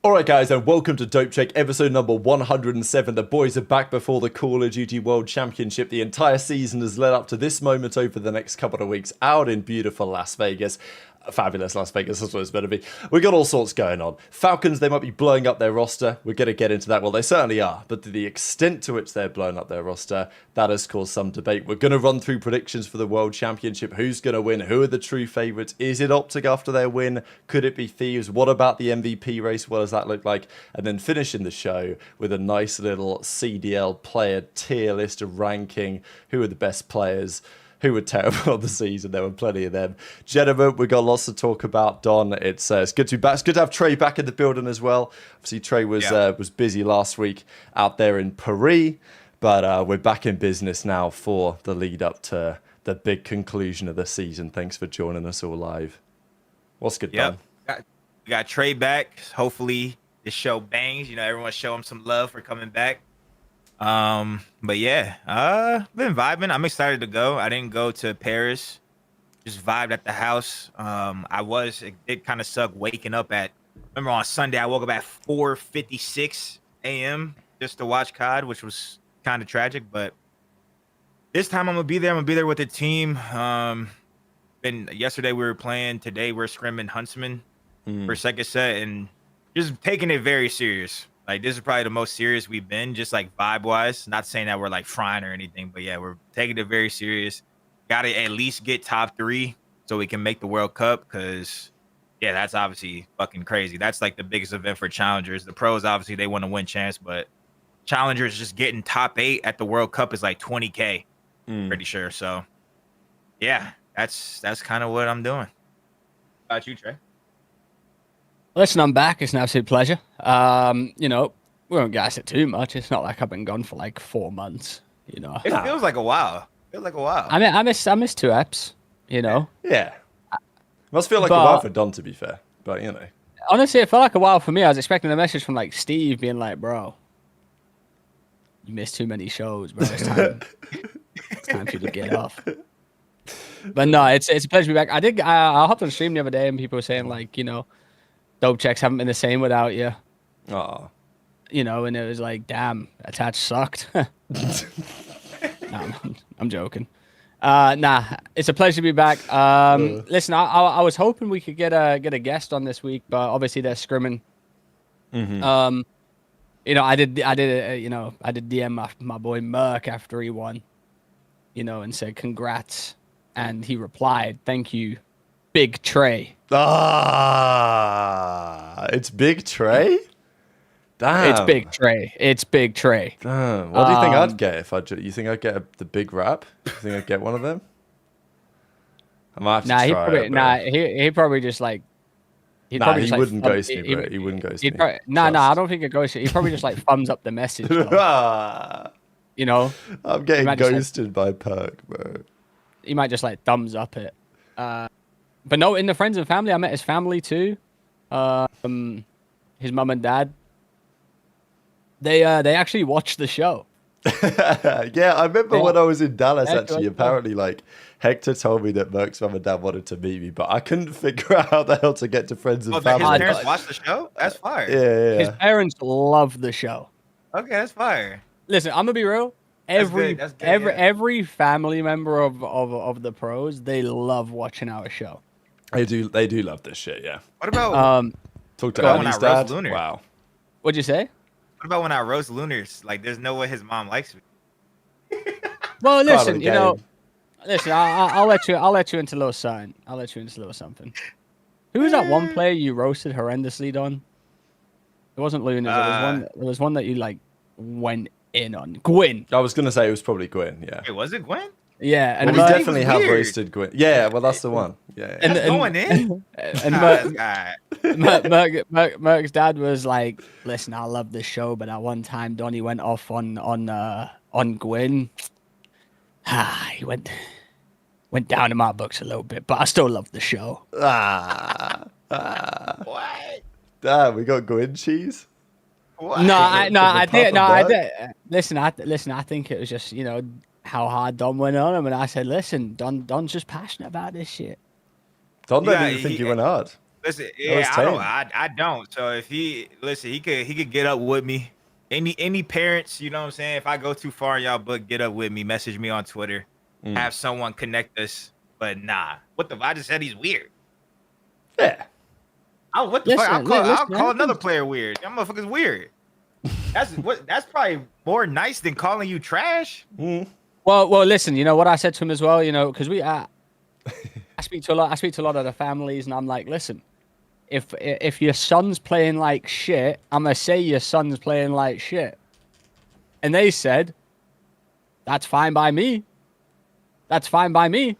Alright guys, and welcome to Dope Check episode number 107. The boys are back before the Call of Duty World Championship. The entire season has led up to this moment over the next couple of weeks out in beautiful Las Vegas. Fabulous Las Vegas, that's what it's better be. We got all sorts going on. Falcons, they might be blowing up their roster. We're going to get into that. Well, they certainly are. But to the extent to which they're blowing up their roster, that has caused some debate. We're going to run through predictions for the World Championship. Who's going to win? Who are the true favourites? Is it OpTic after their win? Could it be Thieves? What about the MVP race? What does that look like? And then finishing the show with a nice little CDL player tier list of ranking. Who are the best players? Who were terrible on the season? There were plenty of them. Gentlemen, we've got lots to talk about. Don, it's good to be back. It's good to have Trei back in the building as well. Obviously, Trei was busy last week out there in Paris, but we're back in business now for the lead up to the big conclusion of the season. Thanks for joining us all live. What's good, Don? We got Trei back. Hopefully, this show bangs. You know, everyone show him some love for coming back. But yeah, been vibing. I'm excited to go. I didn't go to Paris, just vibed at the house. It did kind of suck waking up remember on Sunday, I woke up at 4:56 a.m. just to watch COD, which was kind of tragic, but this time I'm gonna be there. I'm gonna be there with the team. Yesterday we were playing, today we're scrimming Huntsman for second set and just taking it very serious. Like, this is probably the most serious we've been, just like vibe-wise. Not saying that we're like frying or anything, but yeah, we're taking it very serious. Got to at least get top 3 so we can make the World Cup because, yeah, that's obviously fucking crazy. That's like the biggest event for challengers. The pros, obviously, they want to win chance, but challengers just getting top 8 at the World Cup is like 20K, pretty sure. So, yeah, that's kind of what I'm doing. How about you, Trei? Listen, I'm back. It's an absolute pleasure. You know, we won't gas it too much. It's not like I've been gone for like 4 months. You know, it feels like a while. I mean, I miss 2 eps. You know. Yeah. Must feel like a while for Don, to be fair. But you know. Honestly, it felt like a while for me. I was expecting a message from like Steve being like, "Bro, you missed too many shows, bro. It's time for you to get off." But no, it's a pleasure to be back. I hopped on the stream the other day and people were saying like, you know, dope checks haven't been the same without you. Oh. You know, and it was like, damn, attach sucked. Nah, I'm joking. Nah, it's a pleasure to be back. Listen, I was hoping we could get a guest on this week, but obviously they're scrimming. You know, I did DM my boy Merc after he won, you know, and said congrats, and he replied, "Thank you, Big Trei." It's Big Trei? Damn. It's Big Trei. It's Big Trei. Damn. What do you think I'd get if you think I'd get the big rap? You think I'd get one of them? I might have to try it. He probably just like. He wouldn't ghost me, bro. He wouldn't ghost me. I don't think he'd ghost you. He probably just like thumbs up the message. You know? I'm getting ghosted by Perk, bro. He might just like thumbs up it. But no, in the friends and family, I met his family too. His mum and dad. They actually watched the show. Yeah, I remember when I was in Dallas, actually, apparently, like, Hector told me that Merc's mum and dad wanted to meet me, but I couldn't figure out how the hell to get to friends and family. His parents watched the show? That's fire. Yeah. His parents love the show. Okay, that's fire. Listen, I'm gonna be real. Every family member of the pros, they love watching our show. They do love this shit, yeah. What about talk to Annie's dad? Wow. What'd you say? What about when I roast Lunars? Like, there's no way his mom likes me. Well, listen, you know, I'll let you into a little something. I'll let you into a little something. Who was that one player you roasted horrendously, Don? It wasn't Lunars. It was one that you like went in on. Gwyn. I was gonna say it was probably Gwyn. Yeah. Wait, was it Gwyn? Yeah, and we definitely have roasted Gwyn. Yeah, well, that's the one. Yeah. And going in. And Merc's dad was like, "Listen, I love this show, but at one time Donnie went off on Gwyn. He went down in my books a little bit, but I still love the show." What? Damn, we got Gwyn cheese. What? I did. Listen, I think it was just, you know, how hard Don went on him, and I said, "Listen, Don's just passionate about this shit." Don didn't even think you went hard. Listen, That was yeah, tame. I don't. So if he could get up with me. Any parents, you know what I'm saying? If I go too far in y'all book, get up with me, message me on Twitter, have someone connect us. But nah, I just said he's weird. Yeah. Oh, what the fuck? I'll call another player weird. That motherfucker's weird. That's probably more nice than calling you trash. Well, listen. You know what I said to him as well. You know, because I speak to a lot. I speak to a lot of the families, and I'm like, listen, if your son's playing like shit, I'm gonna say your son's playing like shit. And they said, that's fine by me. That's fine by me.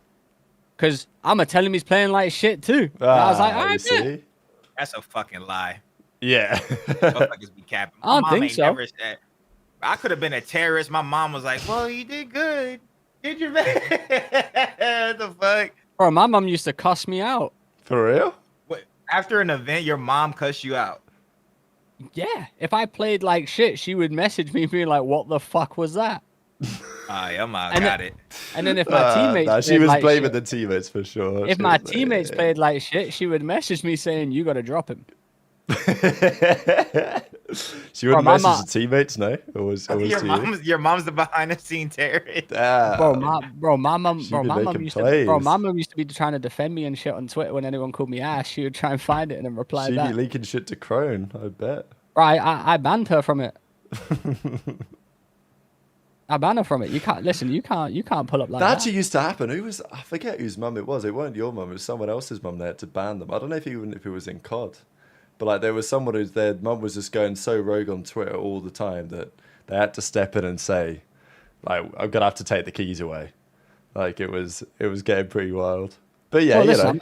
Because I'm gonna tell him he's playing like shit too. And I was like, all right, see? That's a fucking lie. Yeah. Motherfuckers be capping. I don't think so. Never said, I could have been a terrorist. My mom was like, well, you did good. Did you, man? What the fuck? Bro, my mom used to cuss me out. For real? What, after an event, your mom cussed you out? Yeah. If I played like shit, she would message me being like, what the fuck was that? Got it. And then if my teammates she was like blaming shit, the teammates for sure. if my teammates played like shit, she would message me saying, you got to drop him. She wouldn't message the teammates, no? Or was your mom's the behind the scene terrorist. Bro, my mom used to be trying to defend me and shit on Twitter when anyone called me ass. She would try and find it and then reply she'd back. be leaking shit to Crone, I bet. Right, I banned her from it. I banned her from it. You can't listen. You can't pull up like that. That actually used to happen. I forget whose mum it was. It weren't your mum. It was someone else's mum. They had to ban them. I don't know if it was in COD, but like there was someone whose their mum was just going so rogue on Twitter all the time that they had to step in and say, like, I'm gonna have to take the keys away. Like it was getting pretty wild. But yeah, listen,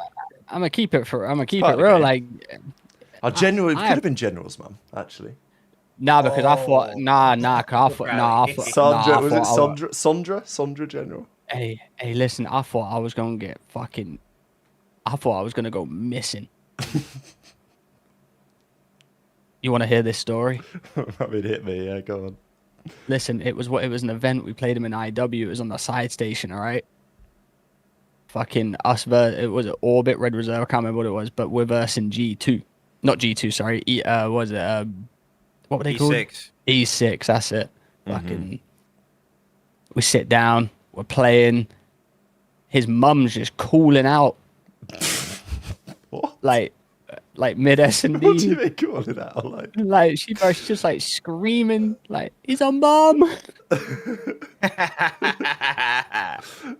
I'm gonna keep it real. Like, it could have been General's mum actually. Nah, because I thought, Sandra General? Hey, listen, I thought I was gonna go missing. You want to hear this story? I mean, hit me, yeah, go on. Listen, it was an event. We played him in IW. It was on the side station, all right? Fucking us, it was Orbit, Red Reserve, I can't remember what it was, but we're versing G2. Not G2, sorry. What were they called? E6, that's it. Fucking. We sit down, we're playing. His mum's just calling out. What? Like mid S&D. What do you mean calling out? Like she's just like screaming, like, he's a mum.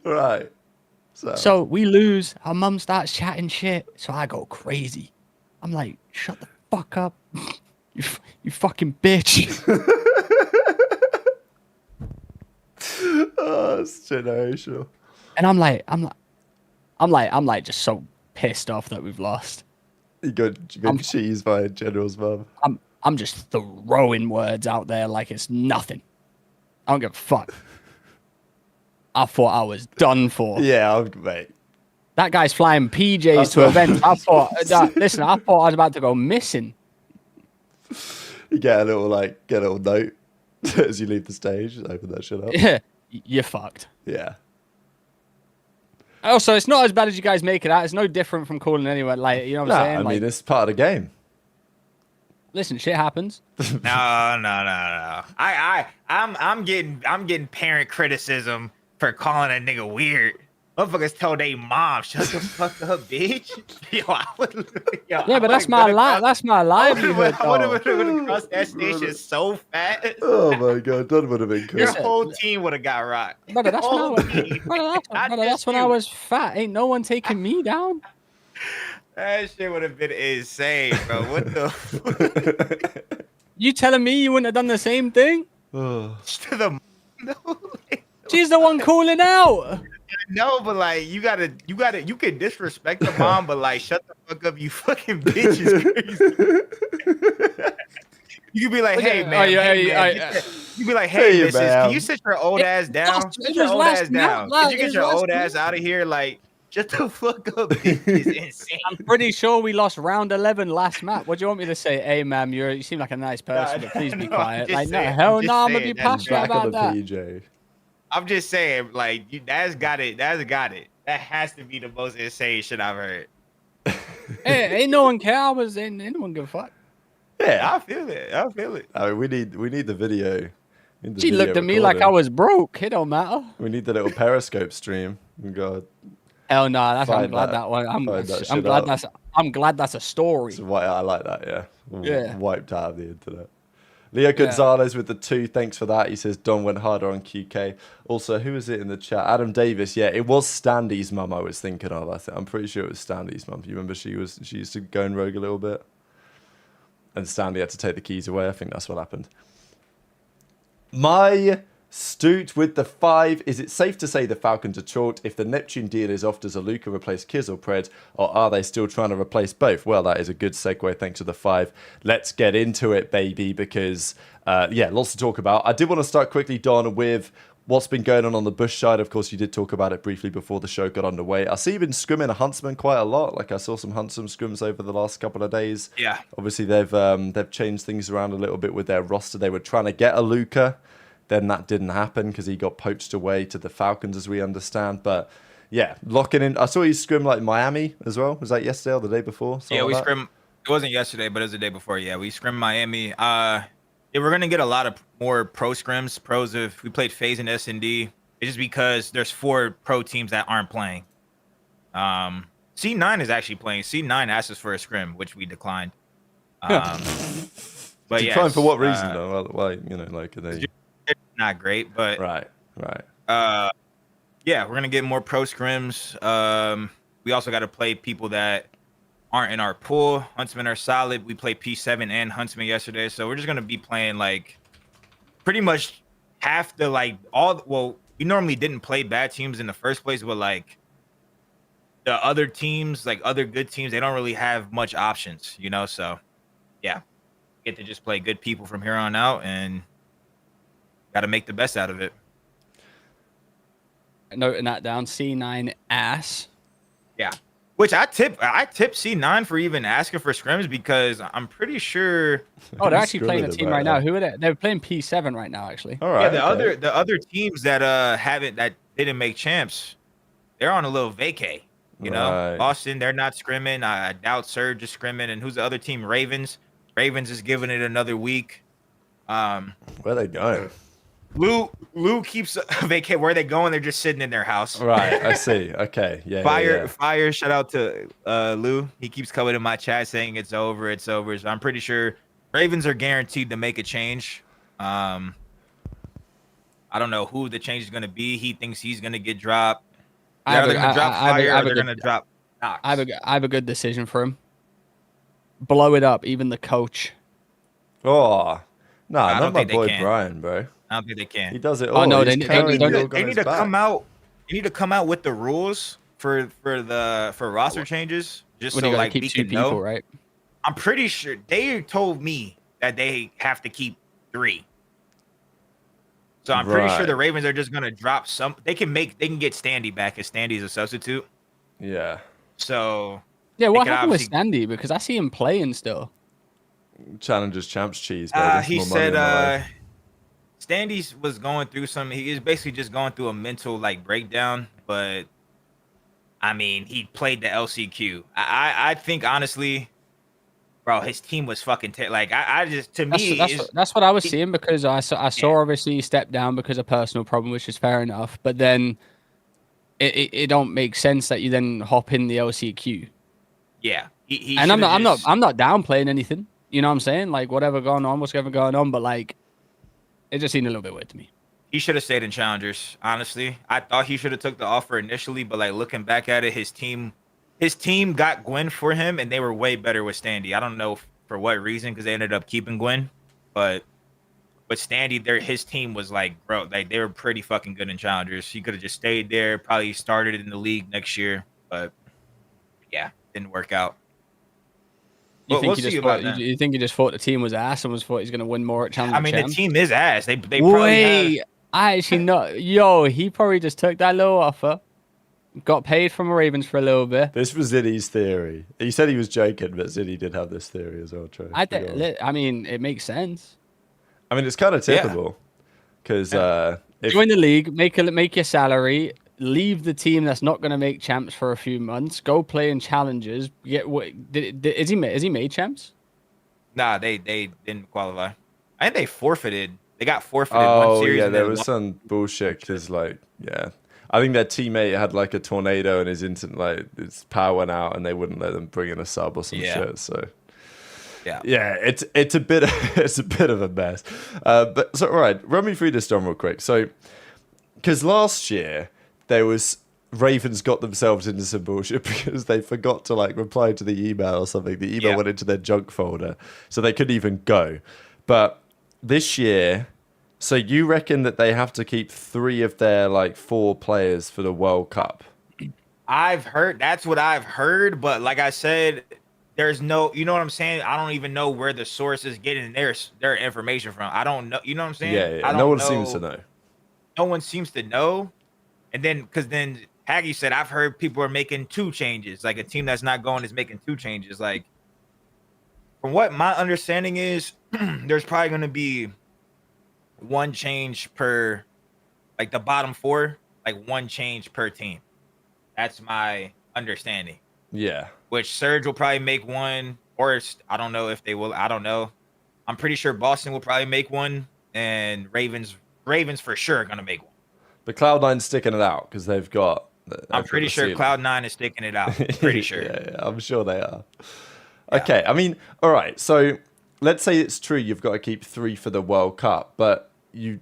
Right. So we lose. Our mum starts chatting shit. So I go crazy. I'm like, shut the fuck up. You fucking bitch. Oh, it's generational. And I'm like just so pissed off that we've lost. You got cheesed by General's mum. I'm just throwing words out there like it's nothing. I don't give a fuck. I thought I was done for. Yeah, mate. That guy's flying PJs to events. I thought I was about to go missing. You get a little note as you leave the stage. Just open that shit up. Yeah, you're fucked. Yeah. Also, it's not as bad as you guys make it out. It's no different from calling anyone. Like, you know what I'm saying? I mean, it's part of the game. Listen, shit happens. No. I'm getting parent criticism for calling a nigga weird. Motherfuckers told they mom, shut the fuck up, bitch. Yeah, but that's my livelihood. I would have crossed that station so fast. Oh my god, that would have been cool. Your whole team would have got rocked. Brother, that's when I was fat. Ain't no one taking me down. That shit would have been insane, bro. What the? You telling me you wouldn't have done the same thing? Oh. She's the one calling out. No, but like you can disrespect the mom, but like shut the fuck up, you fucking bitch is crazy. You could be like, hey man, you be like, hey missus, can you sit your old ass down? Sit your old ass down. Did you get your old ass out of here? Like, shut the fuck up, bitch. It's insane. I'm pretty sure we lost round 11 last map. What do you want me to say? Hey, ma'am, you seem like a nice person, but please be quiet. Like, no, hell no, I'm gonna be passionate about that. PJ. I'm just saying, like, that's got it. That has to be the most insane shit I've heard. Hey, ain't no one care. Ain't no one give a fuck. Yeah, I feel it. I feel it. I mean, we need the video. We need the She video looked at me like I recording. was broke. It don't matter. We need the little Periscope stream. We got Hell no, I'm find glad that- that one. find that I'm shit glad up. I'm glad that's a story. I like that. Yeah. Yeah. Wiped out of the internet. Leo Gonzalez with the 2. Thanks for that. He says Don went harder on QK. Also, who is it in the chat? Adam Davis. Yeah, it was Standy's mum I was thinking of. I'm pretty sure it was Standy's mum. You remember she used to go and rogue a little bit, and Standy had to take the keys away. I think that's what happened. My Stoot with the 5. Is it safe to say the Falcons are chalked if the Neptune deal is off? Does Aluka replace Kiz or Pred, or are they still trying to replace both? Well, that is a good segue. Thanks to the 5. Let's get into it, baby, because, lots to talk about. I did want to start quickly, Don, with what's been going on the Bush side. Of course, you did talk about it briefly before the show got underway. I see you've been scrimming a Huntsman quite a lot. Like, I saw some Huntsman scrims over the last couple of days. Yeah. Obviously, they've changed things around a little bit with their roster. They were trying to get Aluka. Then that didn't happen because he got poached away to the Falcons, as we understand. But yeah, locking in. I saw you scrim like Miami as well. Was that yesterday or the day before? Yeah, we scrim. It wasn't yesterday, but it was the day before. Yeah, we scrimmed Miami. Yeah, we're gonna get a lot of more pro scrims. Pros if we played FaZe and S&D. It's just because there's 4 pro teams that aren't playing. C9 is actually playing. C9 asked us for a scrim, which we declined. But yeah, declined for what reason though? Why like are they? Not great, but Right. Yeah, we're gonna get more pro scrims. We also got to play people that aren't in our pool. Huntsmen are solid. We played P7 and Huntsman yesterday, so we're just gonna be playing like pretty much half the we normally didn't play bad teams in the first place, but like the other teams, like other good teams, they don't really have much options, So yeah, get to just play good people from here on out and got to make the best out of it. Noting that down, C9 ass. Yeah, which I tip C9 for even asking for scrims because I'm pretty sure. Oh, they're actually playing a team right now. Who are they? They're playing P7 right now, actually. All right. Yeah, the other teams that that didn't make champs, they're on a little vacay. Right. Boston, they're not scrimming. I doubt Surge is scrimming. And who's the other team? Ravens. Ravens is giving it another week. Where are they going? Lou keeps vacate. Where are they going? They're just sitting in their house. Right, I see. Okay, yeah. Fire. Shout out to Lou. He keeps coming in my chat saying it's over. So I'm pretty sure Ravens are guaranteed to make a change. I don't know who the change is going to be. He thinks he's going to get dropped. They're going to drop Fire or they're going to drop Knox. I have a good decision for him. Blow it up, even the coach. Oh, no, I not don't my think they boy can. Brian, bro. I don't think they can. He does it all. Oh no, He's they carrying need the They need to guys come back. out. You need to come out with the rules for roster changes, just What so do you like keep we 2 can people, know. right? I'm pretty sure they told me that they have to keep 3. So I'm pretty sure the Ravens are just gonna drop some. They can get Standy back as Standy's a substitute. Yeah. So Yeah, what can happened with obviously- Standy? Because I see him playing still. Challengers champs cheese, baby. he More money said on the line. Standy was going through he is basically just going through a mental breakdown, but I mean he played the LCQ. I think honestly, bro, his team was fucking That's what I was seeing because I saw obviously he stepped down because of personal problem, which is fair enough. But then it don't make sense that you then hop in the LCQ. Yeah, and I'm not downplaying anything. You know what I'm saying? Like whatever going on, whatever going on, but like it just seemed a little bit weird to me. He should have stayed in Challengers. Honestly, I thought he should have took the offer initially, but looking back at it, his team got Gwen for him, and they were way better with Standy. I don't know for what reason because they ended up keeping Gwen, but with Standy, his team was they were pretty fucking good in Challengers. He could have just stayed there, probably started in the league next year, but yeah, didn't work out. You think he just thought the team was ass and thought he's going to win more at Challenger? I mean, the team is ass. They Wait, I actually not. Yo, he probably just took that little offer, got paid from the Ravens for a little bit. This was Ziddy's theory. He said he was joking, but Ziddy did have this theory as well, Trey. I mean, it makes sense. I mean, it's kind of typical because join the league, make your salary, leave the team that's not going to make champs for a few months, go play in challenges. Is he made champs? Nah, they didn't qualify. I think they forfeited. They got forfeited one Oh series. yeah, And there then was some bullshit because like I think their teammate had like a tornado and his power went out and they wouldn't let them bring in a sub or some shit. So yeah, it's a bit of a mess. But so all right, run me through this done real quick. So because last year there was Ravens got themselves into some bullshit because they forgot to like reply to the email or something. The email went into their junk folder, so they couldn't even go. But this year, so you reckon that they have to keep 3 of their like 4 players for the World Cup? I've heard, that's what I've heard, but like I said, there's no, you know what I'm saying? I don't even know where the source is getting their information from. I don't know, you know what I'm saying? Yeah. I don't No one know. seems to know. No one seems to know. And then, because then Haggy said, I've heard people are making 2 changes. Like a team that's not going is making 2 changes. Like, from what my understanding is, there's probably going to be 1 change per, like the bottom 4, like 1 change per team. That's my understanding. Yeah. Which Surge will probably make 1, or I don't know if they will. I don't know. I'm pretty sure Boston will probably make 1, and Ravens for sure are going to make 1. But Cloud9's sticking it out because they've got. I'm pretty sure Cloud9 is sticking it out. Pretty sure. Yeah, I'm sure they are. Okay, I mean, all right. So let's say it's true you've got to keep 3 for the World Cup, but do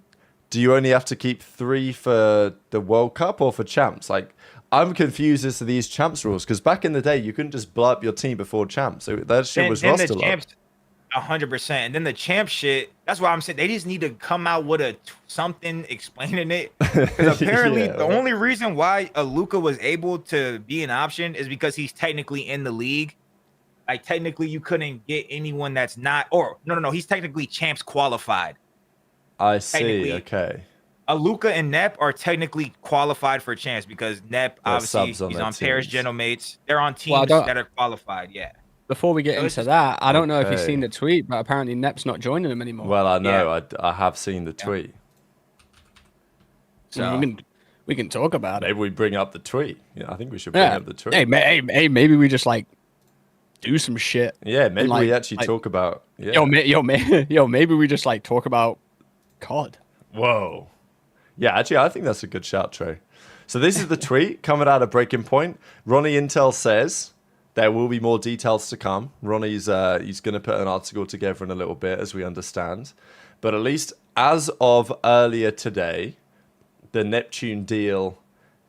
you only have to keep 3 for the World Cup or for champs? Like, I'm confused as to these champs rules because back in the day you couldn't just blow up your team before champs. So that shit was roster locked. 100%. And then the champ shit, that's why I'm saying they just need to come out with something explaining it. Because apparently the only reason why Aluka was able to be an option is because he's technically in the league. Like technically you couldn't get anyone that's not, or no, he's technically champs qualified. I see. Okay. Aluka and Nep are technically qualified for champs because Nep obviously he's on Paris General Mates. They're on teams that are qualified. Yeah. Before we get into that, I don't know if you've seen the tweet, but apparently Nep's not joining them anymore. Well, I know. I have seen the tweet. So we can talk about it. Maybe we bring up the tweet. Yeah, I think we should bring up the tweet. Hey, maybe we just like do some shit. Yeah, maybe we actually talk about. Yeah. Yo, maybe we just like talk about COD. Whoa. Yeah, actually, I think that's a good shout, Trey. So this is the tweet coming out of Breaking Point. Ronnie Intel says there will be more details to come. Ronnie's he's going to put an article together in a little bit, as we understand. But at least as of earlier today, the Neptune deal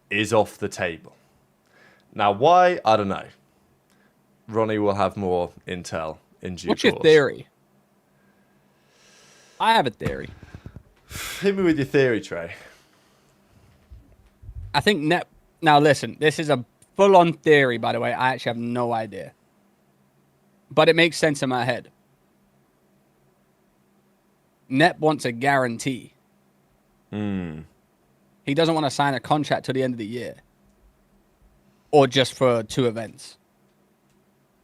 is off the table. Now, why? I don't know. Ronnie will have more intel in due course. What's your theory? I have a theory. Hit me with your theory, Trey. I think Nep... Now, listen, this is a full-on theory, by the way. I actually have no idea. But it makes sense in my head. Nep wants a guarantee. He doesn't want to sign a contract till the end of the year. Or just for 2 events.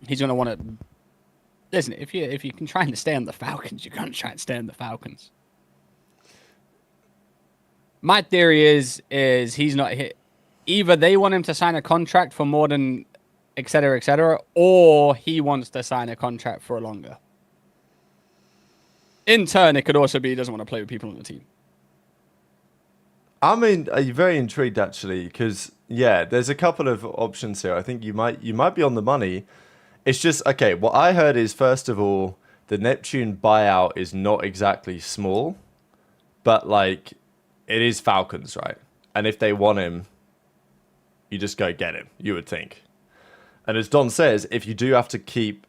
He's going to want to... Listen, if you can try and stay on the Falcons, you're going to try and stay on the Falcons. My theory is he's not hit. Either they want him to sign a contract for more than et cetera, or he wants to sign a contract for longer. In turn, it could also be he doesn't want to play with people on the team. I mean, are you very intrigued actually? Because there's a couple of options here. I think you might be on the money. It's just okay. What I heard is first of all, the Neptune buyout is not exactly small, but like it is Falcons, right? And if they want him, you just go get him. You would think. And as Don says, if you do have to keep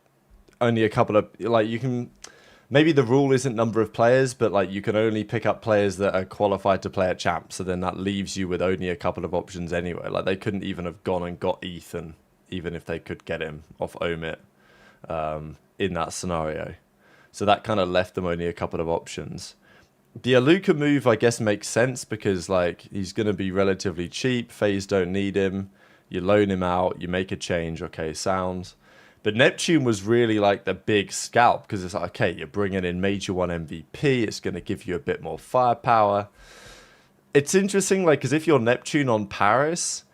only a couple of you can. Maybe the rule isn't number of players, but like you can only pick up players that are qualified to play at champ. So then that leaves you with only a couple of options anyway. Like they couldn't even have gone and got Ethan, even if they could get him off Omit in that scenario. So that kind of left them only a couple of options. The Aluka move, I guess, makes sense because like he's going to be relatively cheap. FaZe don't need him. You loan him out. You make a change. Okay, sounds. But Neptune was really like the big scalp because it's like, okay, you're bringing in Major 1 MVP. It's going to give you a bit more firepower. It's interesting, like, because if you're Neptune on Paris,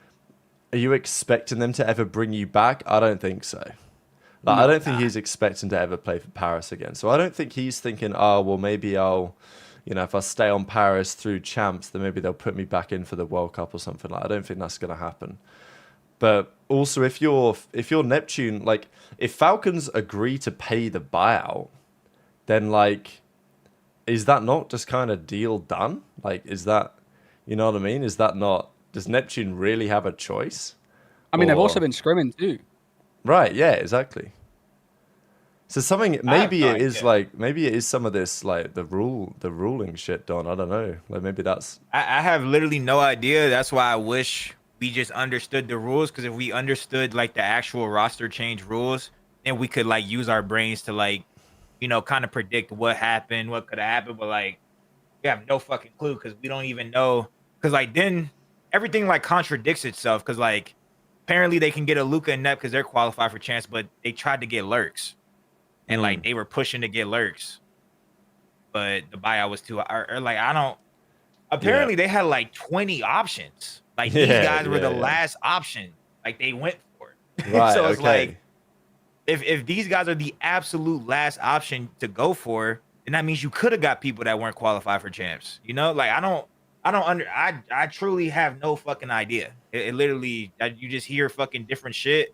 are you expecting them to ever bring you back? I don't think so. Like, I don't think he's expecting to ever play for Paris again. So I don't think he's thinking, oh, well, maybe I'll, if I stay on Paris through champs, then maybe they'll put me back in for the World Cup or something. Like, I don't think that's going to happen. But also, if you're Neptune, like, if Falcons agree to pay the buyout, then, like, is that not just kind of deal done? Like, is that, you know what I mean? Is that not, does Neptune really have a choice? I mean, they've also been scrimming too. Right, yeah, exactly. So something, maybe it is some of this, like, the ruling shit, Don. I don't know. Like, maybe that's... I have literally no idea. That's why I wish we just understood the rules, because if we understood, like, the actual roster change rules, then we could, like, use our brains to, like, kind of predict what happened, what could have happened, but, like, we have no fucking clue, because we don't even know, because, like, then everything, like, contradicts itself, because, like, apparently they can get a Luka and Nep because they're qualified for chance, but they tried to get Lurks. And, like, they were pushing to get Lurks. But the buyout was too... Or like, I don't... Apparently, they had, like, 20 options. Like, these guys were the last option. Like, they went for it. Right, so it's like, if these guys are the absolute last option to go for, then that means you could have got people that weren't qualified for champs. Like, I truly have no fucking idea. It literally, you just hear fucking different shit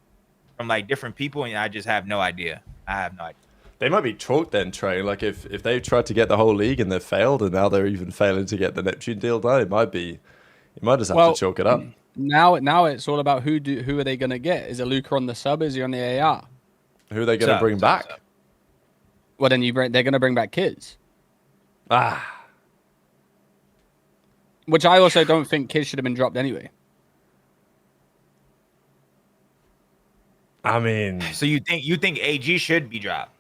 from, like, different people, and I just have no idea. I have no idea. They might be chalked then, Trey. Like, if they've tried to get the whole league and they've failed, and now they're even failing to get the Neptune deal done, it might just have to chalk it up. Now it's all about who are they going to get? Is it Luca on the sub? Is he on the AR? Who are they going to bring back? Well, then they're going to bring back kids. Which I also don't think kids should have been dropped anyway. I mean, so you think AG should be dropped?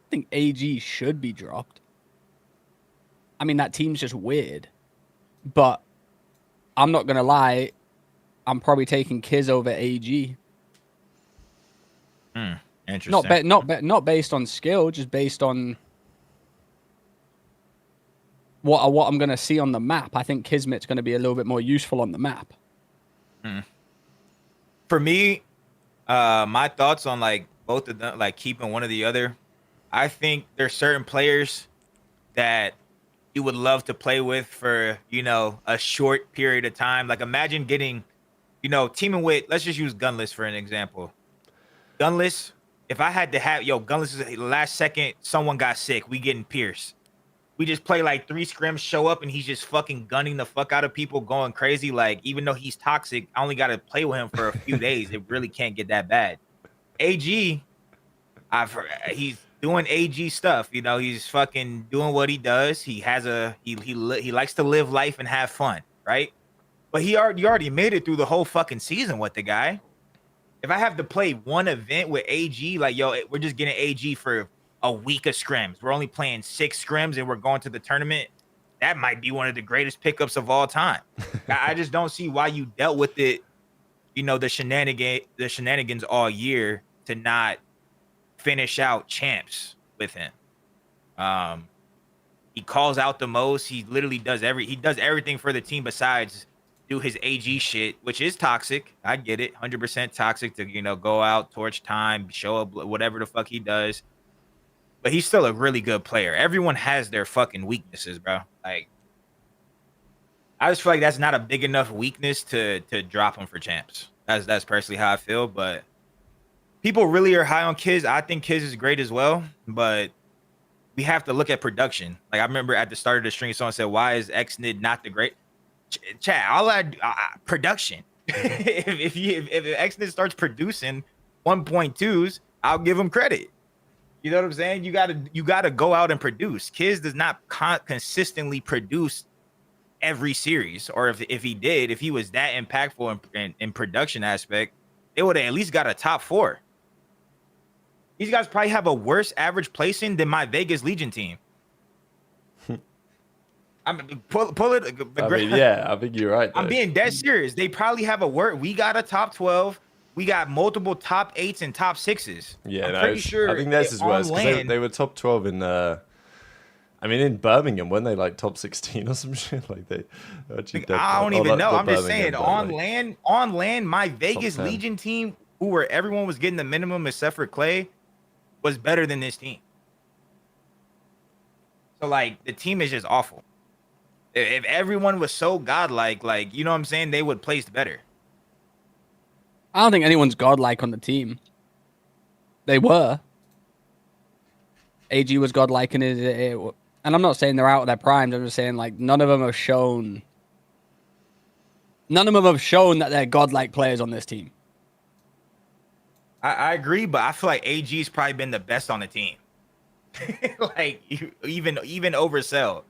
I think AG should be dropped. I mean, that team's just weird. But I'm not gonna lie, I'm probably taking Kiz over AG. Interesting. Not based on skill, just based on what I'm gonna see on the map. I think Kismet's gonna be a little bit more useful on the map. For me, my thoughts on, like, both of them, like, keeping one or the other. I think there's certain players that you would love to play with for, a short period of time. Like, imagine getting, teaming with, let's just use Gunless for an example. Gunless, if I had to have, Gunless is last second, someone got sick, we getting Pierce. We just play like 3 scrims, show up, and he's just fucking gunning the fuck out of people, going crazy. Like, even though he's toxic, I only got to play with him for a few days. It really can't get that bad. AG, he's doing AG stuff. He's fucking doing what he does. He has he likes to live life and have fun, right? But you already made it through the whole fucking season with the guy. If I have to play one event with AG, like, we're just getting AG for a week of scrims. We're only playing 6 scrims and we're going to the tournament. That might be one of the greatest pickups of all time. I just don't see why you dealt with it, the shenanigans all year to not finish out champs with him. He calls out the most. He literally does everything for the team besides do his AG shit, which is toxic. I get it. 100% toxic to, go out, torch time, show up, whatever the fuck he does. But he's still a really good player. Everyone has their fucking weaknesses, bro. Like, I just feel like that's not a big enough weakness to drop him for champs. That's personally how I feel. But people really are high on Kiz. I think Kiz is great as well. But we have to look at production. Like, I remember at the start of the stream, someone said, "Why is XNID not the great?" Chat, production. if XNID starts producing 1.2s, I'll give him credit. You know what I'm saying? You gotta go out and produce. Kiz does not consistently produce every series, or if he was that impactful in production aspect, they would have at least got a top 4. These guys probably have a worse average placing than my Vegas Legion team. Pull it. I mean, yeah, I think you're right. I'm being dead serious. They probably have we got a top 12. We got multiple top 8s and top 6s. Yeah, I'm pretty sure. I think theirs is worse because they were top 12 in. I I mean, in Birmingham, when they like top 16 or some shit, like they actually Like, I don't even know. I'm just saying, on like, land, my Vegas 10. Legion team, where everyone was getting the minimum except for Clay, was better than this team. So like the team is just awful. If everyone was so godlike, like, you know what I'm saying, they would place better. I don't think anyone's godlike on the team. They were. AG was godlike in and I'm not saying they're out of their primes. I'm just saying like none of them have shown that they're godlike players on this team. I agree, but I feel like AG's probably been the best on the team. Like even oversell.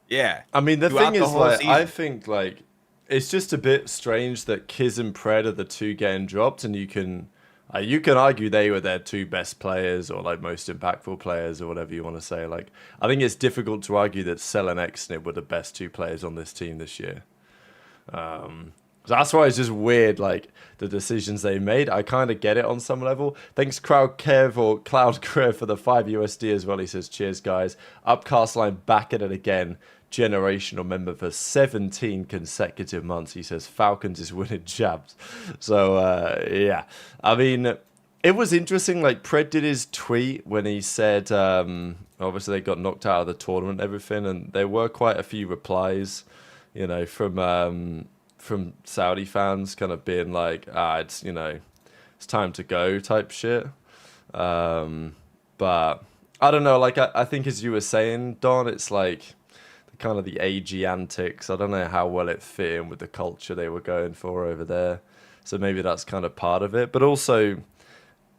Yeah. I mean, the thing is, like, season. I think like it's just a bit strange that Kiz and Pred are the two getting dropped, and you can argue they were their two best players or like most impactful players or whatever you want to say. Like, I think it's difficult to argue that Cell and Xnib were the best two players on this team this year. So that's why it's just weird, like the decisions they made. I kind of get it on some level. Thanks, Cloud Kev for the $5 as well. He says, "Cheers, guys. Upcast line back at it again. Generational member for 17 consecutive months." He says Falcons is winning jabs. So yeah, I mean, it was interesting. Like Pred did his tweet when he said, obviously they got knocked out of the tournament and everything, and there were quite a few replies, you know, from Saudi fans kind of being like, it's, you know, it's time to go type shit. But I don't know, like I think as you were saying, Don, it's like kind of the AG antics. I don't know how well it fit in with the culture they were going for over there. So maybe that's kind of part of it. But also,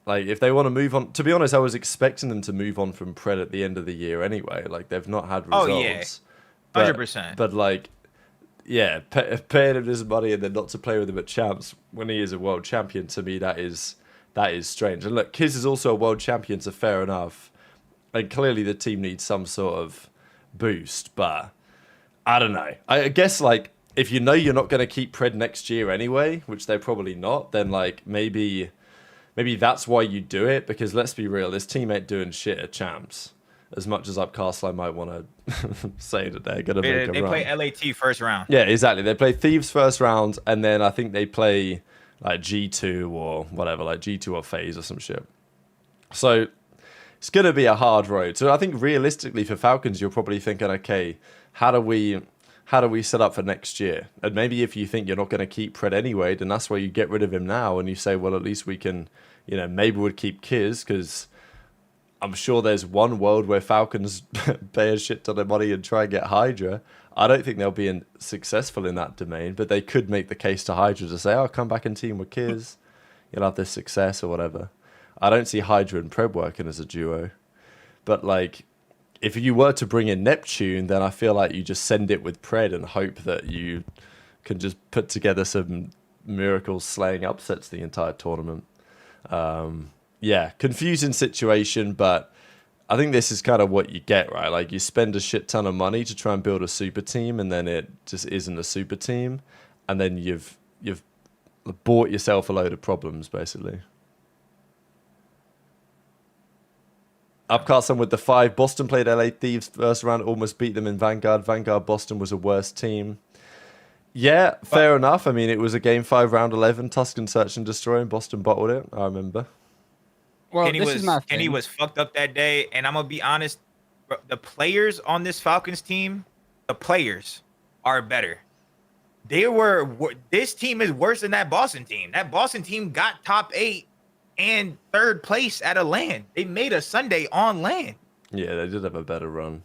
like, if they want to move on, to be honest, I was expecting them to move on from Pred at the end of the year anyway. Like, they've not had results. Oh, yeah. 100%. But like, yeah, paying him this money and then not to play with him at champs when he is a world champion, to me, that is strange. And look, Kiz is also a world champion, so fair enough. And clearly the team needs some sort of boost, but I don't know. I guess, like, if you know you're not going to keep Pred next year anyway, which they're probably not, then, like, maybe that's why you do it, because let's be real, this team ain't doing shit at champs. As much as Upcastle might want to say that they're going to make a run. They play LAT first round. Yeah, exactly. They play Thieves first round, and then I think they play like G2 or whatever, like G2 or FaZe or some shit. So it's going to be a hard road. So I think realistically for Falcons, you're probably thinking, okay, how do we set up for next year? And maybe if you think you're not going to keep Pred anyway, then that's why you get rid of him now, and you say, well, at least we can, you know, maybe we'd keep Kiz, because I'm sure there's one world where Falcons pay a shit ton of money and try and get Hydra. I don't think they'll be successful in that domain, but they could make the case to Hydra to say, come back and team with Kiz. You'll have this success or whatever. I don't see Hydra and Pred working as a duo. But, like, if you were to bring in Neptune, then I feel like you just send it with Pred and hope that you can just put together some miracles slaying upsets the entire tournament. Yeah, confusing situation, but I think this is kind of what you get, right? Like, you spend a shit ton of money to try and build a super team, and then it just isn't a super team, and then you've bought yourself a load of problems, basically. Upcast with the 5. Boston played LA Thieves first round, almost beat them in Vanguard. Boston was a worse team. Yeah, fair enough. I mean, it was a game 5, round 11. Tuscan Search and Destroy, and Boston bottled it, I remember. Well, Kenny was fucked up that day, and I'm gonna be honest. The players on this Falcons team, the players are better. This team is worse than that Boston team. That Boston team got top 8 and 3rd place at a LAN. They made a Sunday on LAN. Yeah, they did have a better run.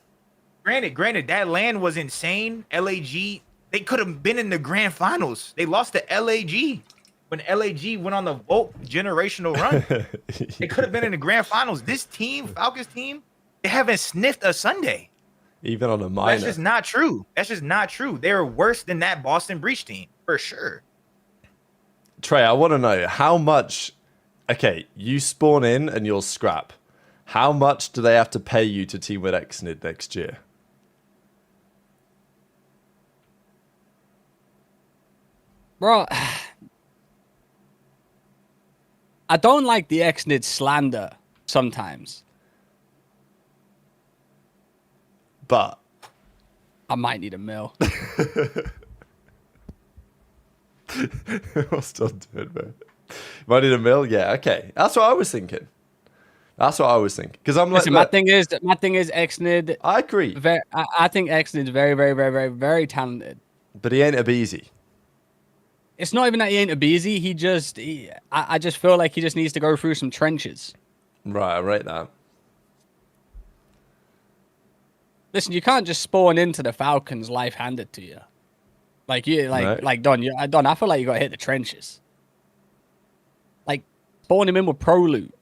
Granted, that LAN was insane. LAG, they could have been in the grand finals. They lost to LAG. When LAG went on the Volt generational run, they could have been in the grand finals. This team, Falcons team, they haven't sniffed a Sunday. Even on a minor. That's just not true. They're worse than that Boston Breach team, for sure. Trey, I want to know how much... Okay, you spawn in and you'll scrap. How much do they have to pay you to team with Xnid next year? Bro... I don't like the Xnid slander sometimes. But I might need a mil. what's still doing, man? Might need a mil? Yeah, okay. That's what I was thinking. Because I'm like, Listen, my thing is Exnid. I agree. I think Exnid's very, very, very, very, very talented. But he ain't a beezy. It's not even that he ain't a beezy. I just feel like he just needs to go through some trenches. Right, I rate that. Listen, you can't just spawn into the Falcons life handed to you. Like Don, I feel like you got to hit the trenches. Like spawn him in with pro loot.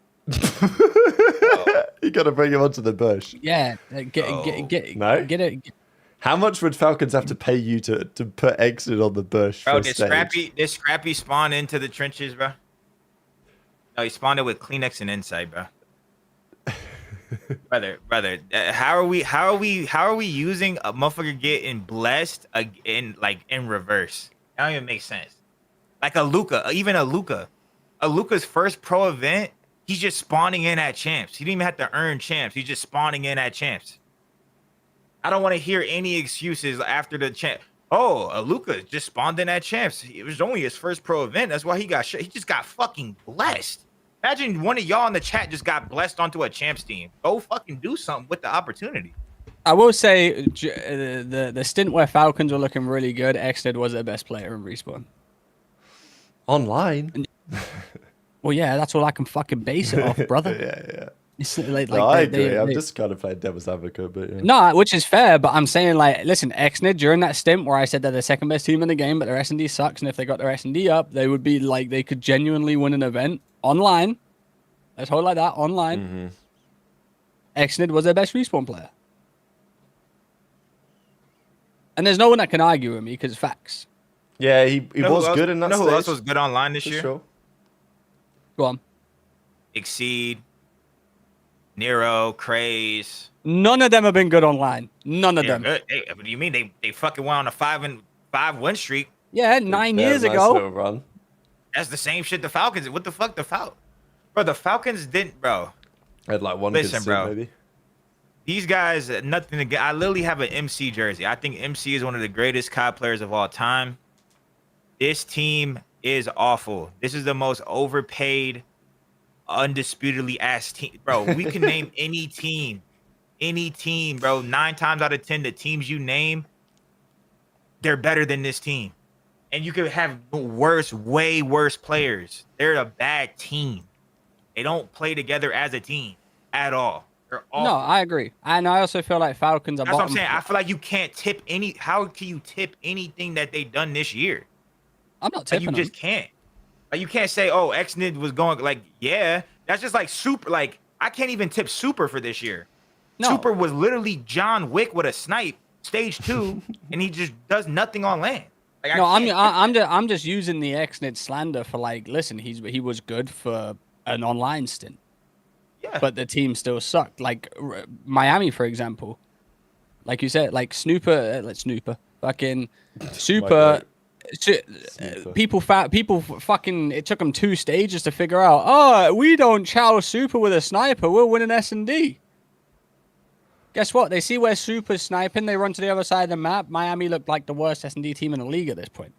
You got to bring him onto the bush. Yeah, get it. How much would Falcons have to pay you to put exit on the bush? Bro, for did Scrappy spawn into the trenches, bro? No, he spawned it with Kleenex and Insight, bro. brother, how are we using a motherfucker getting blessed in reverse? That don't even make sense. Like a Luka's first pro event, he's just spawning in at champs. He didn't even have to earn champs. He's just spawning in at champs. I don't want to hear any excuses after the champ. Oh, Luka just spawned in at champs. It was only his first pro event. That's why he got shit. He just got fucking blessed. Imagine one of y'all in the chat just got blessed onto a champs team. Go fucking do something with the opportunity. I will say the stint where Falcons were looking really good, Exnid was their best player in Respawn. Online? Well, yeah, that's all I can fucking base it off, brother. Yeah. It's I agree. I'm just kind of playing devil's advocate, but yeah. No, which is fair, but I'm saying, like, listen, Exnid, during that stint where I said they're the second best team in the game, but their S&D sucks, and if they got their S&D up, they would be, like, they could genuinely win an event online. Let's hold it like that, online. Exnid was their best Respawn player. And there's no one that can argue with me, because facts. Yeah, he was good in that stage. Who else was good online this year? Sure. Go on. Exceed, Nero, Craze. None of them have been good online. None of them. Good. Hey, what do you mean they fucking went on a 5 win streak? Yeah, 9 years ago. Run. That's the same shit the Falcons. What the fuck, the Falcons? Bro, the Falcons didn't, bro. Had like one. Listen, bro. Maybe. These guys, nothing to get. I literally have an MC jersey. I think MC is one of the greatest COD players of all time. This team is awful. This is the most overpaid, undisputedly ass team. Bro, we can name any team, bro. 9 times out of 10, the teams you name, they're better than this team. And you could have way worse players. They're a bad team. They don't play together as a team at all. They're awful. No, I agree. And I also feel like Falcons are That's what I'm saying. I feel like you can't tip any. How can you tip anything that they done this year? I'm not tipping You just can't. Like, you can't say, oh, Xnid was going, like, yeah. That's just like super. Like, I can't even tip Super for this year. No. Super was literally John Wick with a snipe, stage 2, and he just does nothing on land. Like, No, I'm just using the Xnid slander for, like, listen, he was good for an online stint. Yeah. But the team still sucked. Like Miami, for example. Like you said, like Snooper, fucking Super. People fucking. It took them 2 stages to figure out. Oh, we don't chow Super with a sniper. We'll win an S&D. Guess what? They see where Super's sniping. They run to the other side of the map. Miami looked like the worst S&D team in the league at this point.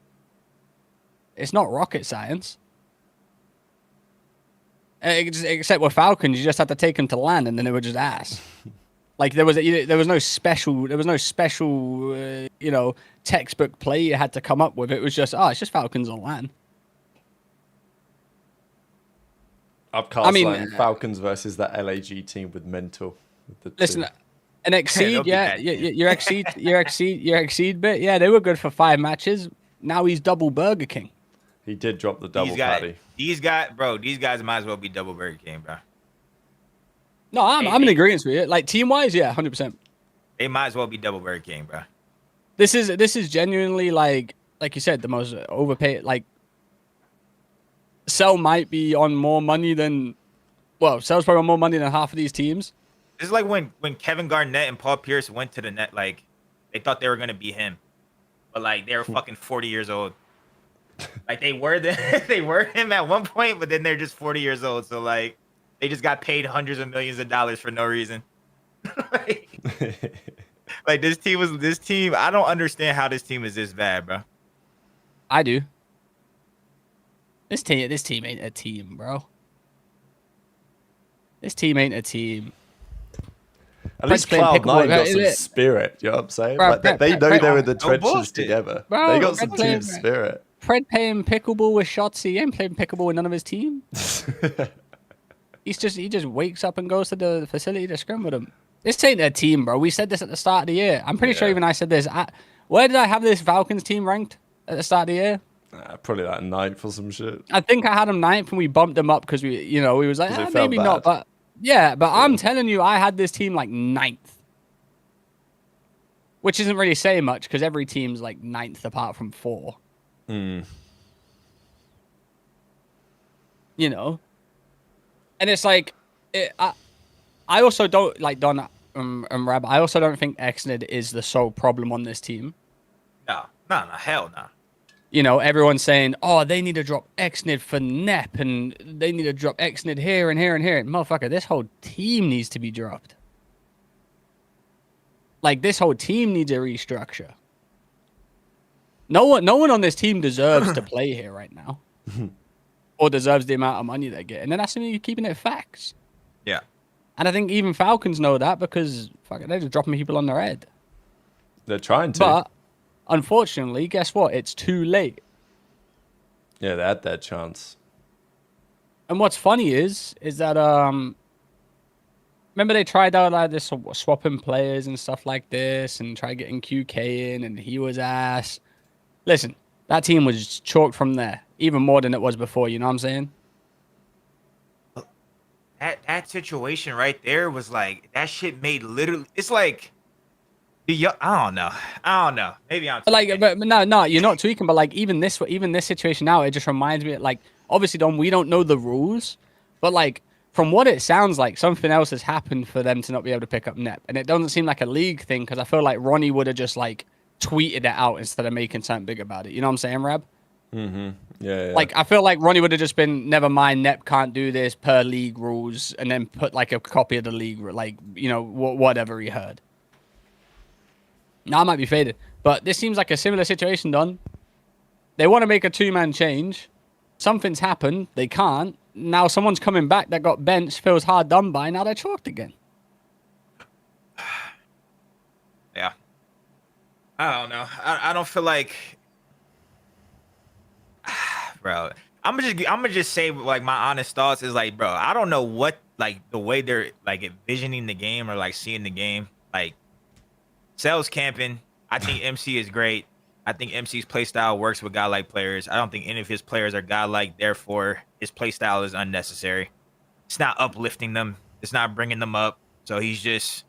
It's not rocket science. Except with Falcons, you just had to take them to land, and then they were just ass. Like there was no special textbook play you had to come up with. It was just it's just Falcons on land. Upcast Falcons versus that LAG team with Mental. Listen, an Exceed, your Exceed bit, yeah, they were good for 5 matches. Now he's double Burger King. He did drop the double patty. These guys might as well be double Burger King, bro. No, I'm in agreement with it. Like team wise, yeah, 100%. They might as well be double Burger King, bro. This is genuinely like you said, the most overpaid. Like Cell might be on more money than, Cell's probably on more money than half of these teams. This is like when Kevin Garnett and Paul Pierce went to the net. Like they thought they were gonna be him, but like they were fucking 40 years old. Like they were him at one point, but then they're just 40 years old. So like they just got paid hundreds of millions of dollars for no reason. Like this team. I don't understand how this team is this bad, bro. I do. This team ain't a team, bro. This team ain't a team. At least playing Cloud9 pickleball, got some it- spirit, you know what I'm saying? Bro, Like, they know Fred- they're in the no trenches bullshit. together. Bro, They got Fred some playing- team spirit. Fred playing pickleball with Shotzi. He ain't playing pickleball with none of his team. He just wakes up and goes to the facility to scrim with him. This ain't a team, bro. We said this at the start of the year. I'm pretty sure even I said this. Where did I have this Falcons team ranked at the start of the year? Probably like 9th or some shit. I think I had them 9th and we bumped them up because we was like, 'Cause it felt maybe not. bad. But I'm telling you, I had this team like 9th. Which isn't really saying much because every team's like 9th apart from 4. You know? And it's like, I also don't, like Don and Rab, I also don't think Exnid is the sole problem on this team. No, hell no. You know, everyone's saying, oh, they need to drop Exnid for Nep and they need to drop Exnid here and here and here. Motherfucker, this whole team needs to be dropped. Like, this whole team needs a restructure. No one on this team deserves to play here right now. Or deserves the amount of money they get. And then that's me keeping it facts. Yeah. And I think even Falcons know that because they're just dropping people on their head. They're trying to. But, unfortunately, guess what? It's too late. Yeah, they had their chance. And what's funny is that, remember they tried out like this swapping players and stuff like this and tried getting QK in and he was ass. Listen, that team was chalked from there, even more than it was before, you know what I'm saying? That situation right there was like, that shit made literally, it's like, I don't know. Maybe I'm But no, you're not tweaking, but like even this situation now, it just reminds me, like, obviously, we don't know the rules, but like, from what it sounds like, something else has happened for them to not be able to pick up Nep. And it doesn't seem like a league thing because I feel like Ronnie would have just like tweeted it out instead of making something big about it. You know what I'm saying, Rab? Yeah. Like, I feel like Ronnie would have just been, never mind, Nep can't do this per league rules, and then put like a copy of the league, like, you know, whatever he heard. Now, I might be faded, but this seems like a similar situation, Don. They want to make a 2-man change. Something's happened. They can't. Now someone's coming back that got benched, feels hard done by. Now they're chalked again. Yeah. I don't know. I don't feel like, bro. I'm gonna just say like my honest thoughts is like, bro, I don't know what like the way they're like envisioning the game or like seeing the game. Like, Cell's camping. I think MC is great. I think MC's play style works with godlike players. I don't think any of his players are godlike. Therefore, his play style is unnecessary. It's not uplifting them. It's not bringing them up. So he's just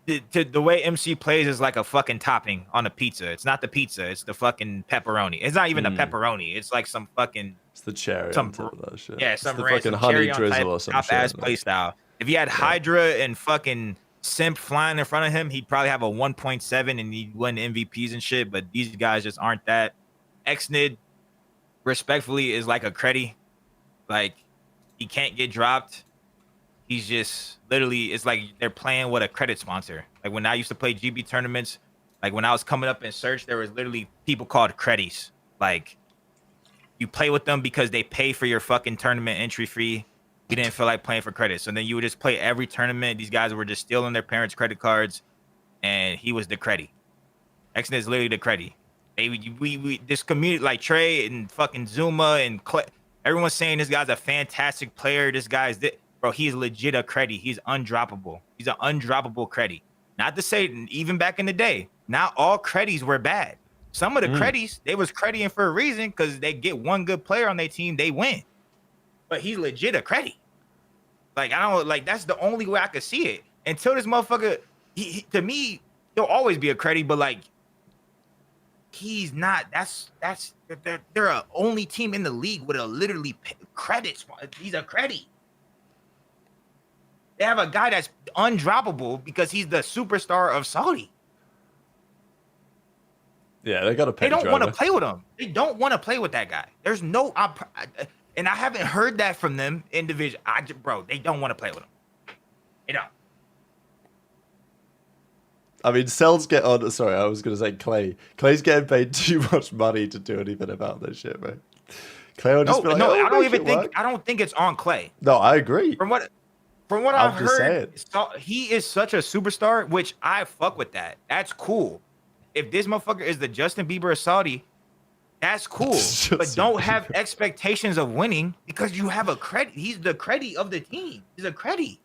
the way MC plays is like a fucking topping on a pizza. It's not the pizza. It's the fucking pepperoni. It's not even a pepperoni. It's like some fucking It's the cherry. some on top of that shit. yeah, It's some the random fucking honey cherry on drizzle type or some top shit. ass man. play style. If he had Hydra and fucking Simp flying in front of him, he'd probably have a 1.7 and he'd win MVPs and shit. But these guys just aren't that. Xnid, respectfully, is like a creddy. Like, he can't get dropped. He's just literally, it's like they're playing with a credit sponsor. Like when I used to play GB tournaments, like when I was coming up in search, there was literally people called creddies. Like, you play with them because they pay for your fucking tournament entry fee. We didn't feel like playing for credit. So then you would just play every tournament. These guys were just stealing their parents' credit cards, and he was the creddy. Xnid is literally the creddy. We this community, like Trey and fucking Zuma and everyone's saying this guy's a fantastic player. This guy's bro, he's legit a creddy. He's undroppable. He's an undroppable creddy. Not to say, even back in the day, not all creddies were bad. Some of the creddies, they was creddying for a reason because they get one good player on their team, they win. But he's legit a creddy. Like, I don't, like, that's the only way I could see it. Until this motherfucker, he to me, he'll always be a creddy, but like, he's not. They're a only team in the league with a literally credit. He's a creddy. They have a guy that's undroppable because he's the superstar of Saudi. Yeah, they got to pay. They don't want to play with him. They don't want to play with that guy. There's no, and I haven't heard that from them individually. Bro, they don't want to play with him. They don't. I mean, Cells get on. Sorry, I was going to say Clay. Clay's getting paid too much money to do anything about this shit, man. Clay will just be like, no, oh, I don't think it's on Clay. No, I agree. From what I've heard, he is such a superstar, which I fuck with that. That's cool. If this motherfucker is the Justin Bieber of Saudi, that's cool. But don't have expectations of winning because you have a credit. He's the credit of the team. He's a credit.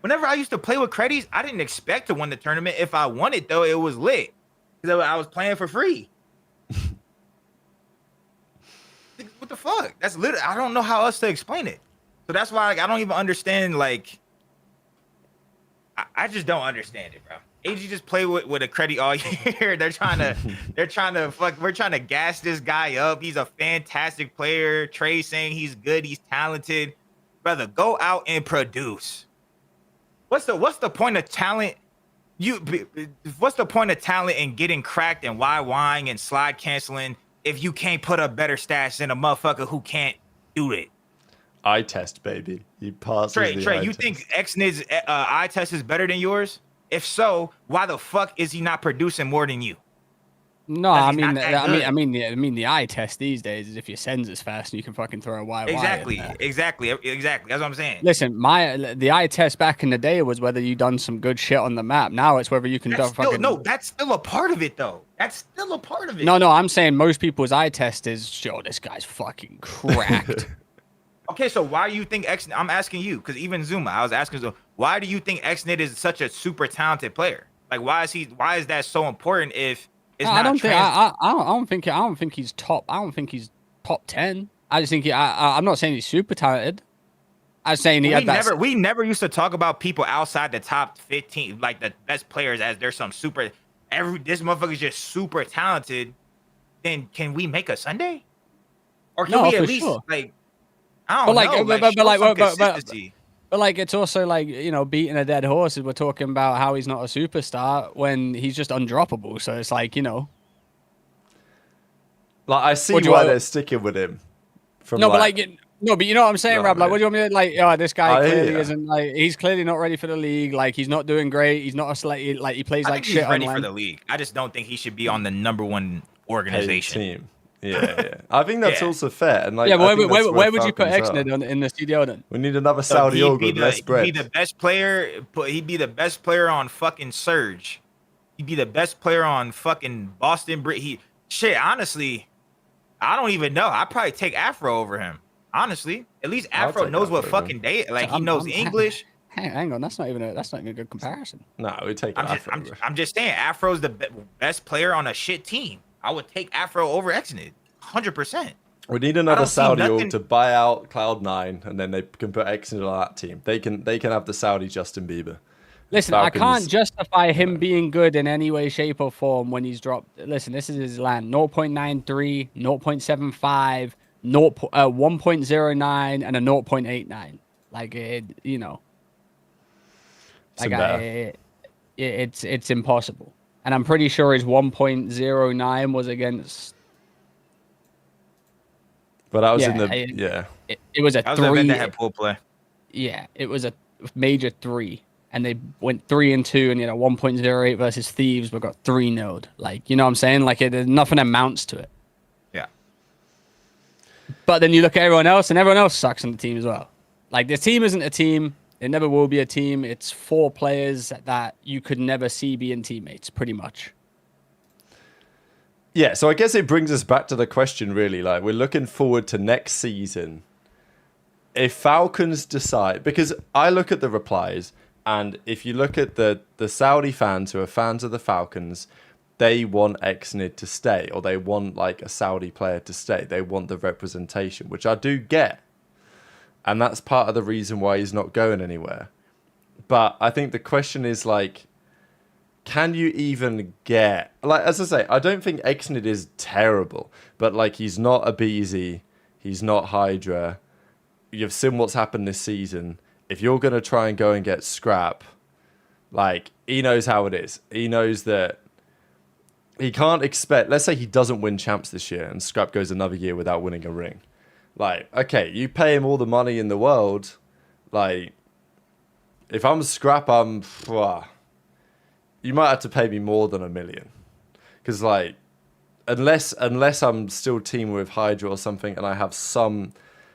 Whenever I used to play with credits, I didn't expect to win the tournament. If I won it, though, it was lit. Because I was playing for free. What the fuck? That's literally, I don't know how else to explain it. So that's why I don't even understand, like, I just don't understand it, bro. AG just play with a credit all year. We're trying to gas this guy up. He's a fantastic player. Trey saying he's good, he's talented. Brother, go out and produce. What's the point of talent? What's the point of talent in getting cracked and whining and slide canceling if you can't put up better stats than a motherfucker who can't do it? Eye test, baby. You pass. Trey, you think XNID's eye test is better than yours? If so, why the fuck is he not producing more than you? No, I mean the eye test these days is if your sends is fast and you can fucking throw a wide. Exactly. That's what I'm saying. Listen, the eye test back in the day was whether you done some good shit on the map. Now it's whether you can that's still a part of it though. That's still a part of it. No, I'm saying most people's eye test is, yo, this guy's fucking cracked. Okay, so why do you think I'm asking you, because even Zuma, I was asking Zuma, why do you think XNID is such a super talented player? Like, why is that so important if it's not? I don't think he's top. I don't think he's top 10. I just think I'm not saying he's super talented. I'm saying we never used to talk about people outside the top 15, like the best players, as there's some super. This motherfucker's just super talented. Then can we make a Sunday? Or can we at least like? I don't know. But like, it's also like, you know, beating a dead horse. We're talking about how he's not a superstar when he's just undroppable. So it's like, you know, like I see why they're sticking with him. But you know what I'm saying, Rab? Like, what do you want me to like? Oh, this guy clearly isn't like. He's clearly not ready for the league. Like, he's not doing great. He's not like he plays like shit. He's ready for the league. I just don't think he should be on the #1 organization team. Yeah. I think that's also fair. And like, where would you put XNID in the CDL then? We need another Saudi organ. He'd be the best player. He'd be the best player on fucking Surge. He'd be the best player on fucking Boston. Honestly, I don't even know. I'd probably take Afro over him. Honestly, at least Afro knows what fucking day. Like, he knows English. Hang on, that's not even a good comparison. No, we take Afro. I'm just saying, Afro's the best player on a shit team. I would take Afro over XNID, 100%. We need another Saudi org to buy out Cloud9, and then they can put XNID on that team. They can have the Saudi Justin Bieber. Listen, Falcons, I can't justify him being good in any way, shape, or form when he's dropped. Listen, this is his land: 0.93, 0.75, 1.09, and a 0.89. Like, you know, like it's impossible. And I'm pretty sure his 1.09 was against. But I was in the It was a 3. That had pool play. Yeah, it was a major 3, and they went 3-2, and 1.08 versus Thieves, but got 3-0'd. Like, you know what I'm saying? Like, nothing amounts to it. Yeah. But then you look at everyone else, and everyone else sucks on the team as well. Like, the team isn't a team. It never will be a team. It's 4 players that you could never see being teammates, pretty much. Yeah, so I guess it brings us back to the question, really. Like, we're looking forward to next season. If Falcons decide, because I look at the replies, and if you look at the Saudi fans who are fans of the Falcons, they want XNID to stay, or they want like a Saudi player to stay. They want the representation, which I do get. And that's part of the reason why he's not going anywhere. But I think the question is, like, can you even get... Like, as I say, I don't think XNID is terrible. But, like, he's not a Beezy. He's not Hydra. You've seen what's happened this season. If you're going to try and go and get Scrap, like, he knows how it is. He knows that he can't expect... Let's say he doesn't win champs this year and Scrap goes another year without winning a ring. Like, okay, you pay him all the money in the world. Like, if I'm Scrap, you might have to pay me more than $1 million, because like, unless I'm still teaming with Hydra or something, and I have some,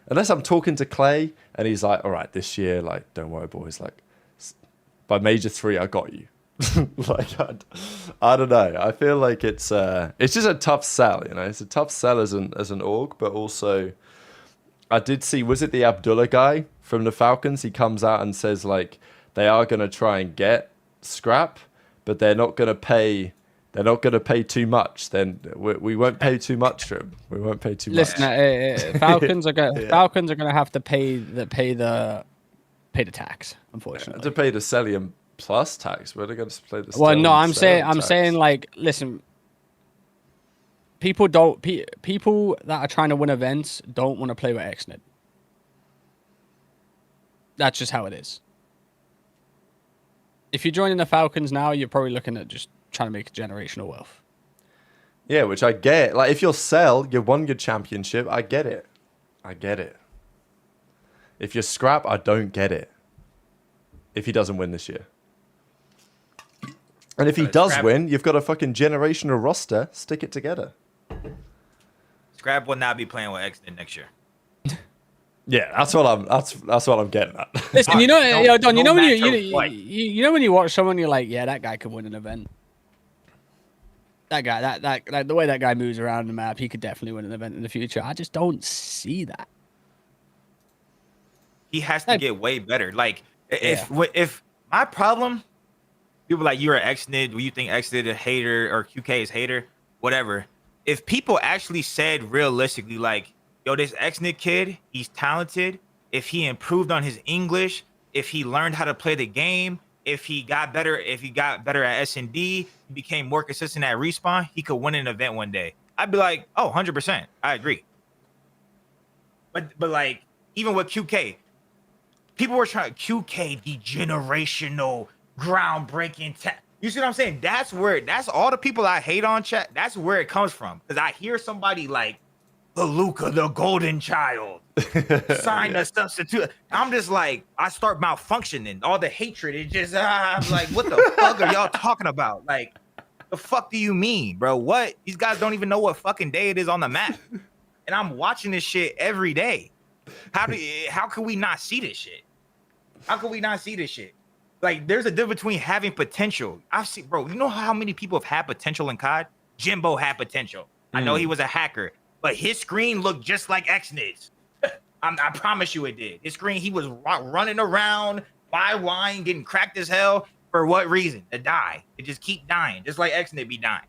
unless I'm talking to Clay and he's like, all right, this year, like, don't worry, boys, like, by Major 3, I got you. Like, I don't know. I feel like it's just a tough sell, you know. It's a tough sell as an org, but also, I did see, was it the Abdullah guy from the Falcons? He comes out and says like they are going to try and get Scrap, but they're not going to pay. They're not going to pay too much. Then we won't pay too much to him. We won't pay too much. Listen, Falcons are going. Falcons are going to have to pay the tax, unfortunately. To pay the Celium plus tax. Where are they going to play the? Well, no, I'm tax? saying like, listen. People that are trying to win events don't want to play with XNID. That's just how it is. If you're joining the Falcons now, you're probably looking at just trying to make generational wealth. Yeah, which I get. Like, if you're Cell, you won your championship. I get it. If you're Scrap, I don't get it. If he doesn't win this year. And if he does win, you've got a fucking generational roster. Stick it together. Scrap will not be playing with XNID next year. Yeah, that's what I'm getting at. Listen, you know, Don, you know when you know when you watch someone, you're like, yeah, that guy could win an event. That guy, that the way that guy moves around the map, he could definitely win an event in the future. I just don't see that. He has to get way better. Like, if my problem, people like, you're an XNID, you think XNID is a hater or QK is hater, whatever. If people actually said realistically, like, yo, this XNID kid, he's talented. If he improved on his English, if he learned how to play the game, if he got better at S&D, he became more consistent at Respawn, he could win an event one day. I'd be like, oh, 100%. I agree. But like, even with QK, people were trying to QK the generational groundbreaking you see what I'm saying? That's all the people I hate on chat. That's where it comes from. Because I hear somebody like, the Luca, the golden child, sign a substitute. I'm just like, I start malfunctioning. All the hatred, it just, I'm like, what the fuck are y'all talking about? Like, the fuck do you mean, bro? What? These guys don't even know what fucking day it is on the map. And I'm watching this shit every day. How can we not see this shit? How can we not see this shit? Like, there's a difference between having potential. I've seen, bro, you know how many people have had potential in COD? Jimbo had potential. I know he was a hacker, but his screen looked just like XNID's. I promise you it did. His screen, he was running around, wine, getting cracked as hell. For what reason? To die. To just keep dying, just like XNID be dying.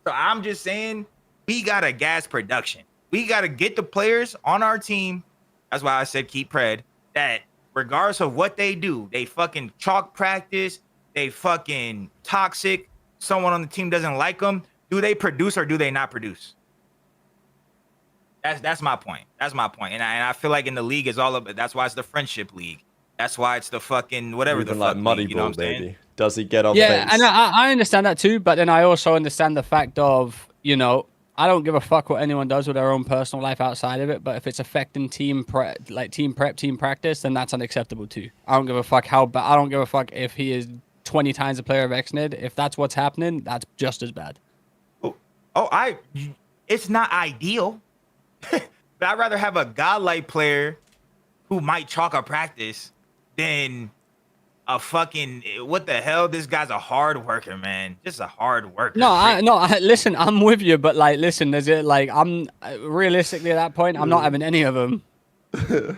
So I'm just saying, we got to gas production. We got to get the players on our team. That's why I said keep Pred, that regardless of what they do, they fucking chalk practice, they fucking toxic, someone on the team doesn't like them, do they produce or do they not produce? That's my point. That's my point. And I feel like in the league is all of it. That's why it's the friendship league. That's why it's the fucking whatever. Even the fuck like Muddy league, you know Ball, what I'm saying? baby. Does he get on Yeah, base? and I understand that too, but then I also understand the fact of, you know, I don't give a fuck what anyone does with their own personal life outside of it, but if it's affecting team prep, team practice, then that's unacceptable too. I don't give a fuck I don't give a fuck if he is 20 times a player of XNID. If that's what's happening, that's just as bad. It's not ideal. But I'd rather have a godlike player who might chalk a practice than a fucking, what the hell? This guy's a hard worker, man. Just a hard worker. Listen, I'm with you, but like, listen, I'm realistically at that point, I'm not having any of them. Yeah,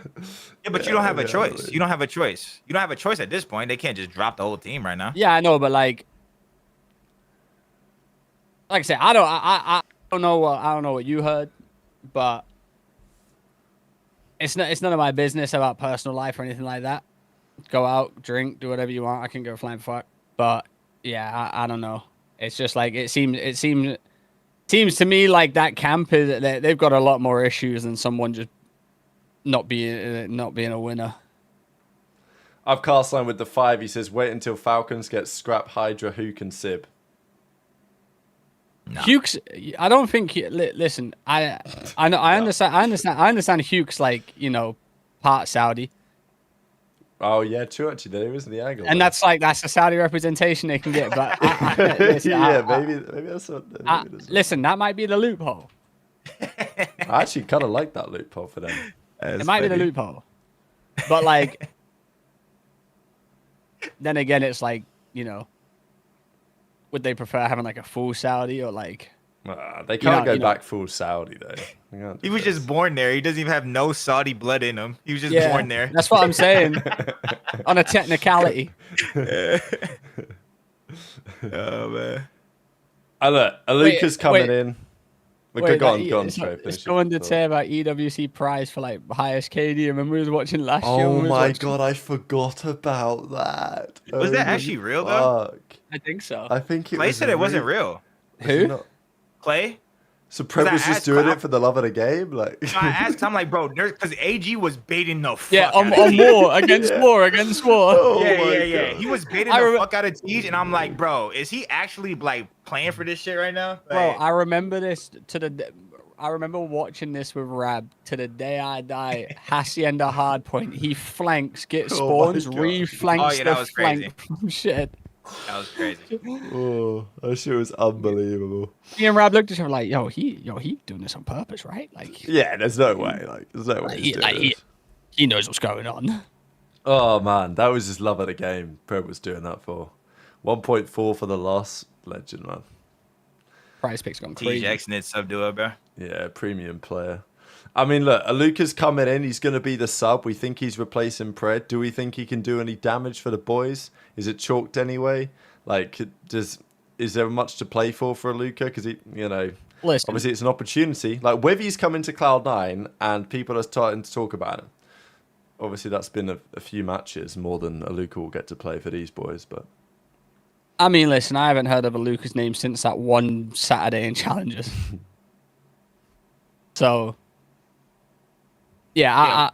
but you don't have a choice. You don't have a choice. You don't have a choice at this point. They can't just drop the whole team right now. Yeah, I know, but like I said, I don't know what you heard, but it's none of my business about personal life or anything like that. Go out, drink, do whatever you want. I can go flying fuck. But yeah, I don't know. It's just like it seems to me like that camp is they've got a lot more issues than someone just not being a winner. I've cast line with the 5. He says, wait until Falcons get Scrap, Hydra, Hook, and Sib. No. Hughes, I don't think. Listen, I understand. I understand Hughes, like, you know, part Saudi. Oh yeah, true. Actually, there isn't the angle. And there. that's the Saudi representation they can get. But listen, maybe that's what. Maybe that's listen, that might be the loophole. I actually kind of like that loophole for them. It might be the loophole. But like, then again, it's like, would they prefer having like a full Saudi or like? They can't go back full Saudi though. He was just born there. He doesn't even have no Saudi blood in him. He was just born there. That's what I'm saying. On a technicality. Oh man. Look, Aluka's coming in. Go on, Trey. Someone did say about EWC prize for like highest KD. Remember we was watching last year. Oh my god, I forgot about that. Was that actually real though? I think so. I think it Clay was said it wasn't real. Who? Clay? So Pred was just doing it for the love of the game, like. So I asked, I'm like, bro, because AG was baiting the fuck. Yeah, on war against war. Oh yeah. He was baiting the fuck out of Teej, and I'm like, bro, is he actually like playing for this shit right now? Bro, I remember this I remember watching this with Rab to the day I die. Hacienda hardpoint. He flanks, gets spawns, re-flanks the flank from shit. That was crazy. Oh, that shit was unbelievable. Me and Rab looked at him like, yo, he doing this on purpose, right? Like, yeah, there's no way. Like, there's no way. He knows what's going on. Oh man, that was just love of the game. Pred was doing that for 1.4 for the loss. Legend, man. Price picks gone crazy. Jackson did subduo, bro. Yeah, premium player. I mean, look, Aluka's coming in. He's going to be the sub. We think he's replacing Pred. Do we think he can do any damage for the boys? Is it chalked anyway? Like, is there much to play for Aluka? Because he, Listen, obviously it's an opportunity. Like, Wevy's coming to Cloud9 and people are starting to talk about him. Obviously, that's been a few matches more than Aluka will get to play for these boys, but. I mean, listen, I haven't heard of Aluka's name since that one Saturday in Challengers. So, yeah,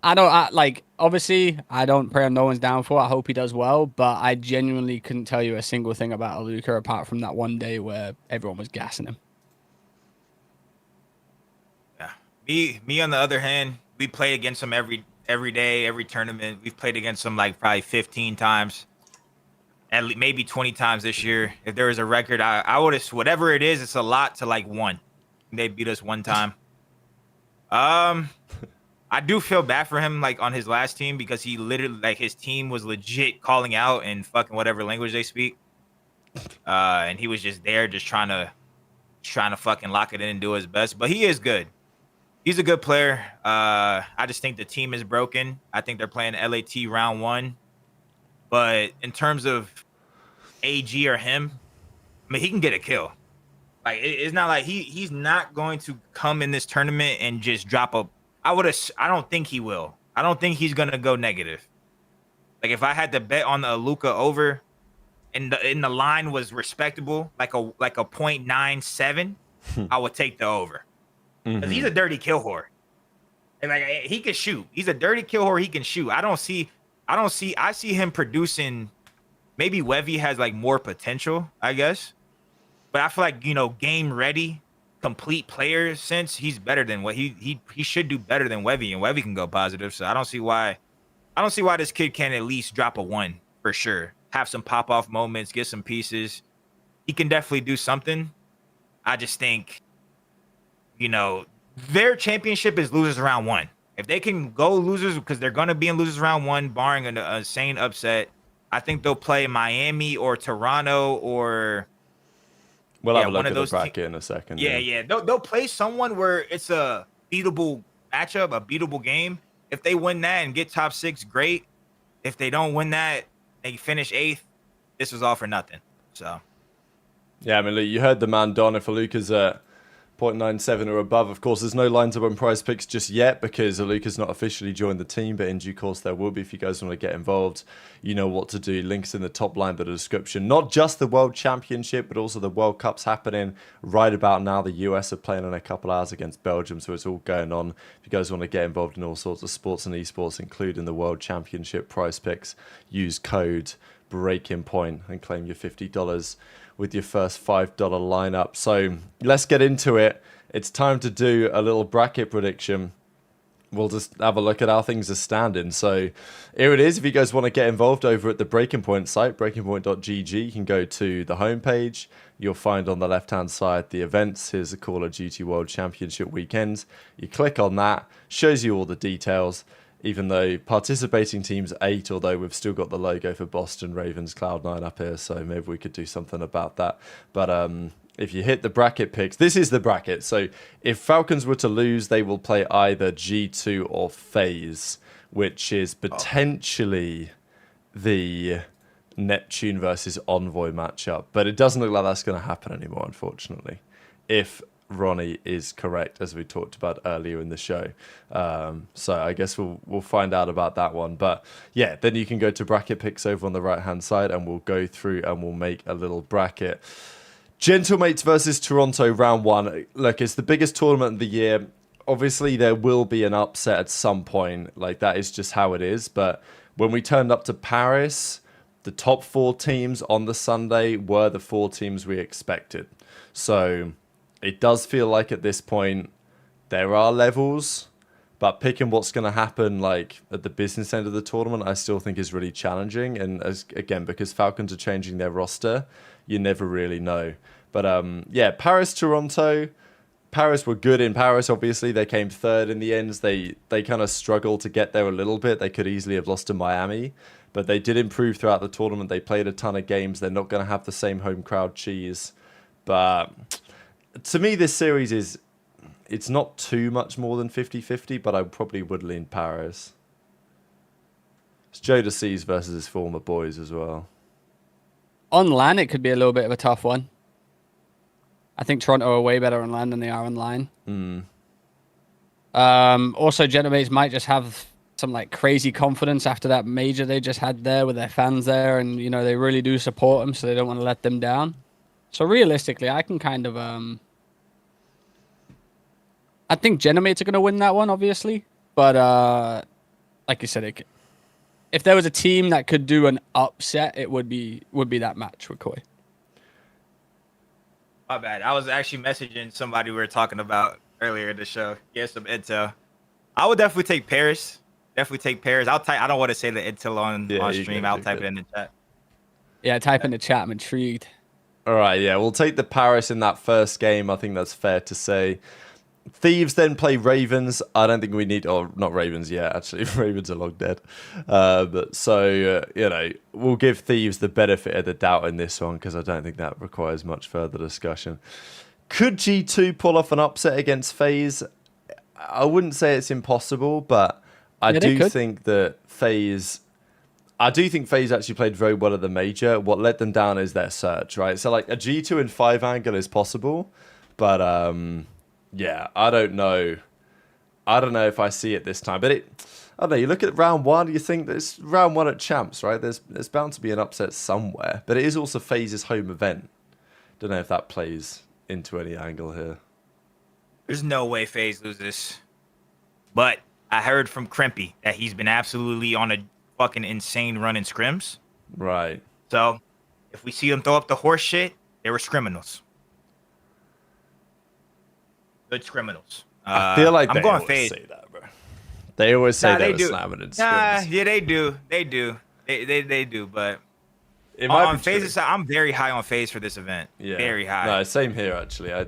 obviously, I don't pray on no one's downfall. I hope he does well, but I genuinely couldn't tell you a single thing about Aluka apart from that one day where everyone was gassing him. Yeah. Me on the other hand, we play against him every day, every tournament. We've played against him like probably 15 times. At least maybe 20 times this year. If there was a record, I would have, whatever it is, it's a lot to like one. They beat us one time. I do feel bad for him, like on his last team, because he literally, like, his team was legit calling out in fucking whatever language they speak, and he was just there, just trying to fucking lock it in and do his best. But he is good. He's a good player. I just think the team is broken. I think they're playing LAT round 1, but in terms of AG or him, I mean, he can get a kill. Like, it's not like he's not going to come in this tournament and just drop a. I don't think he will. I don't think he's gonna go negative. Like, if I had to bet on the Aluka over, and the line was respectable, like a 0.97, I would take the over. Because he's a dirty kill whore. And like, he can shoot. He's a dirty kill whore. He can shoot. I see him producing. Maybe Wevy has like more potential, I guess. But I feel like, game ready, complete player sense, he's better than what he should do better than Wevy, and Wevy can go positive. So I don't see why this kid can't at least drop a 1 for sure. Have some pop off moments, get some pieces. He can definitely do something. I just think, their championship is losers round 1. If they can go losers, because they're gonna be in losers round 1, barring an insane upset, I think they'll play Miami or Toronto or. We'll have a look at the bracket in a second. Yeah. They'll play someone where it's a beatable matchup, a beatable game. If they win that and get top 6, great. If they don't win that, they finish 8th. This was all for nothing. So. Yeah, I mean, look, you heard the man, Don. If Aluka's at 0.97 or above, of course, there's no lines up on Prize Picks just yet because Aluka's not officially joined the team, but in due course there will be. If you guys want to get involved, you know what to do. Links in the top line of the description. Not just the World Championship, but also the World Cup's happening right about now. The US are playing in a couple hours against Belgium, so it's all going on. If you guys want to get involved in all sorts of sports and esports, including the World Championship Prize Picks, use code Breaking Point and claim your $50 with your first $5 lineup. So let's get into it. It's time to do a little bracket prediction. we'll just have a look at how things are standing. So here it is. If you guys want to get involved over at the Breaking Point site, breakingpoint.gg, you can go to the homepage. You'll find on the left-hand side the events. Here's the Call of Duty World Championship weekend. You click on that, shows you all the details. Even though participating teams 8, although we've still got the logo for Boston Ravens Cloud9 up here, so maybe we could do something about that. But if you hit the bracket picks, this is the bracket. So if Falcons were to lose, they will play either G2 or FaZe, which is potentially the Neptune versus Envoy matchup. But it doesn't look like that's going to happen anymore, unfortunately, if Ronnie is correct, as we talked about earlier in the show. So I guess we'll find out about that one. But yeah, then you can go to bracket picks over on the right hand side, and we'll go through and we'll make a little bracket. Gentlemates versus Toronto round 1. Look, it's the biggest tournament of the year. Obviously there will be an upset at some point, like that is just how it is. But when we turned up to Paris, the top 4 teams on the Sunday were the 4 teams we expected. So it does feel like at this point there are levels, but picking what's going to happen like at the business end of the tournament, I still think is really challenging. And again, because Falcons are changing their roster, you never really know. But yeah, Paris, Toronto. Paris were good in Paris, obviously. They came 3rd in the end. They kind of struggled to get there a little bit. They could easily have lost to Miami, but they did improve throughout the tournament. They played a ton of games. They're not going to have the same home crowd cheese. But to me, this series it's not too much more than 50-50, but I probably would lean Paris. It's Joe DeCease versus his former boys as well. On LAN, it could be a little bit of a tough one. I think Toronto are way better on LAN than they are online. Also, Gentlemates might just have some like crazy confidence after that major they just had there with their fans there, and you know they really do support them, so they don't want to let them down. So realistically, I can kind of I think Gentlemates are going to win that one, obviously, but like you said, if there was a team that could do an upset, it would be that match with Koi. My bad. I was actually messaging somebody we were talking about earlier in the show. Get some intel. I would definitely take Paris. Definitely take Paris. I don't want to say the intel on stream. I'll type it in the chat. Yeah, type in the chat. I'm intrigued. All right, yeah, we'll take the Paris in that first game. I think that's fair to say. Thieves then play Ravens. I don't think we need, or not Ravens yet, actually. Ravens are long dead. But so, you know, we'll give Thieves the benefit of the doubt in this one because I don't think that requires much further discussion. Could G2 pull off an upset against FaZe? I wouldn't say it's impossible, but I do think that FaZe actually played very well at the major. What let them down is their search, right? So like a G2 and 5 angle is possible, but yeah, I don't know if I see it this time. But I don't know, you look at round 1, you think it's round 1 at Champs, right? There's bound to be an upset somewhere, but it is also FaZe's home event. Don't know if that plays into any angle here. There's no way FaZe loses. But I heard from Crimpy that he's been absolutely on a fucking insane run in scrims. Right. So if we see them throw up the horse shit, they were criminals. Good criminals. I feel like I'm they going always FaZe. say that, bro. They always say they they're do. slamming in Nah, scrims. yeah, they do. They do. But It might on be true. FaZe's side, I'm very high on FaZe for this event. Yeah. Very high. No, same here actually. I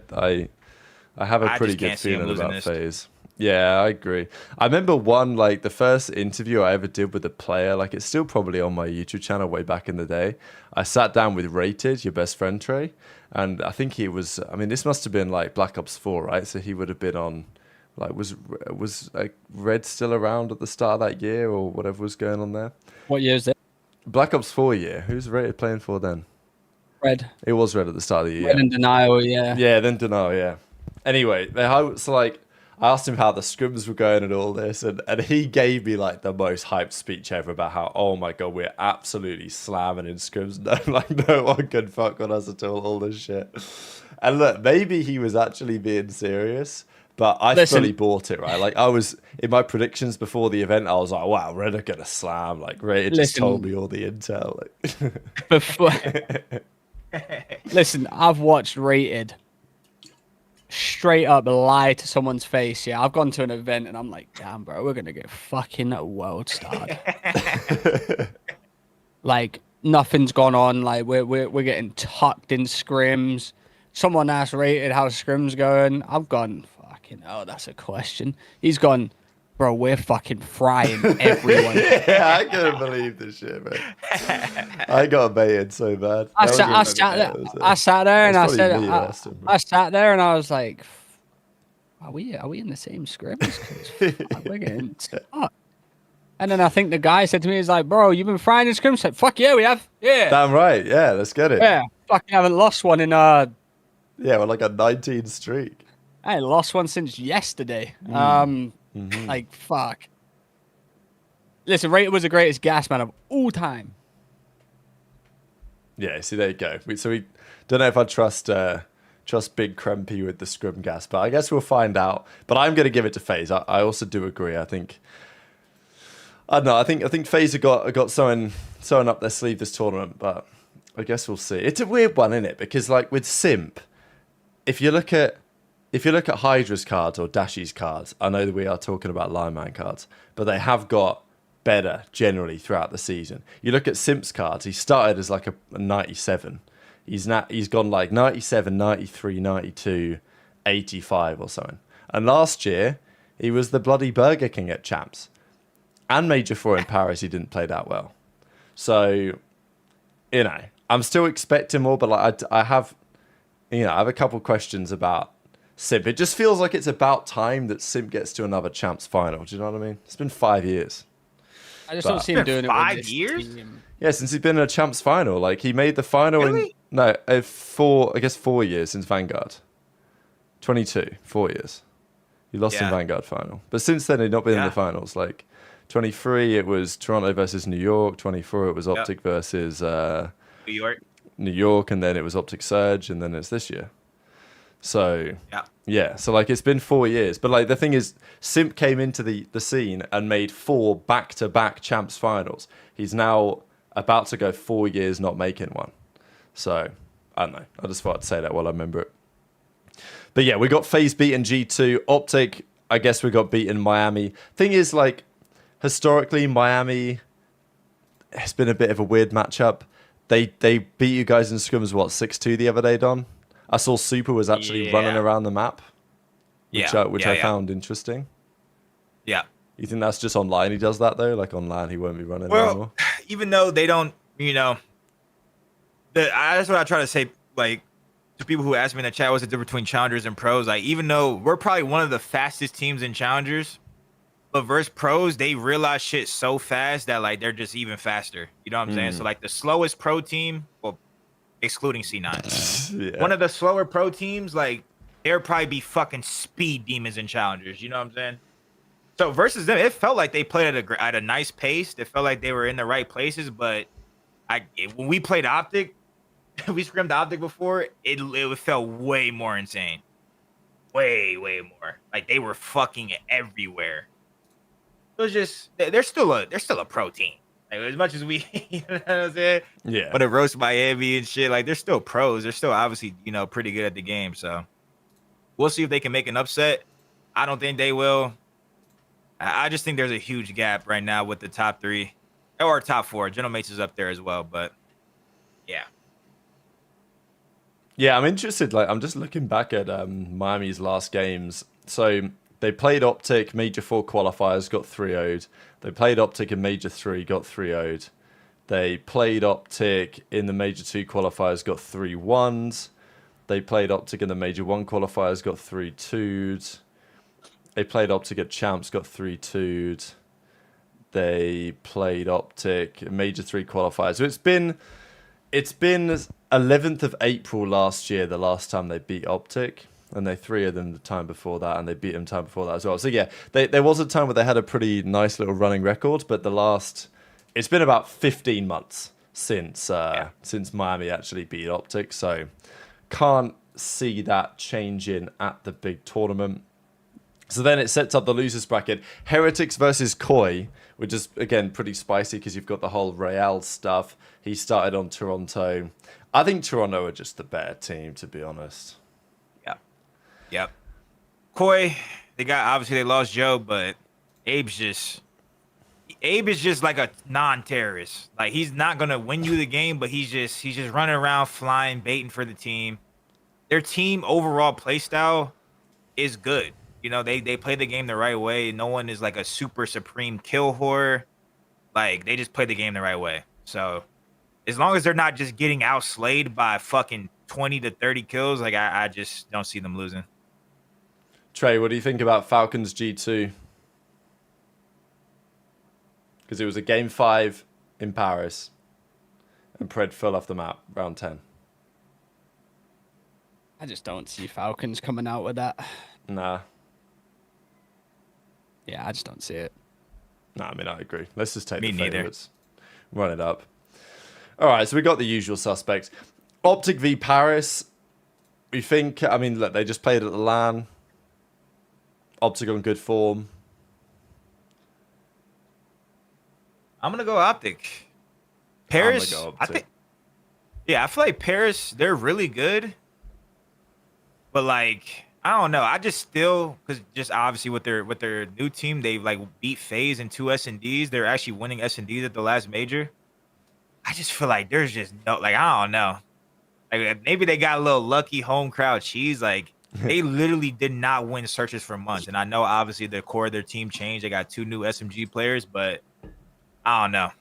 have a pretty just good can't see 'em feeling losing about this. FaZe. Yeah, I agree. I remember the first interview I ever did with a player, like it's still probably on my YouTube channel way back in the day. I sat down with Rated, your best friend Trey, and I think he was, I mean, this must have been like Black Ops 4, right? So he would have been on, like, was like Red still around at the start of that year or whatever was going on there? What year is it? Black Ops 4 year. Who's Rated playing for then? Red. It was Red at the start of the year. Red in denial, yeah. Yeah, then denial, yeah. Anyway, so like, I asked him how the scrims were going and all this, and he gave me like the most hyped speech ever about how, oh my god, we're absolutely slamming in scrims. No one can fuck on us at all this shit. And look, maybe he was actually being serious, but I fully bought it, right? Like I was, in my predictions before the event, I was like, wow, Red are gonna slam. Like Red just told me all the intel. Like. Before... Listen, I've watched Rated straight up lie to someone's face. Yeah, I've gone to an event and I'm like, damn, bro, we're gonna get fucking world starred. Like nothing's gone on. Like we're getting tucked in scrims. Someone asked rated how scrims going. I've gone fucking hell. That's a question. He's gone, bro. We're fucking frying everyone. Yeah, I couldn't believe this shit, man. I got baited so bad. I sat there and I said, I sat there and I was like, are we in the same scrims? 'Cause we're getting stuck. And then I think the guy said to me, he's like, bro, you've been frying in scrims? I said, fuck yeah, we have. Yeah. Damn right. Yeah, let's get it. Yeah. Fucking haven't lost one in Yeah, we're like a 19 streak. I ain't lost one since yesterday. Like fuck. Listen, Rated was the greatest gas man of all time. Yeah, see, there you go. So we don't know if I trust Big Crumpy with the scrum gas, but I guess we'll find out. But I'm going to give it to FaZe. I also do agree. I don't know. I think FaZe have got something up their sleeve this tournament, but I guess we'll see. It's a weird one, isn't it? Because like with Simp, if you look at Hydra's cards or Dashi's cards, I know that we are talking about Lineman cards, but they have got better generally throughout the season. You look at Simp's cards, he started as like a 97. He's gone like 97, 93, 92, 85 or something. And last year, he was the bloody Burger King at Champs. And Major 4 in Paris, he didn't play that well. So, I'm still expecting more, but like I have a couple questions about Simp. It just feels like it's about time that Simp gets to another Champs final. Do you know what I mean? It's been 5 years. I just don't see him doing it. 5 years? Yeah, since he's been in a Champs final. Like he made the final really? in 4 years since Vanguard. 22, 4 years. He lost in Vanguard final. But since then he'd not been in the finals. Like 23 it was Toronto versus New York, 24 it was OpTic versus New York, and then it was OpTic Surge, and then it's this year. So so like it's been 4 years, but like the thing is, Simp came into the scene and made 4 back-to-back Champs finals. He's now about to go 4 years not making one. So I don't know. I just thought I'd say that while I remember it. But yeah, we got FaZe beaten G2. OpTic, I guess we got beaten Miami. Thing is, like historically, Miami has been a bit of a weird matchup. They beat you guys in scrims 6-2 the other day, Don? I saw Super was actually running around the map, which I found interesting. Yeah. You think that's just online he does that, though? Like online he won't be running anymore? Even though they don't, that's what I try to say, like, to people who ask me in the chat, what's the difference between challengers and pros? Like, even though we're probably one of the fastest teams in challengers, but versus pros, they realize shit so fast that, like, they're just even faster. You know what I'm saying? So, like, the slowest pro team, well, excluding C9. One of the slower pro teams, like, they'll probably be fucking speed demons and challengers. You know what I'm saying? So versus them, it felt like they played at a nice pace. It felt like they were in the right places. But when we played OpTic, we scrimmed OpTic before, it felt way more insane. Way more. Like they were fucking everywhere. It was just they're still a pro team. Like, as much as we, you know what I'm saying? Yeah. But it roast Miami and shit, like they're still pros. They're still obviously, pretty good at the game. So we'll see if they can make an upset. I don't think they will. I just think there's a huge gap right now with the top 3 or top 4. General Mates is up there as well, but yeah. Yeah, I'm interested. Like, I'm just looking back at Miami's last games. So they played OpTic, Major 4 qualifiers, got 3-0'd. They played OpTic in Major 3, got 3-0'd. They played OpTic in the Major 2 qualifiers, got 3-1s. They played OpTic in the Major 1 qualifiers, got 3-2'd. They played OpTic at Champs, got 3-2'd. They played OpTic in Major 3 qualifiers. So it's been 11th of April last year, the last time they beat OpTic. And they 3-0 them the time before that, and they beat them time before that as well. So yeah, there was a time where they had a pretty nice little running record, but it's been about 15 months since Miami actually beat OpTic. So can't see that changing at the big tournament. So then it sets up the losers bracket. Heretics versus Koi, which is, again, pretty spicy because you've got the whole Real stuff. He started on Toronto. I think Toronto are just the better team, to be honest. Yep. Koi, they lost Joe, but Abe is just like a non-terrorist. Like he's not gonna win you the game, but he's just running around flying, baiting for the team. Their team overall play style is good. You know, they play the game the right way. No one is like a super supreme kill whore. Like they just play the game the right way. So as long as they're not just getting outslayed by fucking 20 to 30 kills, like I just don't see them losing. Trey, what do you think about Falcons G2? Because it was a game 5 in Paris, and Pred fell off the map round 10. I just don't see Falcons coming out with that. Nah. Yeah, I just don't see it. Nah, I mean, I agree. Let's just take Me the neither. favourites. Run it up. All right, so we got the usual suspects. OpTic v Paris. We think, I mean, look, they just played at the LAN. OpTic on good form. I'm gonna go OpTic. Paris, I'm gonna go I OpTic. think. Yeah, I feel like Paris, they're really good. But like, I don't know. I just still, because just obviously with their new team, they like beat FaZe in 2 S&Ds. They're actually winning S&Ds at the last major. I just feel like there's just no, like, I don't know. Like maybe they got a little lucky home crowd cheese. Like they literally did not win searches for months. And I know obviously the core of their team changed. They got 2 new SMG players, but I don't know.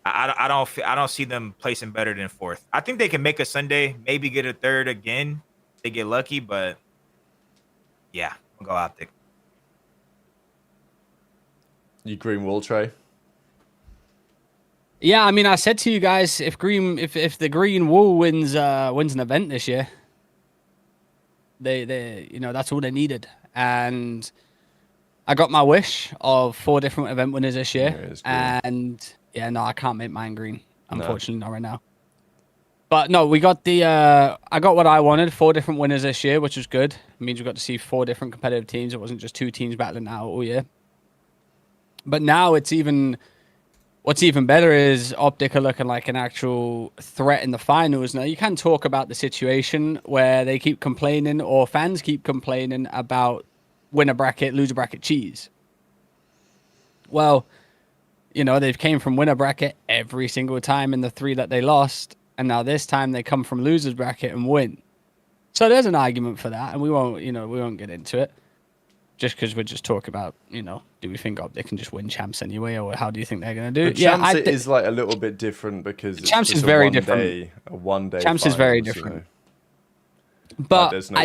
I don't see them placing better than 4th. I think they can make a Sunday, maybe get a 3rd again. They get lucky, but yeah, I'll go OpTic. You green wall, Trey? Yeah, I mean, I said to you guys, if the Green Wool wins an event this year, they you know, that's all they needed, and I got my wish of 4 different event winners this year, and yeah, no, I can't make mine green, unfortunately, not right now. But no, we got I got what I wanted, 4 different winners this year, which was good. It means we got to see 4 different competitive teams. It wasn't just 2 teams battling out all year. But now what's even better is OpTic are looking like an actual threat in the finals. Now, you can talk about the situation where they keep complaining, or fans keep complaining about winner bracket, loser bracket cheese. Well, you know, they've came from winner bracket every single time in the 3 that they lost. And now this time they come from losers bracket and win. So there's an argument for that, and we won't get into it. Just because we're just talking about, you know, do we think they can just win champs anyway, or how do you think they're going to do? But champs is like a little bit different because champs is very different. A 1 day. Champs is very different. You know? But no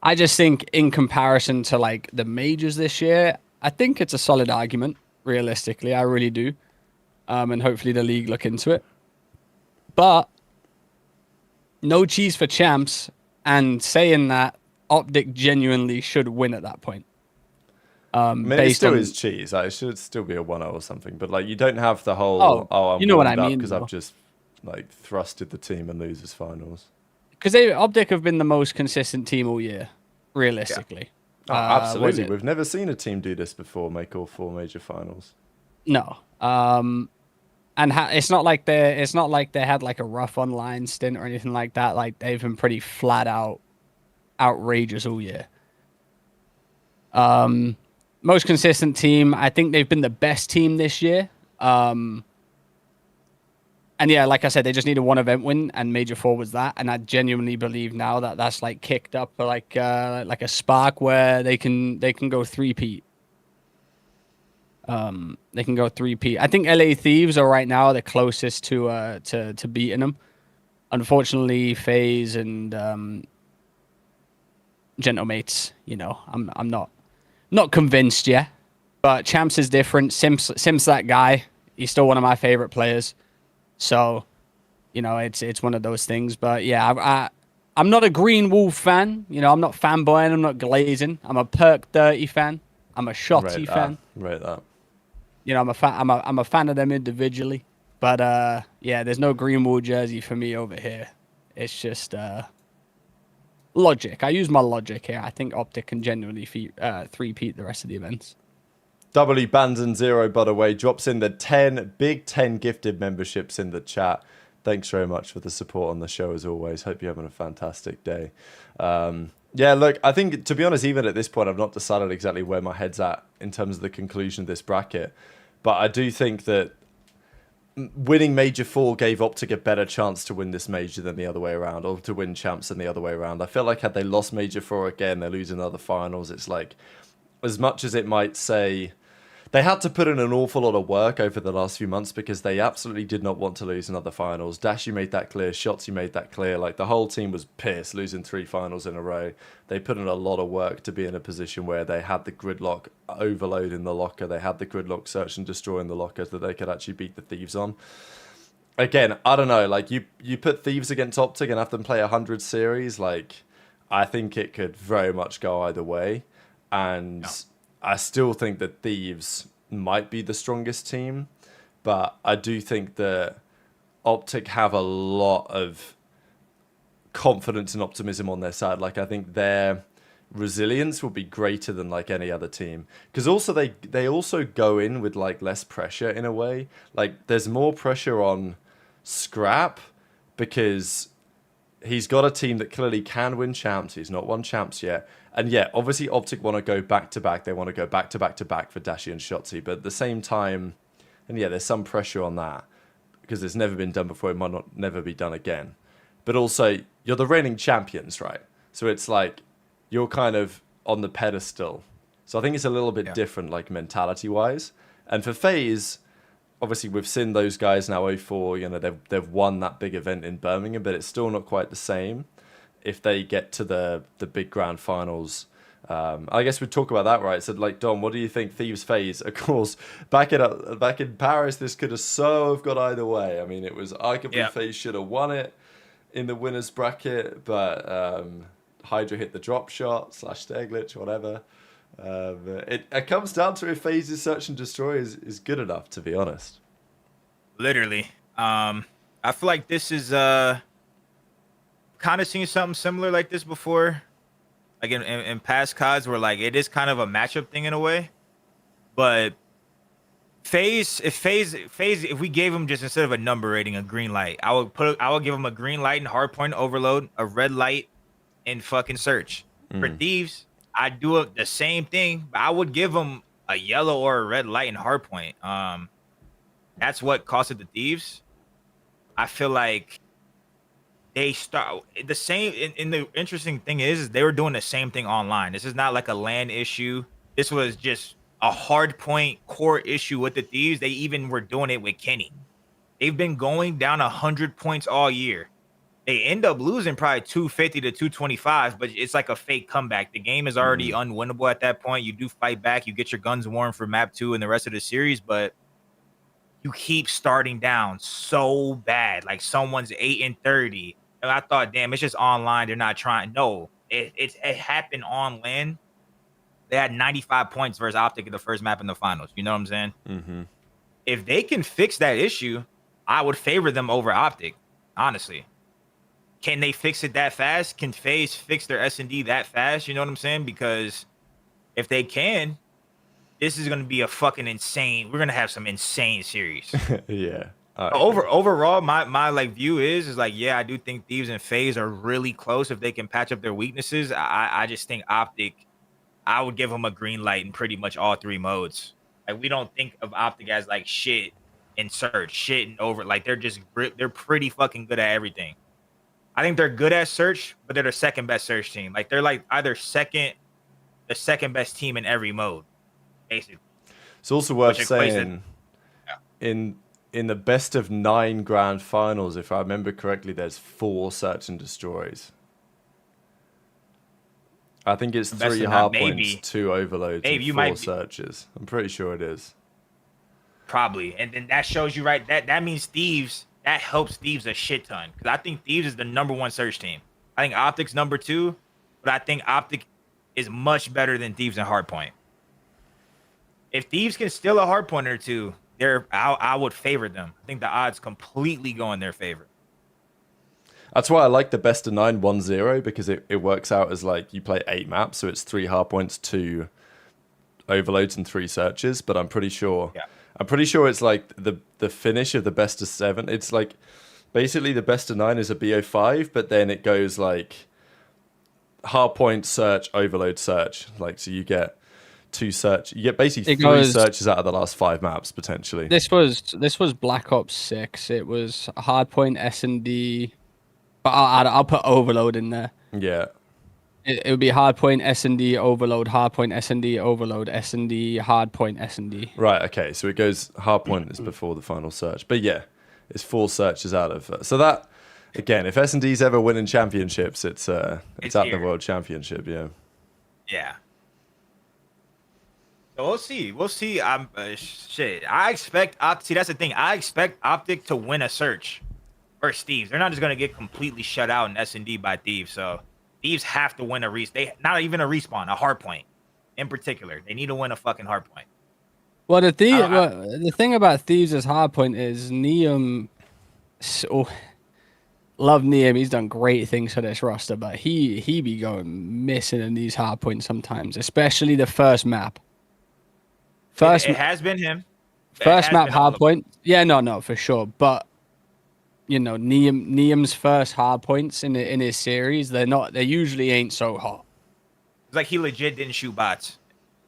I just think in comparison to like the majors this year, I think it's a solid argument. Realistically, I really do, and hopefully the league look into it. But no cheese for champs, and saying that OpTic genuinely should win at that point. I mean, it still is cheese. Like, it should still be a 1-0 or something. But like, you don't have the whole. I'm you know what I mean? Because I've just like thrusted the team and losers finals. Because OpTic have been the most consistent team all year, realistically. Yeah. Oh, absolutely. We've never seen a team do this before, make all 4 major finals. No. And it's not like they had like a rough online stint or anything like that. Like they've been pretty flat out outrageous all year. Most consistent team. I think they've been the best team this year. And yeah, like I said, they just needed 1 event win, and Major 4 was that. And I genuinely believe now that that's like kicked up like a spark where they can go 3-peat. They can go 3-peat. I think LA Thieves are right now the closest to beating them. Unfortunately, FaZe and Gentlemates, you know, I'm not convinced yet. But Champs is different. Sim's that guy. He's still one of my favorite players. So, you know, it's one of those things. But yeah, I'm not a Green Wolf fan. You know, I'm not fanboying. I'm not glazing. I'm a Perk 30 fan. I'm a Shotty fan. Right that. You know, I'm a fan of them individually. But yeah, there's no Green Wool jersey for me over here. It's just logic. I use my logic here. I think OpTic can genuinely 3-peat the rest of the events. Bands and Zero, by the way, drops in the Big 10 gifted memberships in the chat. Thanks very much for the support on the show as always. Hope you're having a fantastic day. Yeah, look, I think, to be honest, even at this point, I've not decided exactly where my head's at in terms of the conclusion of this bracket. But I do think that winning Major 4 gave OpTic a better chance to win this major than the other way around, or to win champs than the other way around. I feel like had they lost Major 4 again, they lose another finals. It's like, as much as it might say, they had to put in an awful lot of work over the last few months because they absolutely did not want to lose another finals. Dashy made that clear. Shotzi made that clear. Like, the whole team was pissed losing 3 finals in a row. They put in a lot of work to be in a position where they had the gridlock overload in the locker. They had the gridlock search and destroy in the locker that they could actually beat the Thieves on. Again, I don't know. Like, you put Thieves against OpTic and have them play 100 series. Like, I think it could very much go either way. And... yeah. I still think that Thieves might be the strongest team, but I do think that OpTic have a lot of confidence and optimism on their side. Like, I think their resilience will be greater than like any other team, because also they also go in with like less pressure in a way. Like, there's more pressure on Scrap because he's got a team that clearly can win champs. He's not won champs yet. And yeah, obviously OpTic want to go back-to-back. They want to go back-to-back-to-back for Dashi and Shotzi. But at the same time, and yeah, there's some pressure on that because it's never been done before. It might not never be done again. But also, you're the reigning champions, right? So it's like you're kind of on the pedestal. So I think it's a little bit different, like mentality-wise. And for FaZe, obviously we've seen those guys now 0-4. You know, they've won that big event in Birmingham, but it's still not quite the same. If they get to the big grand finals, I guess we'd talk about that, right? So, like, Dom, what do you think? Thieves FaZe, of course, back in Paris, this could have gone either way. I mean, it was arguably FaZe should have won it in the winners bracket, but Hydra hit the drop shot / stair glitch, whatever. It comes down to if FaZe's search and destroy is good enough, to be honest. Literally, I feel like this is kind of seen something similar like this before, like in past CODs, where like it is kind of a matchup thing in a way. But if we gave them, just instead of a number rating, a green light, I would give them a green light in hardpoint overload, a red light in fucking search. For Thieves, I do the same thing, but I would give them a yellow or a red light in hardpoint. That's what costed the Thieves. I feel like they start the same. And the interesting thing is they were doing the same thing online. This is not like a LAN issue. This was just a hard point core issue with the Thieves. They even were doing it with Kenny. They've been going down 100 points all year. They end up losing probably 250 to 225, but it's like a fake comeback. The game is already unwinnable at that point. You do fight back. You get your guns warm for map 2 and the rest of the series, but you keep starting down so bad. Like someone's 8-30. And I thought, damn, it's just online. They're not trying. No, it happened on LAN. They had 95 points versus OpTic in the first map in the finals. You know what I'm saying? Mm-hmm. If they can fix that issue, I would favor them over OpTic, honestly. Can they fix it that fast? Can FaZe fix their S&D that fast? You know what I'm saying? Because if they can, this is going to be a fucking insane. We're going to have some insane series. Yeah. Overall, my like view is like, yeah, I do think Thieves and FaZe are really close if they can patch up their weaknesses. I just think OpTic, I would give them a green light in pretty much all 3 modes. Like, we don't think of OpTic as like shit in search, shit and over. Like, they're pretty fucking good at everything. I think they're good at search, but they're the second best search team. Like, they're like either the second best team in every mode, basically. It's also worth saying in the best of 9 grand finals, if I remember correctly, there's 4 search and destroys. I think it's 3 hard points, 2 overloads, and 4 searches. I'm pretty sure it is. Probably. And then that shows you, right, that means Thieves, that helps Thieves a shit ton. Because I think Thieves is the #1 search team. I think OpTic's #2, but I think OpTic is much better than Thieves in hardpoint. If Thieves can steal a hardpoint or 2, I would favor them. I think the odds completely go in their favor. That's why I like the best of 9 1-0, because it works out as like you play 8 maps, so it's 3 hard points, 2 overloads, and 3 searches. But I'm pretty sure it's like the finish of the best of 7. It's like basically the best of 9 is a BO5, but then it goes like hardpoint, search, overload, search. Like, so you get you get basically three searches out of the last 5 maps potentially. This was Black Ops 6. It was hardpoint, S&D, but I'll put overload in there. Yeah. It would be hardpoint, S&D, overload, hardpoint, S&D, overload, S&D, hardpoint, S&D. Right. Okay. So it goes hardpoint is before the final search, but yeah, it's 4 searches out of. So that again, if S&D's ever winning championships, it's at the World Championship. Yeah. Yeah. So we'll see. We'll see. Shit. I expect See, that's the thing. I expect OpTic to win a search versus Thieves. They're not just gonna get completely shut out in S&D by Thieves. So Thieves have to win not even a respawn, a hard point in particular. They need to win a fucking hard point. Well, the thing about Thieves' hard point is Neum. So, love Neum. He's done great things for this roster, but he be going missing in these hard points sometimes, especially the first map. It has been him. First map hard point. Yeah, no, for sure. But you know, Neum's first hard points in his series, they usually ain't so hot. It's like he legit didn't shoot bots.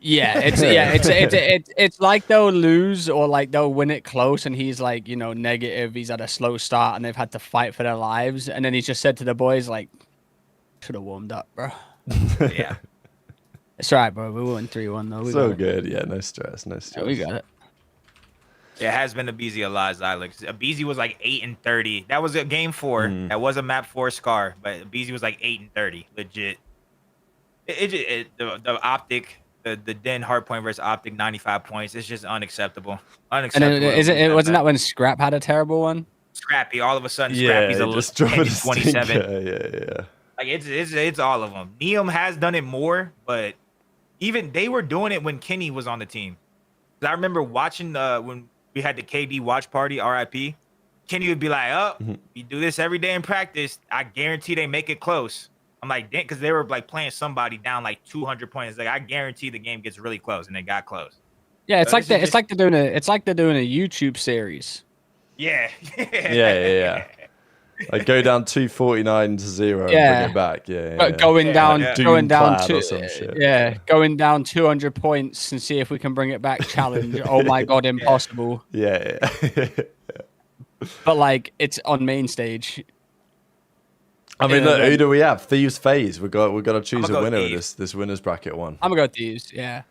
Yeah, it's like they'll lose or like they'll win it close, and he's like, you know, negative. He's had a slow start, and they've had to fight for their lives, and then he's just said to the boys like, "Should have warmed up, bro." Yeah, it's all right, bro. We won 3-1 though. So good, yeah. No stress. Yeah, we got it. It has been Abizi a lot, Xylex. Abizi was like 8-30. That was a game 4. That was a map 4 scar, but Abizi was like 8-30, legit. The OpTic, the Den hardpoint versus OpTic 95 points. It's just unacceptable. Unacceptable. And wasn't that when Scrap had a terrible one? Scrappy, all of a sudden, Scrappy's a little 27. Yeah. Like it's all of them. Neum has done it more, but even they were doing it when Kenny was on the team. I remember watching when we had the KD watch party, RIP. Kenny would be like, "Oh, you do this every day in practice. I guarantee they make it close." I'm like, "Damn," because they were like playing somebody down like 200 points. Like, I guarantee the game gets really close, and it got close. Yeah, it's like they're doing a YouTube series. Yeah. Yeah. Like go down 249 to 0 and bring it back. Yeah. Going down going down 200 points and see if we can bring it back challenge. Oh my god, impossible. Yeah. But like it's on main stage. I mean, look, who do we have? Thieves FaZe. We've got to choose a winner of this winners bracket one. I'm gonna go Thieves, yeah.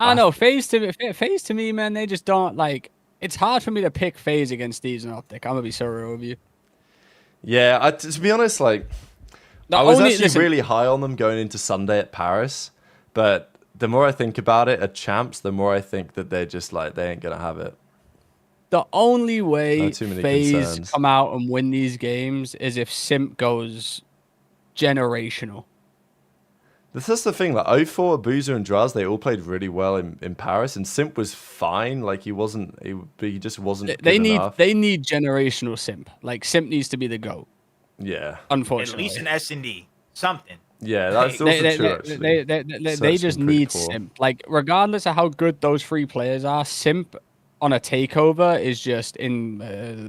I don't know, FaZe to me, man, they just don't like. It's hard for me to pick FaZe against Thieves and OpTic. I'm gonna be so real with you. Yeah, to be honest, like I was actually really high on them going into Sunday at Paris, but the more I think about it at champs, the more I think that they're just like they ain't gonna have it. The only way FaZe come out and win these games is if Simp goes generational. This is the thing, like 04, Boozer and Draz, they all played really well in Paris, and Simp was fine. Like he just wasn't good enough. They need generational Simp. Like Simp needs to be the GOAT. Yeah. Unfortunately. At least an S&D. Something. Yeah, that's also true, actually. They just need Simp. Like, regardless of how good those 3 players are, Simp on a takeover is just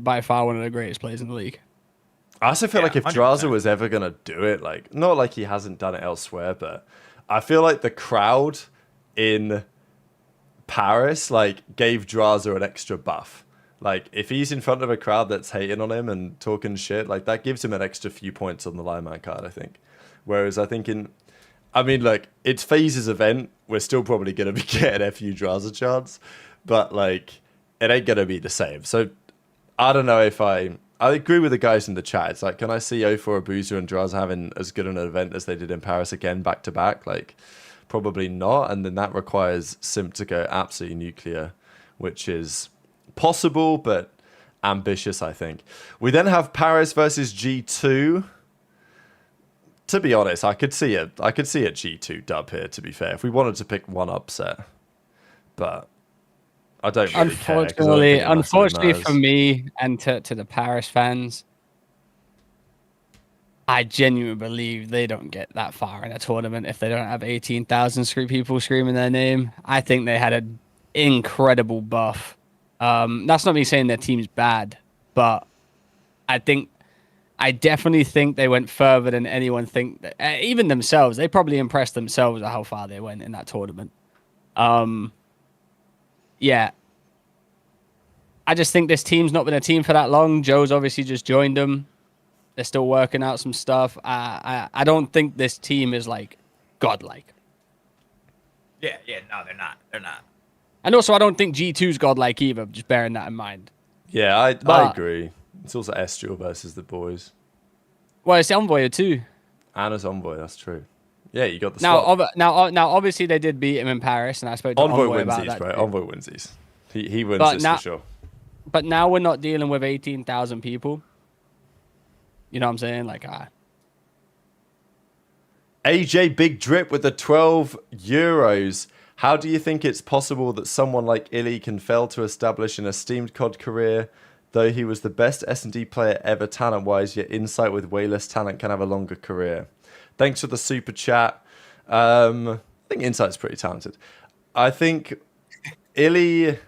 by far one of the greatest players in the league. I also feel like if Draza was ever going to do it, like, not like he hasn't done it elsewhere, but I feel like the crowd in Paris, like, gave Draza an extra buff. Like, if he's in front of a crowd that's hating on him and talking shit, like, that gives him an extra few points on the lineman card, I think. Whereas I think it's FaZe's event. We're still probably going to be getting a few Draza chance, but, like, it ain't going to be the same. So, I don't know if I agree with the guys in the chat. It's like, can I see 04, Boozer, and Draz having as good an event as they did in Paris again, back to back? Like, probably not. And then that requires Simp to go absolutely nuclear, which is possible, but ambitious, I think. We then have Paris versus G2. To be honest, I could see a G2 dub here, to be fair, if we wanted to pick one upset. But I don't really care. Unfortunately for me and to the Paris fans, I genuinely believe they don't get that far in a tournament if they don't have 18,000 people screaming their name. I think they had an incredible buff. That's not me saying their team's bad, but I definitely think they went further than anyone think. Even themselves, they probably impressed themselves at how far they went in that tournament. Yeah. I just think this team's not been a team for that long. Joe's obviously just joined them. They're still working out some stuff. I don't think this team is like godlike. Yeah, no, they're not. They're not. And also, I don't think G2's godlike either. Just bearing that in mind. Yeah, I agree. It's also Estral versus the boys. Well, it's Envoy too. And it's Envoy, that's true. Yeah, you got the now. swap. Now, obviously, they did beat him in Paris, and I spoke to Envoy about that. Bro. Envoy wins these. He wins But this now- for sure. But now we're not dealing with 18,000 people. You know what I'm saying? Like, AJ Big Drip with the 12 euros. How do you think it's possible that someone like Illy can fail to establish an esteemed COD career, though he was the best S&D player ever talent-wise, yet Insight with way less talent can have a longer career? Thanks for the super chat. I think Insight's pretty talented. I think Illy...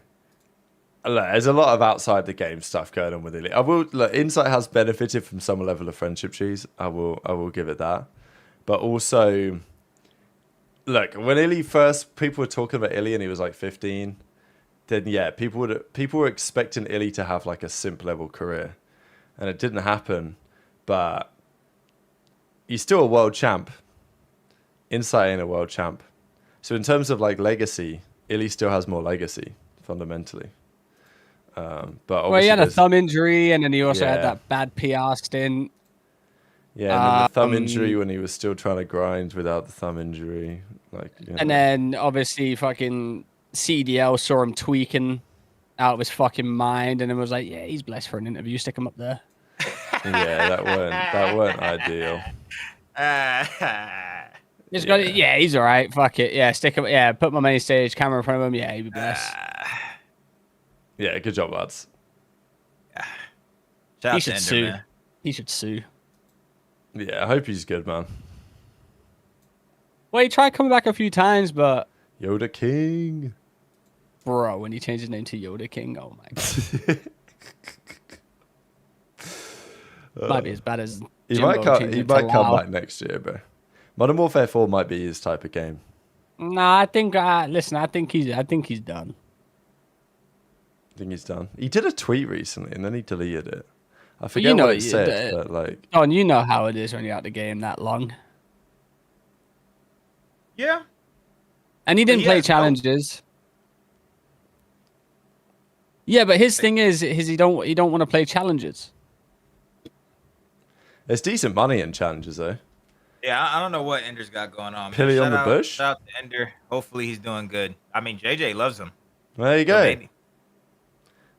Look, there's a lot of outside the game stuff going on with Illy. Insight has benefited from some level of friendship trees. I will give it that. But also, look, when Illy first, people were talking about Illy and he was like 15, then yeah, people were expecting Illy to have like a simp level career. And it didn't happen. But he's still a world champ. Insight ain't a world champ. So in terms of like legacy, Illy still has more legacy, fundamentally. But well, he had a thumb injury, and then he also had that bad PR stint. Yeah, and then the thumb injury when he was still trying to grind without the thumb injury. And then obviously fucking CDL saw him tweaking out of his fucking mind, and then was like, "Yeah, he's blessed for an interview. Stick him up there." Yeah, that weren't ideal. Yeah, he's all right. Fuck it. Yeah, stick him. Yeah, put my main stage camera in front of him. Yeah, he'd be blessed. Yeah, good job, lads. Shout He out should to Ender, sue. man. He should sue. Yeah, I hope he's good, man. Well, he tried coming back a few times, but Yoda King. bro, when he changed his name to Yoda King, oh my god, might be as bad as He Jimbo might come changing it to Lau. back next year, bro. Modern Warfare 4 might be his type of game. Nah, I think. Listen, I think he's done. I think he's done. He did a tweet recently and then he deleted it. I forget what it said, but like... Don, you know how it is when you're out the game that long. Yeah. And he didn't play challenges. Yeah, but his thing is he don't want to play challenges. There's decent money in challenges, though. Yeah, I don't know what Ender's got going on. Pilly on the bush? Shout out to Ender. Hopefully he's doing good. I mean, JJ loves him. There you go. So maybe.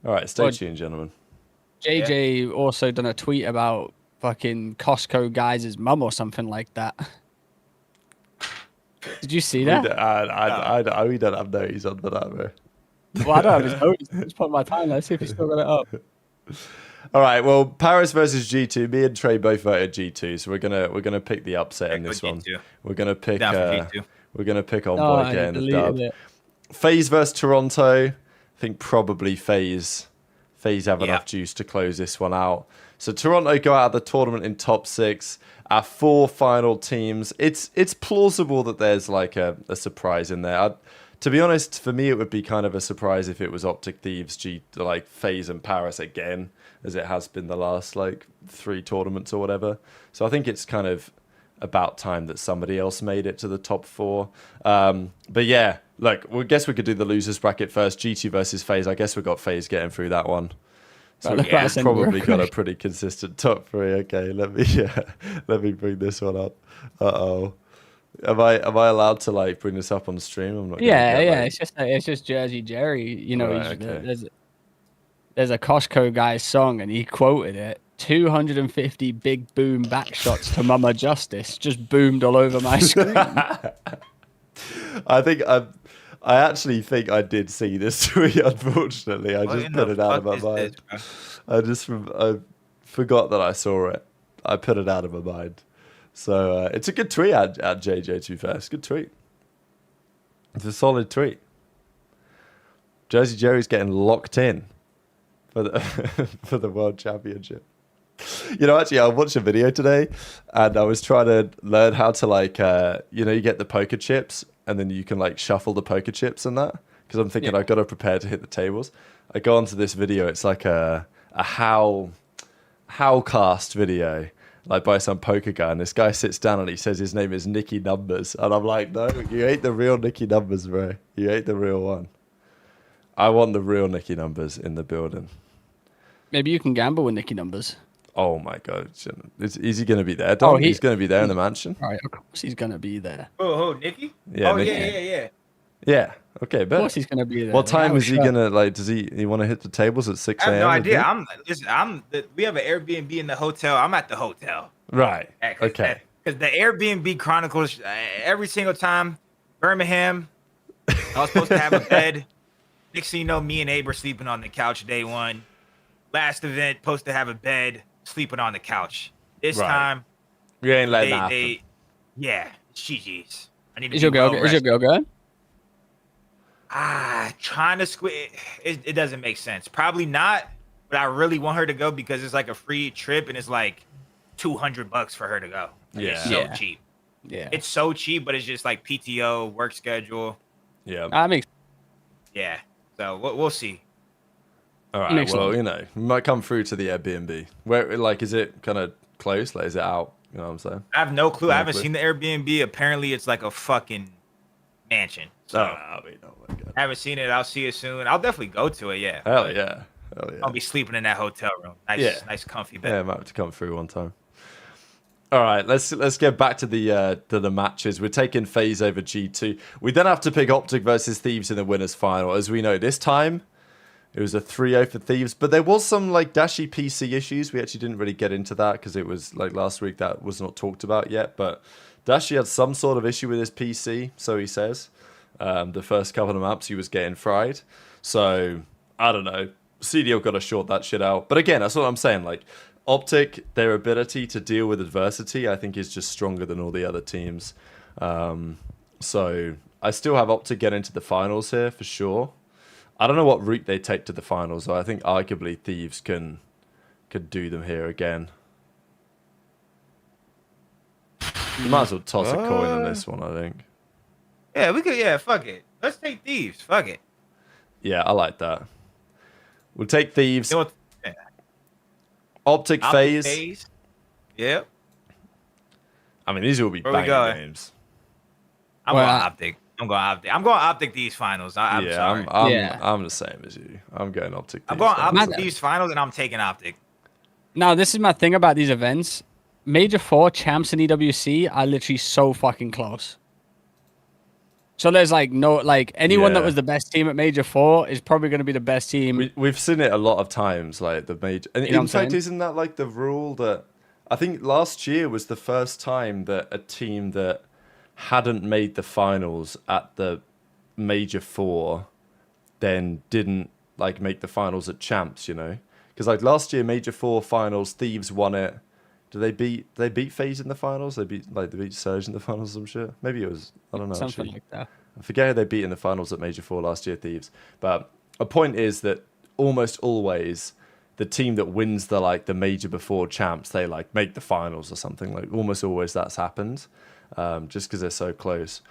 All right, stay tuned, gentlemen. JJ also done a tweet about fucking Costco guys' mum or something like that. Did you see that? We don't have notes on for that, bro. Well, I don't have his notes. Just put my time. Let's see if he's still got it up. All right, well, Paris versus G2. Me and Trey both voted G2, so we're gonna pick the upset in this one. G2. We're gonna pick G2. We're gonna pick Envoy getting the dub. It. FaZe versus Toronto. I think probably FaZe have enough juice to close this one out. So Toronto go out of the tournament in top 6. Our 4 final teams. It's plausible that there's like a surprise in there. To be honest, for me, it would be kind of a surprise if it was OpTic Thieves, FaZe and Paris again, as it has been the last like 3 tournaments or whatever. So I think it's kind of about time that somebody else made it to the top 4. But yeah, look, I guess we could do the losers bracket first. G2 versus FaZe. I guess we got FaZe getting through that one. So we've probably got a pretty consistent top 3. Okay, let me bring this one up. Uh-oh. Am I allowed to like bring this up on stream? I'm not. Yeah. It's just Jersey Jerry. You know, Right, okay. there's a Costco guy song, and he quoted it. 250 big boom back shots to Mama Justice just boomed all over my screen. I actually think I did see this tweet. Unfortunately, I just put it out of my mind. I forgot that I saw it. I put it out of my mind. So it's a good tweet at JJ2 First. Good tweet. It's a solid tweet. Jersey Jerry's getting locked in for the for the World Championship. Actually, I watched a video today, and I was trying to learn how to like, you get the poker chips, and then you can like shuffle the poker chips and that. Because I'm thinking I've got to prepare to hit the tables. I go onto this video. It's like a how cast video, like by some poker guy, and this guy sits down and he says his name is Nicky Numbers, and I'm like, no, you ain't the real Nicky Numbers, bro. You ain't the real one. I want the real Nicky Numbers in the building. Maybe you can gamble with Nicky Numbers. Oh my god, is he going to be there? Don? He's going to be there in the mansion. All right, of course he's going to be there. Oh, Nicky? Yeah, Nicky. Yeah. Yeah. Okay, bet. Of course he's going to be there. What time is he gonna like? Does he want to hit the tables at 6 a.m.? I have no idea. We have an Airbnb in the hotel. I'm at the hotel. Right. Okay. Because the Airbnb chronicles every single time. Birmingham. I was supposed to have a bed. Next thing you know, me and Abe were sleeping on the couch day one. Last event, supposed to have a bed, sleeping on the couch. This time, you ain't letting that happen. Yeah, GG's. I need to. Is your girl good? Trying to squeeze. It doesn't make sense. Probably not, but I really want her to go because it's like a free trip and it's like $200 for her to go. Like, it's so cheap. Yeah, it's so cheap, but it's just like PTO, work schedule. Yeah, I mean, yeah. So we'll see. All right. Well, we might come through to the Airbnb. Where, like, is it kind of close? Like, is it out? You know what I'm saying? I have no clue. I haven't seen the Airbnb. Apparently, it's like a fucking mansion. So oh my god. I haven't seen it. I'll see it soon. I'll definitely go to it. Yeah. Hell yeah. I'll be sleeping in that hotel room. Nice, comfy bed. Yeah, I might have to come through one time. All right, let's get back to the matches. We're taking FaZe over G2. We then have to pick OpTic versus Thieves in the winners final. As we know, this time it was a 3-0 for Thieves, but there was some like dashy PC issues. We actually didn't really get into that because it was like last week that was not talked about yet. But Dashy had some sort of issue with his PC, so he says. The first couple of maps he was getting fried. So I don't know. CDL got to short that shit out. But again, that's what I'm saying. Like OpTic, their ability to deal with adversity, I think, is just stronger than all the other teams. So I still have OpTic get into the finals here for sure. I don't know what route they take to the finals, so I think arguably Thieves could do them here again. You might as well toss a coin on this one, I think. Yeah, we could. Yeah, fuck it. Let's take Thieves. Fuck it. Yeah, I like that. We'll take Thieves. You know what? OpTic FaZe. Yep. I mean, these will be banging games. I'm going OpTic. I'm going OpTic these finals. I'm sorry. I'm the same as you. I'm going OpTic. I'm going OpTic these finals, and I'm taking OpTic. Now, this is my thing about these events. Major 4 champs in EWC are literally so fucking close. So there's like anyone that was the best team at Major 4 is probably going to be the best team. We've seen it a lot of times, like the major. And in fact, isn't that like the rule that I think last year was the first time that a team that hadn't made the finals at the Major 4 then didn't like make the finals at champs, you know? Because like last year, Major 4 finals, Thieves won it. Did they beat FaZe in the finals? They beat Surge in the finals or some shit? Maybe it was, I don't know. Something like that. I forget who they beat in the finals at Major 4 last year, Thieves. But a point is that almost always the team that wins the major before champs, they like make the finals or something. Like almost always that's happened, just because they're so close.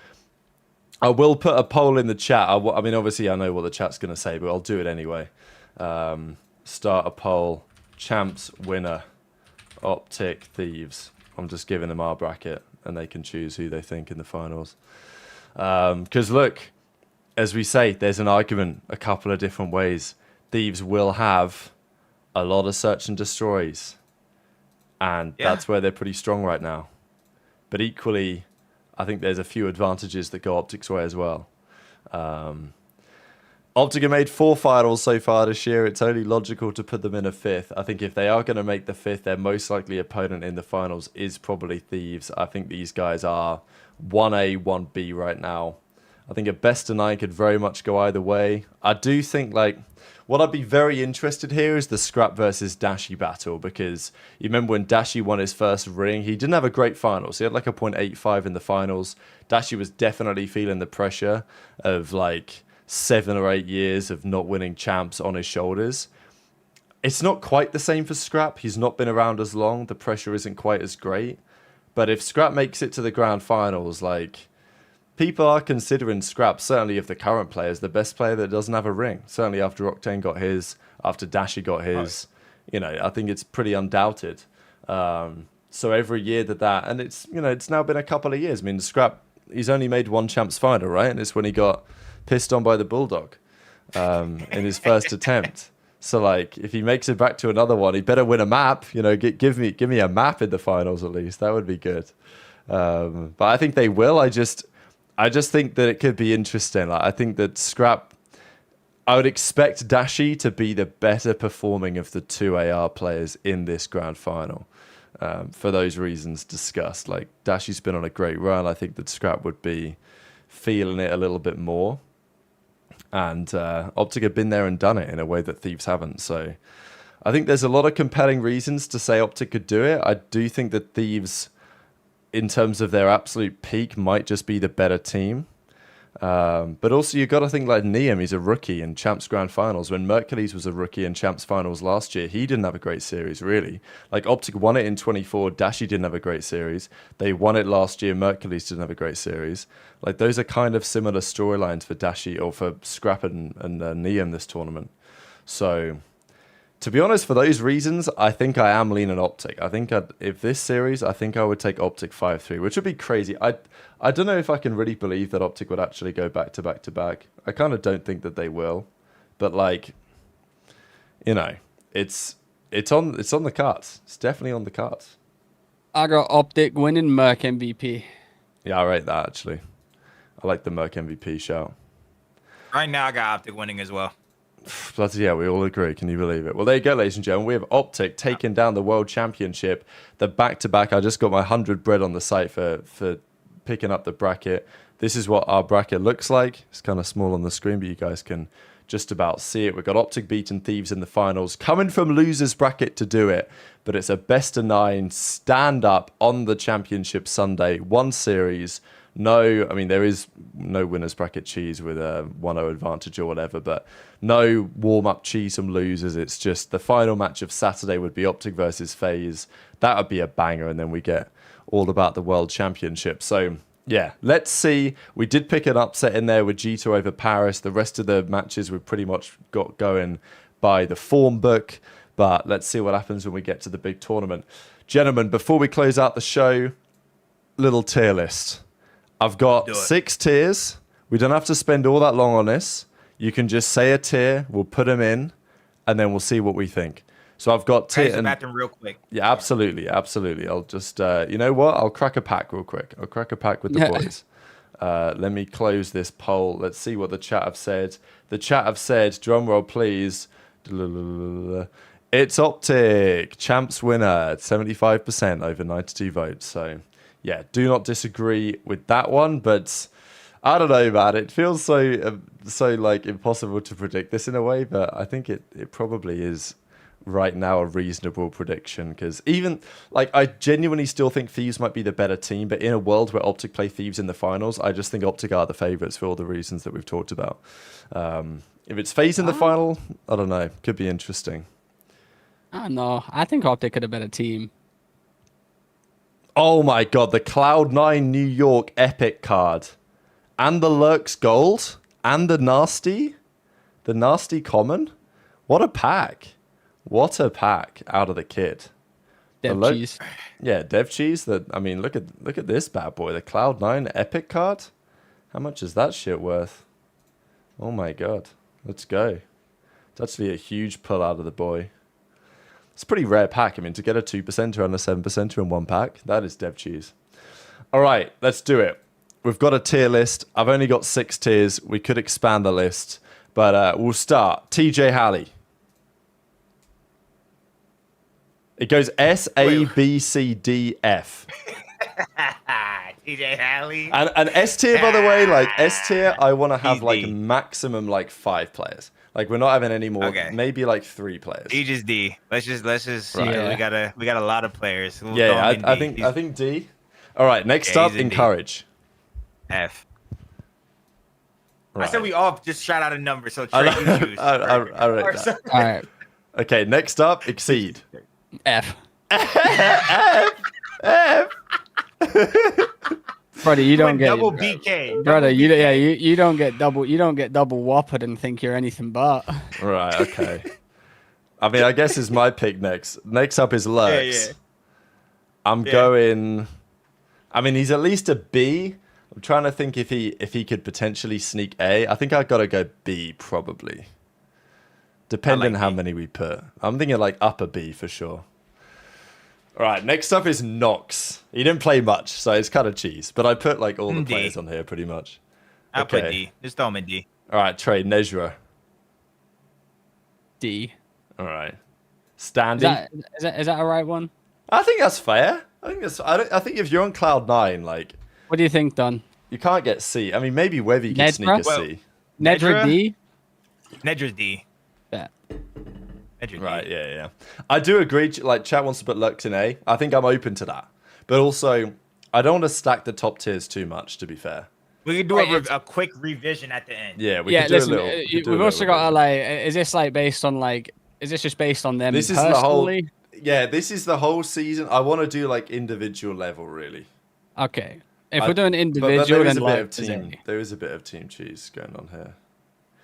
I will put a poll in the chat. I mean, obviously I know what the chat's going to say, but I'll do it anyway. Start a poll. Champs winner. OpTic Thieves. I'm just giving them our bracket and they can choose who they think in the finals. Because look, as we say, there's an argument a couple of different ways. Thieves will have a lot of search and destroys. And that's where they're pretty strong right now. But equally, I think there's a few advantages that go OpTic's way as well. OpTic have made 4 finals so far this year. It's only logical to put them in a 5th. I think if they are going to make the 5th, their most likely opponent in the finals is probably Thieves. I think these guys are 1A, 1B right now. I think a best of 9 could very much go either way. I do think, what I'd be very interested here is the Scrap versus Dashy battle, because you remember when Dashy won his first ring, he didn't have a great finals. He had like a 0.85 in the finals. Dashy was definitely feeling the pressure of 7 or 8 years of not winning champs on his shoulders. It's not quite the same for Scrap. He's not been around as long. The pressure isn't quite as great. But if Scrap makes it to the grand finals, like, people are considering Scrap, certainly of the current players, the best player that doesn't have a ring. Certainly after Octane got his, after Dashi got his, you know, I think it's pretty undoubted. So every year that, and it's, you know, it's now been a couple of years. I mean, Scrap, he's only made one champs final, right? And it's when he got pissed on by the Bulldog in his first attempt. So, like, if he makes it back to another one, he better win a map. You know, give me a map in the finals at least. That would be good. But I think they will. I just think that it could be interesting. Like, I think that Scrap, I would expect Dashi to be the better performing of the two AR players in this grand final. For those reasons discussed. Like, Dashi's been on a great run. I think that Scrap would be feeling it a little bit more. And OpTic have been there and done it in a way that Thieves haven't. So I think there's a lot of compelling reasons to say OpTic could do it. I do think that Thieves, in terms of their absolute peak, might just be the better team. But also you've got to think like Neum, he's a rookie in Champs Grand Finals. When Mercules was a rookie in Champs Finals last year, he didn't have a great series, really. Like, OpTic won it in 24, Dashi didn't have a great series. They won it last year, Mercules didn't have a great series. Like, those are kind of similar storylines for Dashi, or for Scrap and Neum this tournament. So, to be honest, for those reasons, I think I am leaning OpTic. I think if this series, I think I would take OpTic 5-3, which would be crazy. I don't know if I can really believe that OpTic would actually go back to back to back. I kind of don't think that they will, but like, you know, it's on the cards. It's definitely on the cards. I got OpTic winning Merc MVP. Yeah, I rate that actually. I like the Merc MVP shout. Right now, I got OpTic winning as well. Bloody yeah, we all agree. Can you believe it? Well, there you go, ladies and gentlemen. We have OpTic taking down the World Championship. The back-to-back. I just got my 100 bread on the site for picking up the bracket. This is what our bracket looks like. It's kind of small on the screen, but you guys can just about see it. We've got OpTic beating Thieves in the finals. Coming from losers bracket to do it. But it's a best-of-9 stand-up on the championship Sunday. One series. No, I mean, there is no winner's bracket cheese with a 1-0 advantage or whatever, but no warm-up cheese from losers. It's just the final match of Saturday would be OpTic versus FaZe. That would be a banger, and then we get all about the World Championship. So, yeah, let's see. We did pick an upset in there with G2 over Paris. The rest of the matches we've pretty much got going by the form book, but let's see what happens when we get to the big tournament. Gentlemen, before we close out the show, little tier list. I've got 6 tiers. We don't have to spend all that long on this. You can just say a tier, we'll put them in, and then we'll see what we think. So I've got tier. Use the bathroom real quick. Yeah, absolutely. I'll just, you know what? I'll crack a pack real quick. I'll crack a pack with the boys. Let me close this poll. Let's see what the chat have said. The chat have said, drum roll please. It's OpTic. Champs winner. 75% over 92 votes. So, yeah, do not disagree with that one, but I don't know, man. It feels so like impossible to predict this in a way, but I think it probably is right now a reasonable prediction, because even like I genuinely still think Thieves might be the better team, but in a world where OpTic play Thieves in the finals, I just think OpTic are the favorites for all the reasons that we've talked about. If it's FaZe in the final, I don't know. Could be interesting. I don't know. I think OpTic could have been a team. Oh my god, the Cloud9 New York Epic card. And the Lurks Gold. And the Nasty Common. What a pack. What a pack out of the kit. Dev Cheese. Yeah, Dev Cheese. I mean, look at this bad boy. The Cloud9 Epic card. How much is that shit worth? Oh my god. Let's go. It's actually a huge pull out of the boy. It's a pretty rare pack. I mean, to get a 2% and a 7% in one pack, that is Dev Cheese. All right, let's do it. We've got a tier list. I've only got 6 tiers. We could expand the list, but we'll start. TJ Halley. It goes S, A, B, C, D, F. TJ Halley. And S tier, by the way, like S tier, I want to have like maximum like 5 players. Like we're not having any more. Okay. Maybe like 3 players. E just D. Let's just. Right. Yeah. We got a lot of players. We'll I think D. All right. Next up, Encourage. F. Right. I said we all just shout out a number, so Trey, you choose. All right. Okay, next up, exceed. F. F. Brother, you don't get double BK. Brother, Double you BK. yeah, you don't get double whoppered and think you're anything but. Right, okay. I mean, I guess it's my pick next. Next up is Lurks. Yeah. I'm going. I mean, he's at least a B. I'm trying to think if he could potentially sneak A. I think I've got to go B probably. Depending like how B. many we put. I'm thinking like upper B for sure. All right, next up is Nox. He didn't play much, so it's kind of cheese. But I put like all the D. players on here pretty much. I'll put D. Just throw him in D. All right, Trey, Nejra. D. All right. Standy. Is that a right one? I think that's fair. I think if you're on cloud 9, like What do you think, Don? you can't get C. I mean, maybe Webby can sneak a C. Nedra D? Nedra's D. Yeah. Nedra D. Right, yeah. I do agree. Like, chat wants to put Lux in A. I think I'm open to that. But also, I don't want to stack the top tiers too much, to be fair. We could do a quick revision at the end. Yeah, we Yeah, could do listen, a little. we've also got to, like, is this just based on them This is personally? the whole. Yeah, this is the whole season. I want to do, like, individual level, really. Okay. If we're doing But individual, there is then a bit of Lurks is team. A. There is a bit of team cheese going on here.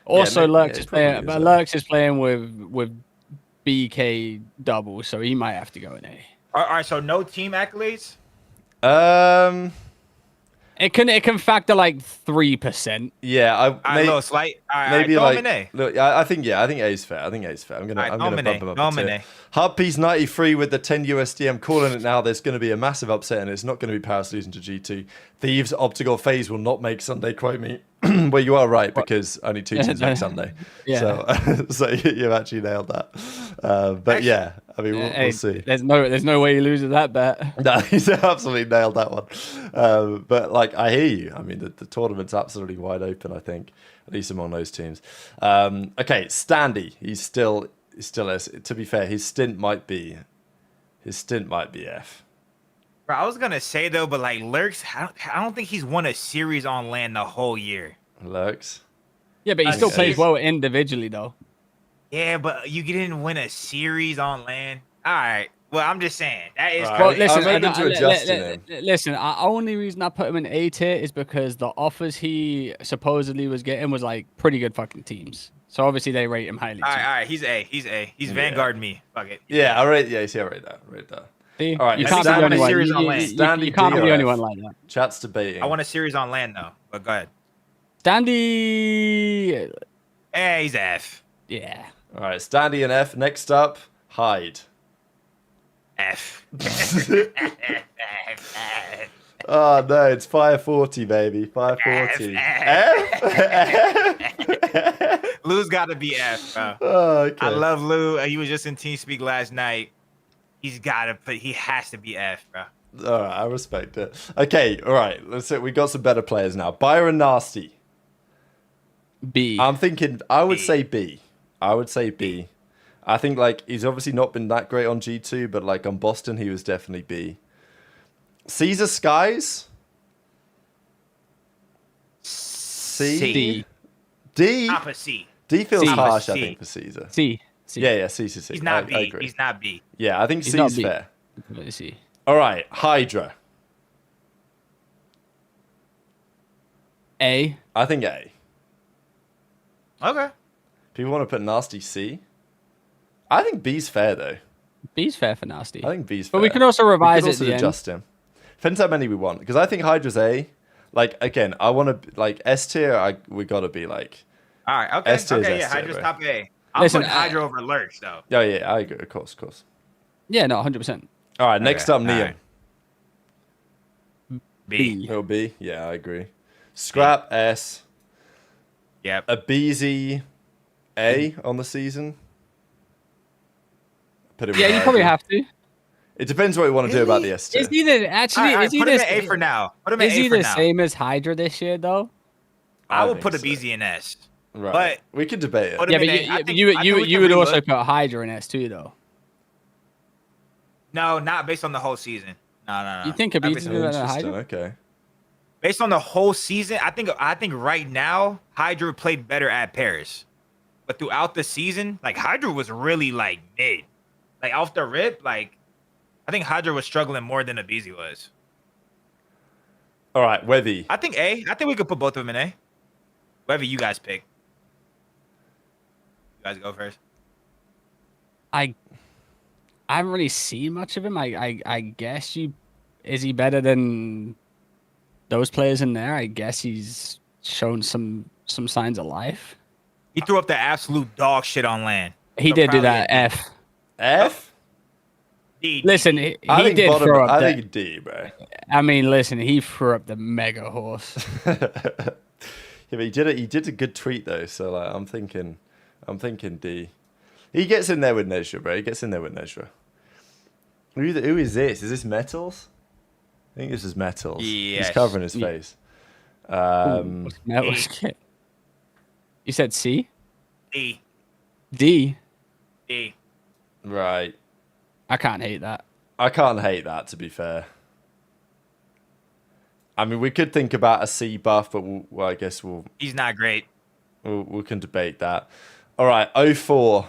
Also, Yeah, Lurks it is probably playing, is but A. Lurks is playing with BK double, so he might have to go in A. All right, so no team accolades? It can factor like 3%. Yeah, All right, little slight. All right, maybe throw like him in A. look, I think A is fair. I'm gonna Alright, bump him up throw a him in tier. A. Heartpiece 93 with the 10 USD. I'm calling it now. There's going to be a massive upset, and it's not going to be Paris losing to G2. Thieves Optical Phase will not make Sunday. Quote me. Well, you are right because only 2 teams make Sunday. Yeah. So you've actually nailed that. But yeah, I mean we'll see. There's no way he loses that bet. No, he's absolutely nailed that one. But like, I hear you. I mean, the tournament's absolutely wide open. I think, at least among those teams. Okay, Standy. He's still is. To be fair, his stint might be F. Bro, I was gonna say though, but like Lurks, I don't think he's won a series on land the whole year. Lurks. Yeah, but he still Okay. plays well individually though. Yeah, but you didn't win a series on land. All right. Well, I'm just saying that is. All Well, right. listen, I'm open to adjusting him. listen. The only reason I put him in A tier is because the offers he supposedly was getting was like pretty good fucking teams. So obviously they rate him highly. All too. right. He's A. He's Vanguard me. Fuck it. Yeah, I rate. Yeah, you see, I rate that. See? All right, you I can't think be I the want only a one. series on land. You can't be the only DRF. one like that. Chat's debating. I want a series on land though. But go ahead. Standy, He's F. yeah. All right, Standy and F. Next up, Hyde. F. Oh no, it's 540, baby. 540. F? Lou's got to be F, bro. Oh, okay. I love Lou. He was just in TeamSpeak last night. He has to be F, bro. All right, I respect it. Okay, all right. Let's see. We got some better players now. Byron Nasty. B. I'm thinking. I would B. say B. I think like he's obviously not been that great on G2, but like on Boston, he was definitely B. Caesar Skies. C. D. D. Top of C. D feels C. harsh, I C. think, for Caesar. C. Yeah, C. He's not I B. agree. He's not B. Yeah, I think He's C not is B. fair. Let's see. All right, Hydra. A. I think A. Okay. People want to put Nasty C. I think B's fair though. B's fair for Nasty. I think B's fair. But we can also revise we it can at also the adjust him. Depends how many we want. Because I think Hydra's A. Like again, I want to like S tier. We gotta be like. All right. Okay. S tier is Okay. Yeah. S tier, Hydra's bro. top A. I'm Listen, putting Hydra over Lurch though. Oh yeah, I agree. Of course. end. Yeah, no, 100%. All right, next Okay, up, Neon. all right. B. Little B. Yeah, I agree. Scrap S. Yep. A BZ A on the season. Put him Yeah, with you probably Hydra. have to. It depends what you want to do about the S tier. Is either actually All right, is put either him at A for now. Put him at is A he for the now. same as Hydra this year though? I would think put a so. BZ in S. Right. but- we could debate it. Put Yeah, him but in A. I think- you I think we you can would also relook. put Hydra in S2 though. No, not based on the whole season. No. You think a Not BZ based is on- better than Interesting. Hydra? Okay. based on the whole season? I think right now Hydra played better at Paris. but throughout the season, like Hydra was really like mid. Like off the rip, like I think Hydra was struggling more than Abizi was. All right, Webby. I think A. I think we could put both of them in A. Whatever you guys pick. You guys go first. I haven't really seen much of him. I guess is he better than those players in there? I guess he's shown some signs of life. He threw up the absolute dog shit on land. He So did do proud of that. him. F. F? D. Listen, he I think did bottom, throw up. I that. think D, bro. I mean, listen, he threw up the mega horse. Yeah, but he did a good tweet though, so like I'm thinking D. He gets in there with Nezra, bro. He gets in there with Nezra. Who is this? Is this Metals? I think this is Metals. Yes. He's covering his face. Ooh, metals kit. You said C? D. D? D. Right. I can't hate that. I can't hate that, to be fair. I mean, we could think about a C buff, but I guess He's not great. we can debate that. All right, 04.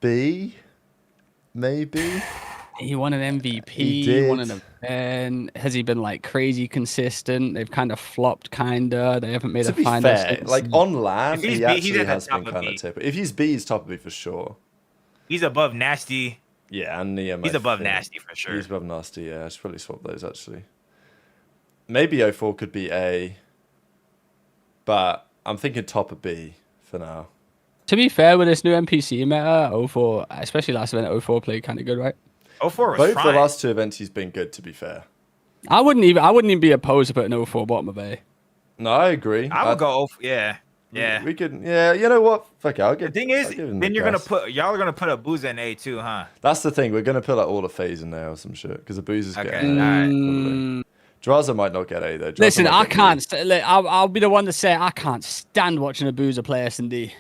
B? Maybe? He won an MVP. He He won did. an event. Has he been like crazy consistent? They've kind of flopped, kinda. They haven't made To a be final. fair, since- like on land, If he's he B, he's actually at the has top been of kind B. of tip. If he's B, he's top of B for sure. He's above nasty. Yeah, and Liam. He's I above think. nasty for sure. He's above nasty, yeah. I should probably swap those actually. Maybe 04 could be A, but I'm thinking top of B for now. To be fair, with this new NPC meta, 04, especially last event, 04 played kind of good, right? 04 was Both fine. the last two events, he's been good. To be fair, I wouldn't even be opposed to putting 04 bottom of A. no, I agree. I would go 04. Yeah. Yeah. We could. Yeah, you know what? Fuck it. I'll The give. thing is, I'll give him then the you're gonna crest. y'all are gonna put a Booza in A too, huh? That's the thing. We're gonna put like all the phase in there or some shit because the booze is Okay, getting. alright. Mm, Draza might not get A though. Draza listen, might I get B. can't. I'll be the one to say I can't stand watching a boozer play S&D.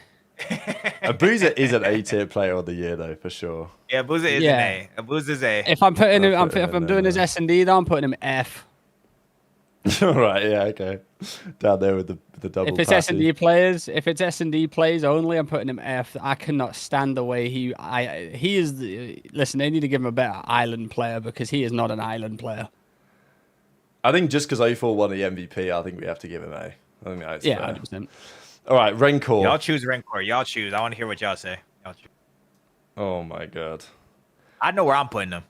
A Boozer is an A tier player of the year though, for sure. Yeah, Booza is Yeah. an A. A Booza is A. If I'm putting him, I'll put him if I'm in doing there, his yeah. S&D, though, I'm putting him F. Right, yeah, okay. Down there with the double. If it's passy. S&D players, if it's S&D plays only, I'm putting him F. I cannot stand the way he is. Listen, they need to give him a better island player because he is not an island player. I think just because 04 won the MVP, I think we have to give him A. I think that's Yeah, fair. 100%. All right, Rencor. Y'all choose Rancor. Y'all choose. I want to hear what y'all say. Y'all choose. Oh my god. I know where I'm putting them.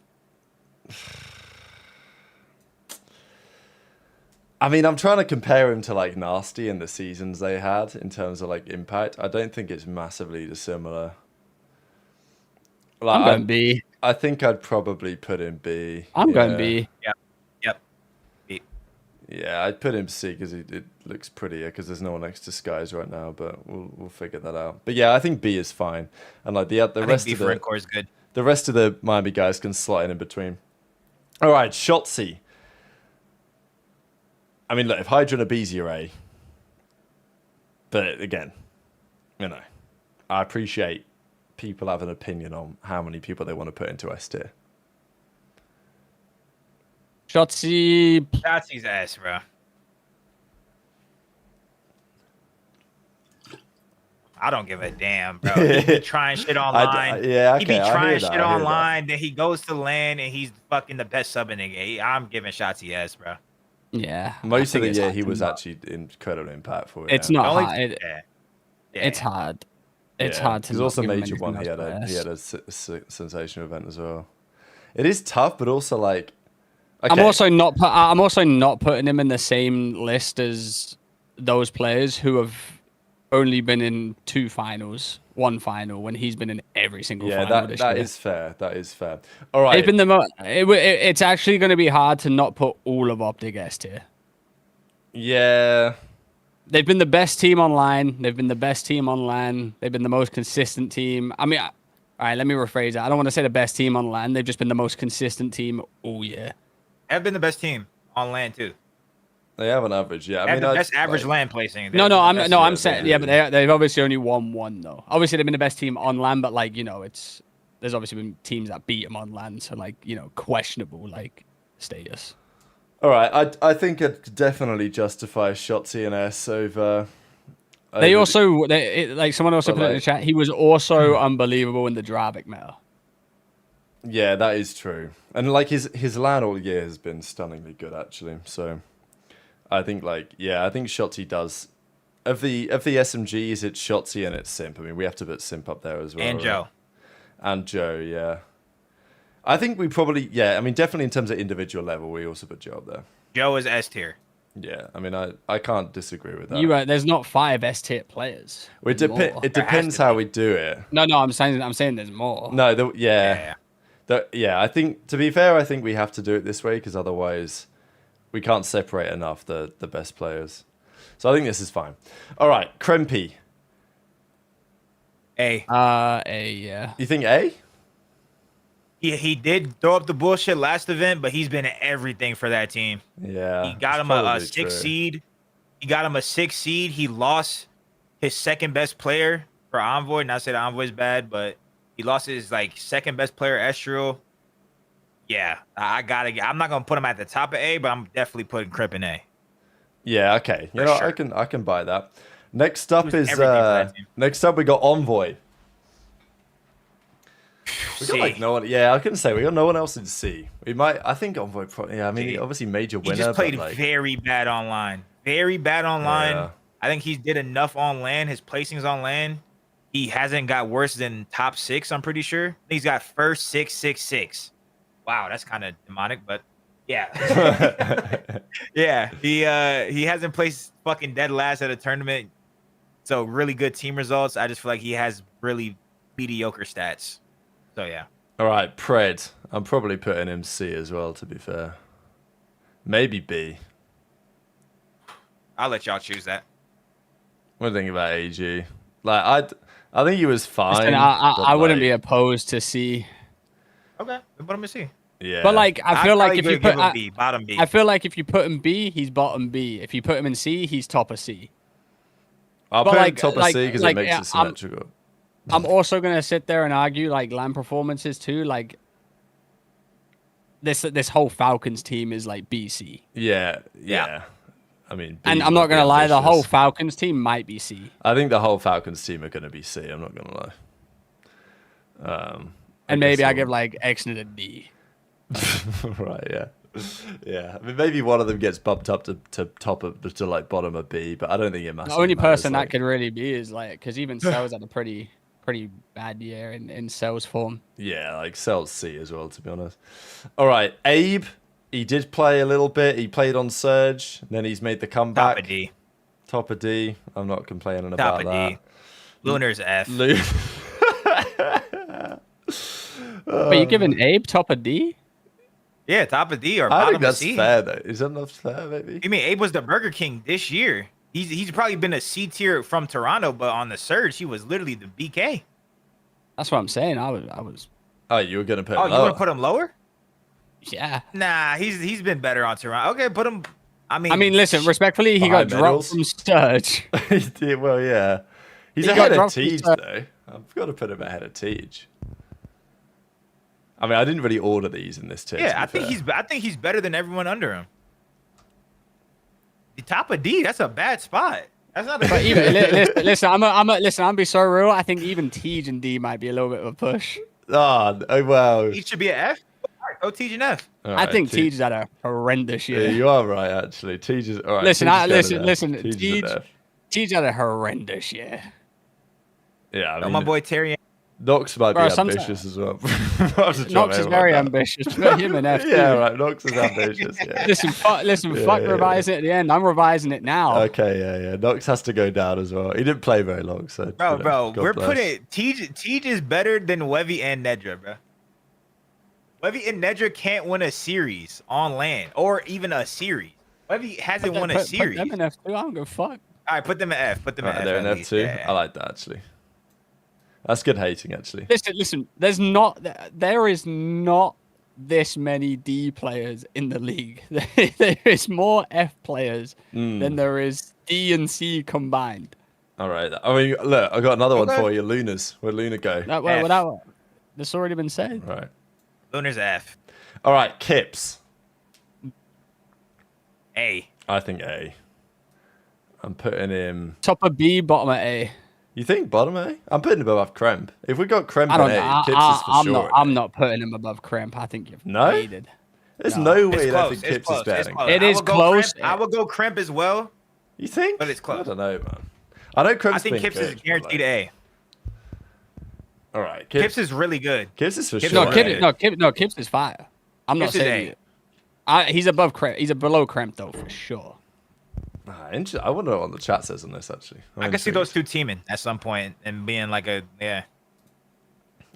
I mean, I'm trying to compare him to like Nasty and the seasons they had in terms of like impact. I don't think it's massively dissimilar. Like, I'm going B. I think I'd probably put him B. I'm going Yeah. B. Yep. B. Yeah, I'd put him C because it looks prettier because there's no one next to Skies right now, but we'll figure that out. But yeah, I think B is fine, and like the I rest think B of for the Rancor is good. the rest of the Miami guys can slot in between. All right, Shotzi. I mean, look, if Hydra and Abizi are A, but again, you know, I appreciate people have an opinion on how many people they want to put into S tier. Shotzi. Shotzi's ass, bro. I don't give a damn, bro. He be trying shit online. yeah, okay, he be I hear trying that, shit I hear that. online. Then he goes to land and he's fucking the best sub in the game. I'm giving Shotzi ass, bro. Yeah. Most I of the think it's year, hard he to was not- actually incredibly impactful. It's yeah. not Only- hard. yeah. It's hard. It's Yeah, hard to. Because not also give him major one, anything else he for had S. a sensational event as well. It is tough, but also like. Okay. I'm also not putting him in the same list as those players who have only been in one final, when he's been in every single Yeah, final this that year. is fair. That is fair. All right. They've been it's actually going to be hard to not put all of OpTic S tier. Yeah. They've been the best team online. They've been the best team on LAN. They've been the most consistent team. I mean, all right, let me rephrase that. I don't want to say the best team on LAN. They've just been the most consistent team all year. Have been the best team on land too. They have an average. Yeah. I Have mean, the I'd- best average like, land placing. No, They're I'm the best- no, I'm yeah, saying they yeah, do. but they've obviously only won one though. Obviously, they've been the best team on LAN, but like there's obviously been teams that beat them on LAN, so like questionable like status. All right. I think I'd definitely justify Shotzi and S over They also, like someone also put it in the like- chat, he was also unbelievable in the Dravik mail. Yeah, that is true. And like his LAN all year has been stunningly good actually. So I think I think Shotzi does of the SMGs, it's Shotzi and it's Simp. I mean, we have to put Simp up there as well. And right? Joe. And Joe, yeah. I think we probably I mean definitely in terms of individual level, we also put Joe up there. Joe is S tier. Yeah, I mean I can't disagree with that. There's not 5 S-tier players. It There's more. depends how we do it. No, I'm saying there's more. No, Yeah. I think, to be fair, I think we have to do it this way because otherwise we can't separate enough the best players. So I think this is fine. All right, Krempy. A. Yeah. You think A? He did throw up the bullshit last event, but he's been everything for that team. Yeah. He got it's him a probably 6 true. seed. He got him a 6 seed. He lost his second best player for Envoy. Not say the Envoy's bad, but he lost his second best player, Estriel. Yeah, I'm not gonna put him at the top of A, but I'm definitely putting Crip in A. Yeah, okay. You For know, sure. I can buy that. Next up was is everything for that team. next up we got Envoy. We got C. no one. Yeah, I couldn't say we got no one else in C. We might. I think Envoy. I mean, C. obviously major He winner. just played but very bad online. Very bad online. Yeah. I think he did enough on LAN. His placings on LAN, he hasn't got worse than top 6. I'm pretty sure he's got first 666. Wow, that's kind of demonic, but yeah, yeah. He hasn't placed fucking dead last at a tournament, so really good team results. I just feel like he has really mediocre stats. So yeah. All right, Pred. I'm probably putting him C as well. To be fair, maybe B. I'll let y'all choose that. What do you think about AG? Like, I think he was fine. Listen, but, I wouldn't be like, opposed to C. Okay, put him in C. Yeah, But like, I feel like if you put him B, bottom B. I feel like if you put him B, he's bottom B. If you put him in C, he's top of C. I'll but put him like- top of like- C because like, it makes yeah, it symmetrical. I'm also gonna sit there and argue like LAN performances too. Like this whole Falcons team is like BC. Yeah. Yeah. I mean, B And I'm would not be gonna lie, the whole ambitious. Falcons team might be C. I think the whole Falcons team are going to be C. I'm not going to lie. And maybe I guess give like Exnet a D. right, yeah. Yeah, I mean, maybe one of them gets bumped up to top of to like bottom of B, but I don't think it matters. The only person that could really be is like, because even Cell's had a pretty bad year in Cell's form. Yeah, like Cell's C as well, to be honest. All right, Abe. He did play a little bit. He played on Surge, and then he's made the comeback. Top of D. Top of D. I'm not complaining Top about of that. D. Lunar's F. But you giving Abe top of D? Yeah, top of D or I bottom think of that's C. fair, though. Is that not fair, maybe? You mean Abe was the Burger King this year? He's probably been a C tier from Toronto, but on the Surge, he was literally the BK. That's what I'm saying. I was. Oh, you were going to put Oh, him you want lower. to put him lower? Yeah. Nah, he's been better on Toronto. Okay, put him. I mean, Listen, respectfully, he Behind got dropped medals? from Surge. He did, well, yeah. He's He ahead got of dropped from Tej, Surge. though. I've got to put him ahead of Tej. I mean, I didn't really order these in this tier. yeah, to be fair. I think he's better than everyone under him. The top of D, that's a bad spot. That's not a But good even listen, I'm be so real. I think even Tej and D might be a little bit of a push. Oh, wow. He should be an F. All right, go Tej and F. All I right, think Tej- Tej's had a horrendous Yeah, year. you are right, actually. Tej is... All right, Listen, Tej is listen, better listen. than Tej is an F. Tej had a horrendous year. Yeah, I Oh, mean, my boy Terry. Nox might Bro, be sometimes- ambitious as well. I'll have to drop Nox is him very like that. ambitious. Put him in F. Yeah, right. Nox is ambitious. Yeah. Listen, fuck yeah. revising it at the end. I'm revising it now. Okay, yeah. Nox has to go down as well. He didn't play very long, so. Bro, you know, God we're bless. putting Tej is better than Wevy and Nedra, bro. Wevy and Nedra can't win a series on LAN or even a series. Wevy hasn't won a Put series. them in F2. I don't give a fuck. All right, put them in F. Put them in F. They're in at F2. least. Yeah. I like that, actually. That's good hating, actually. Listen. There is not this many D players in the league. There is more F players than there is D and C combined. All right. I mean, look, I got another one Okay. for you. Lunas. Where'd Luna go? That's already been said. All right. Lunar's F. All right, Kips. A. I think A. I'm putting him. Top of B, bottom of A. You think bottom A? I'm putting him above Kremp. If we got Kremp I don't and know. A, Kips is for sure. I'm not putting him above Kremp. I think you've No? faded. There's No. no way It's that I close. think It's Kips close. is better It's than close. Kremp. It is close. I would go Kremp as well. You think? But it's close. I don't know, man. I know Kremp's I think been Kips good, is guaranteed but, A. All right, Kips is really good. Kips is for Kips sure. Kips is fire. I'm not Kips is saying A. it. He's above Kremp. He's below Kremp though for sure. I wonder what the chat says on this actually. I could see those two teaming at some point and being like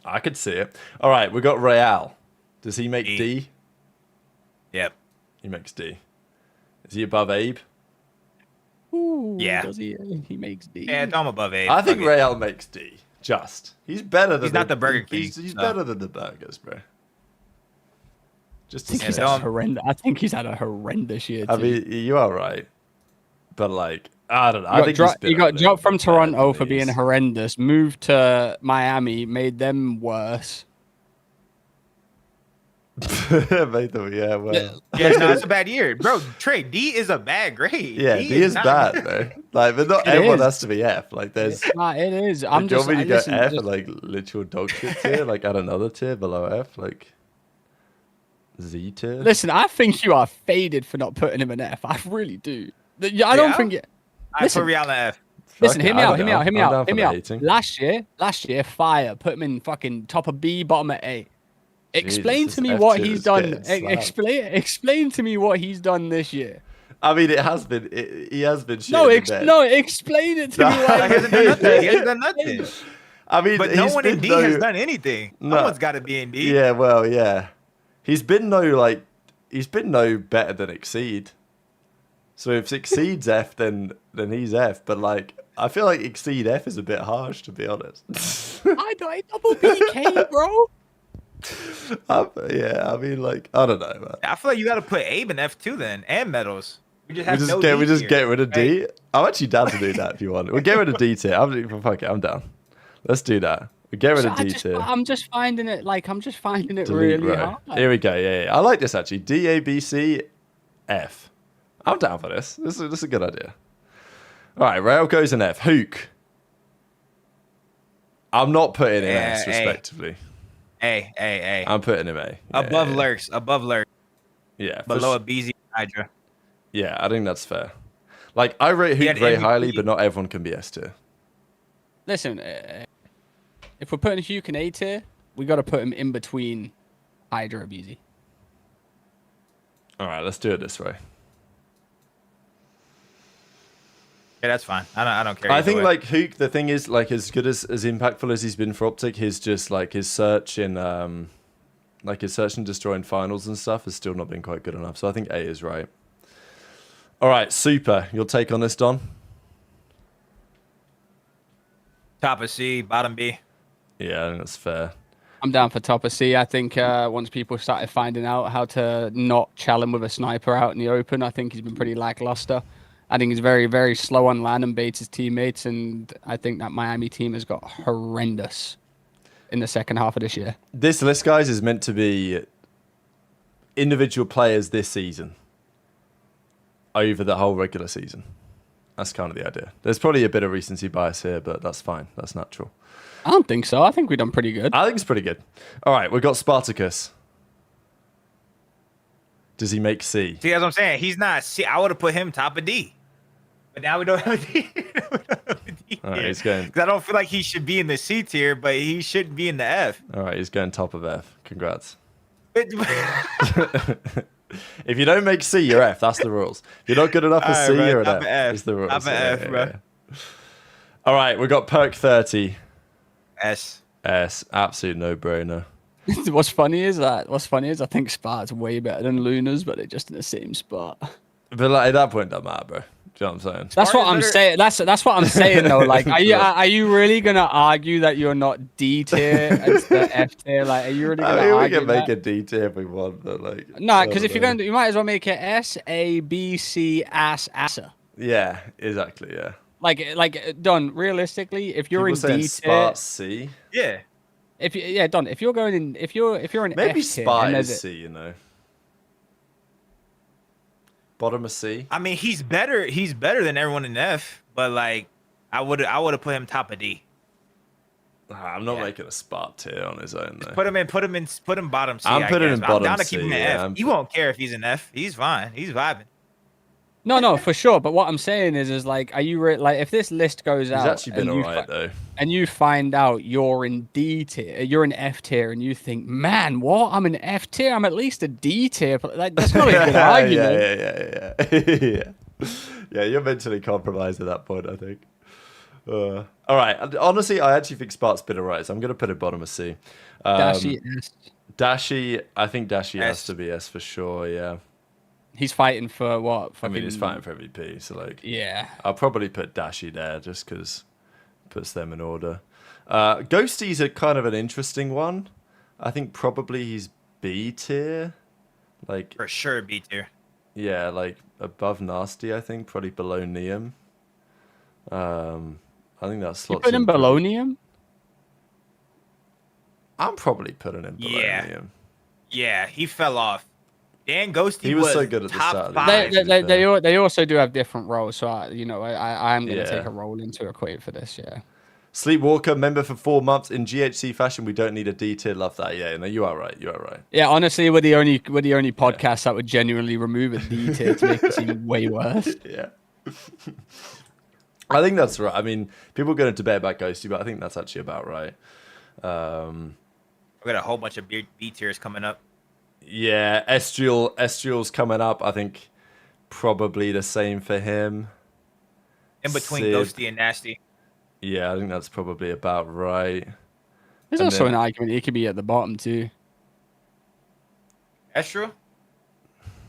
I could see it. All right, we got Real. Does he make D? Yep. He makes D. Is he above Abe? Ooh, Yeah. Does he makes D. Yeah, I'm above A. I think Real makes D. He's better than He's not the Burger King, He's no. better than the burgers, bro. Just to I think he's say. had horrendous. I think he's had a horrendous year. I too. mean, you are right, but like, I don't know. He got dropped from Toronto for being her. horrendous. Moved to Miami, made them worse. Made them, yeah, well. Yeah, no, it's a bad year, bro. Trey, D is a bad grade. Yeah, D is not bad, good. bro. Like, but not It everyone is. has to be F. Like, there's. Nah, it is. Do I'm you just. want me to go listen, F just- and like literal dog shit tier? Like, add another tier below F? Like, Z tier? Listen, I think you are faded for not putting him in F. I really do. I don't think you. I Listen. put Real in F. Listen, Fuck hear it, me I out, don't hear me know. out, hear me I'm out, down hear for me the out. hating. Last year, fire. Put him in fucking top of B, bottom of A. Explain Jesus, to me this what F tier he's is done. getting slapped. Explain to me what he's done this year. I mean, it has been. He has been shit. No, in the bed. no, explain it to me. No. Why He hasn't done nothing. He hasn't done nothing. I mean, But no he's one in been D has done anything. No. Someone's got to be in D. Yeah, well, yeah. He's been no better than Exceed. So if Exceed's F, then he's F. But like, I feel like Exceed F is a bit harsh, to be honest. I don't double BK, bro. Yeah, I mean, like, I don't know, man. I feel like you got to put Abe in F too then, and Medals. We just have We no just D get here, rid of right? D. I'm actually down to do that if you want. We'll get rid of D tier. Fuck it, I'm down. Let's do that. We get rid of D tier. I'm just finding it Delete really row. hard. Here we go. Yeah. I like this actually. D, A, B, C, F. I'm down for this. This is a good idea. All right, Rail goes in F. Hook. I'm not putting in S, A. respectively. A. I'm putting him A. Above yeah. Lurks. Above Lurks. Yeah. Below a BZ Hydra. Yeah, I think that's fair. Like, I rate He Hook had very MVP. highly, but not everyone can be S tier. Listen, if we're putting Hugh in A tier, we got to put him in between Hydra and BZ. All right, let's do it this way. Yeah, that's fine. I don't care. I either think way. like Hook, the thing is, like, as good as impactful as he's been for OpTic, his search in his search and destroy in finals and stuff has still not been quite good enough. So I think A is right. All right, Super. Your take on this, Don? top of C, bottom B. Yeah, I think that's fair. I'm down for top of C. I think once people started finding out how to not challenge with a sniper out in the open, I think he's been pretty lackluster. I think he's very, very slow on land and baits his teammates, and I think that Miami team has got horrendous in the second half of this year. This list, guys, is meant to be individual players this season over the whole regular season. That's kind of the idea. There's probably a bit of recency bias here, but that's fine. That's natural. I don't think so. I think we've done pretty good. I think it's pretty good. All right, we've got Spartacus. Does he make C? See, as I'm saying, he's not C. I would have put him top of D. But now we don't have a D. All right, he's going. Because I don't feel like he should be in the C tier, but he shouldn't be in the F. All right, he's going top of F. Congrats. But- If you don't make C, you're F. That's the rules. If you're not good enough for All right, C, bro, you're an top F. of F. It's the rules. Top of F, bro. All right, we've got Perk 30. S. S. Absolute no-brainer. What's funny is I think Spart's way better than Luna's, but they're just in the same spot. But like, at that point, it doesn't matter, bro. Do you know what I'm saying? That's what I'm better- saying. That's what I'm saying though. Like, are you really gonna argue that you're not D tier and the F tier? Like, are you really gonna I mean, we argue can make that? a D tier if we want, but like... No, I because don't if you're know. going to, you might as well make it S, A, B, C, Assa. Yeah, exactly, yeah. Like done. Realistically, if you're People in saying D tier, Spart C. Yeah. done. If you're going in, if you're in Maybe F tier, Spart and is there's C, you know. Bottom of C. I mean, he's better. He's better than everyone in F. But like, I would have put him top of D. I'm not making a spot tier on his own though. Put him bottom C. I'm putting him bottom I'm down to keep him in C, F. He won't care if he's in F. He's fine. He's vibing. No, for sure. But what I'm saying is like, are you like, if this list goes out, He's actually been alright though. And you find out you're in D tier, you're in F tier, and you think, man, what? I'm in F tier. I'm at least a D tier. Like, that's not a good argument. Yeah, you're mentally compromised at that point, I think. All right. Honestly, I actually think Spart's been alright, so I'm gonna put it bottom of C. Dashi S. Dashi, I think Dashi has to be S for sure. Yeah. He's fighting for what? I mean, he's fighting for MVP, so like, yeah. I'll probably put Dashi there just because puts them in order. Ghosty's a kind of an interesting one. I think probably he's B tier, like For sure, B tier. yeah, like above Nasty. I think probably below Neum. I think that's You put him below Neum? I'm probably putting him below Neum. Yeah, he fell off. Dan Ghosty He was so good at the start of the five. year. They also do have different roles, so I am going to take a role into equate for this, yeah. Sleepwalker, member for 4 months in GHC fashion. We don't need a D tier. Love that. Yeah, no, you are right. You are right. Yeah, honestly, we're the only podcast that would genuinely remove a D tier to make it seem way worse. Yeah. I think that's right. I mean, people are going to debate about Ghosty, but I think that's actually about right. We got a whole bunch of B tiers coming up. Yeah, Estriel's coming up. I think probably the same for him. In between Sid. Ghosty and Nasty. Yeah, I think that's probably about right. There's also an argument he could be at the bottom too. Estro?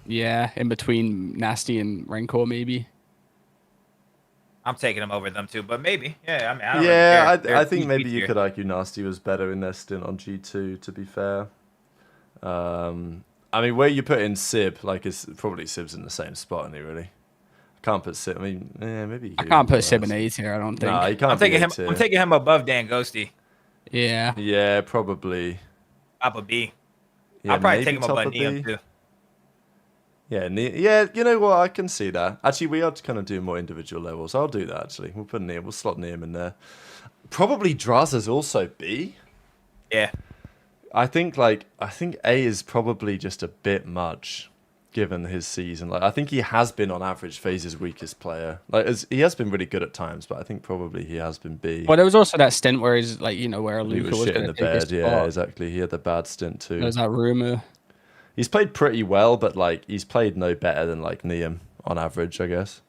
Yeah, in between Nasty and Rancor maybe. I'm taking him over them too, but maybe. Yeah, I mean, I don't really care. I think maybe you could argue Nasty was better in their stint on G2, to be fair. I mean, where you put in Sib, like, it's probably Sib's in the same spot, isn't he, really? I can't put Sib. I mean, maybe. I can't put Sib in A tier, I don't think. No, you can't. I'm taking him above Dan Ghosty. Yeah. Yeah, probably. Top of B. Yeah, I'll probably maybe take him top above of Neum B. too. Yeah, you know what? I can see that. Actually, we are kind of doing more individual levels. I'll do that, actually. We'll put Neum. We'll slot Neum in there. Probably Draza's also B. Yeah. I think A is probably just a bit much, given his season. Like, I think he has been on average FaZe's weakest player. Like, he has been really good at times, but I think probably he has been B. Well, there was also that stint where he's like, where He Luca was was shit in going the to take his bed. Yeah, spot. exactly. He had the bad stint too. There was that rumor. He's played pretty well, but like he's played no better than like Neum on average, I guess.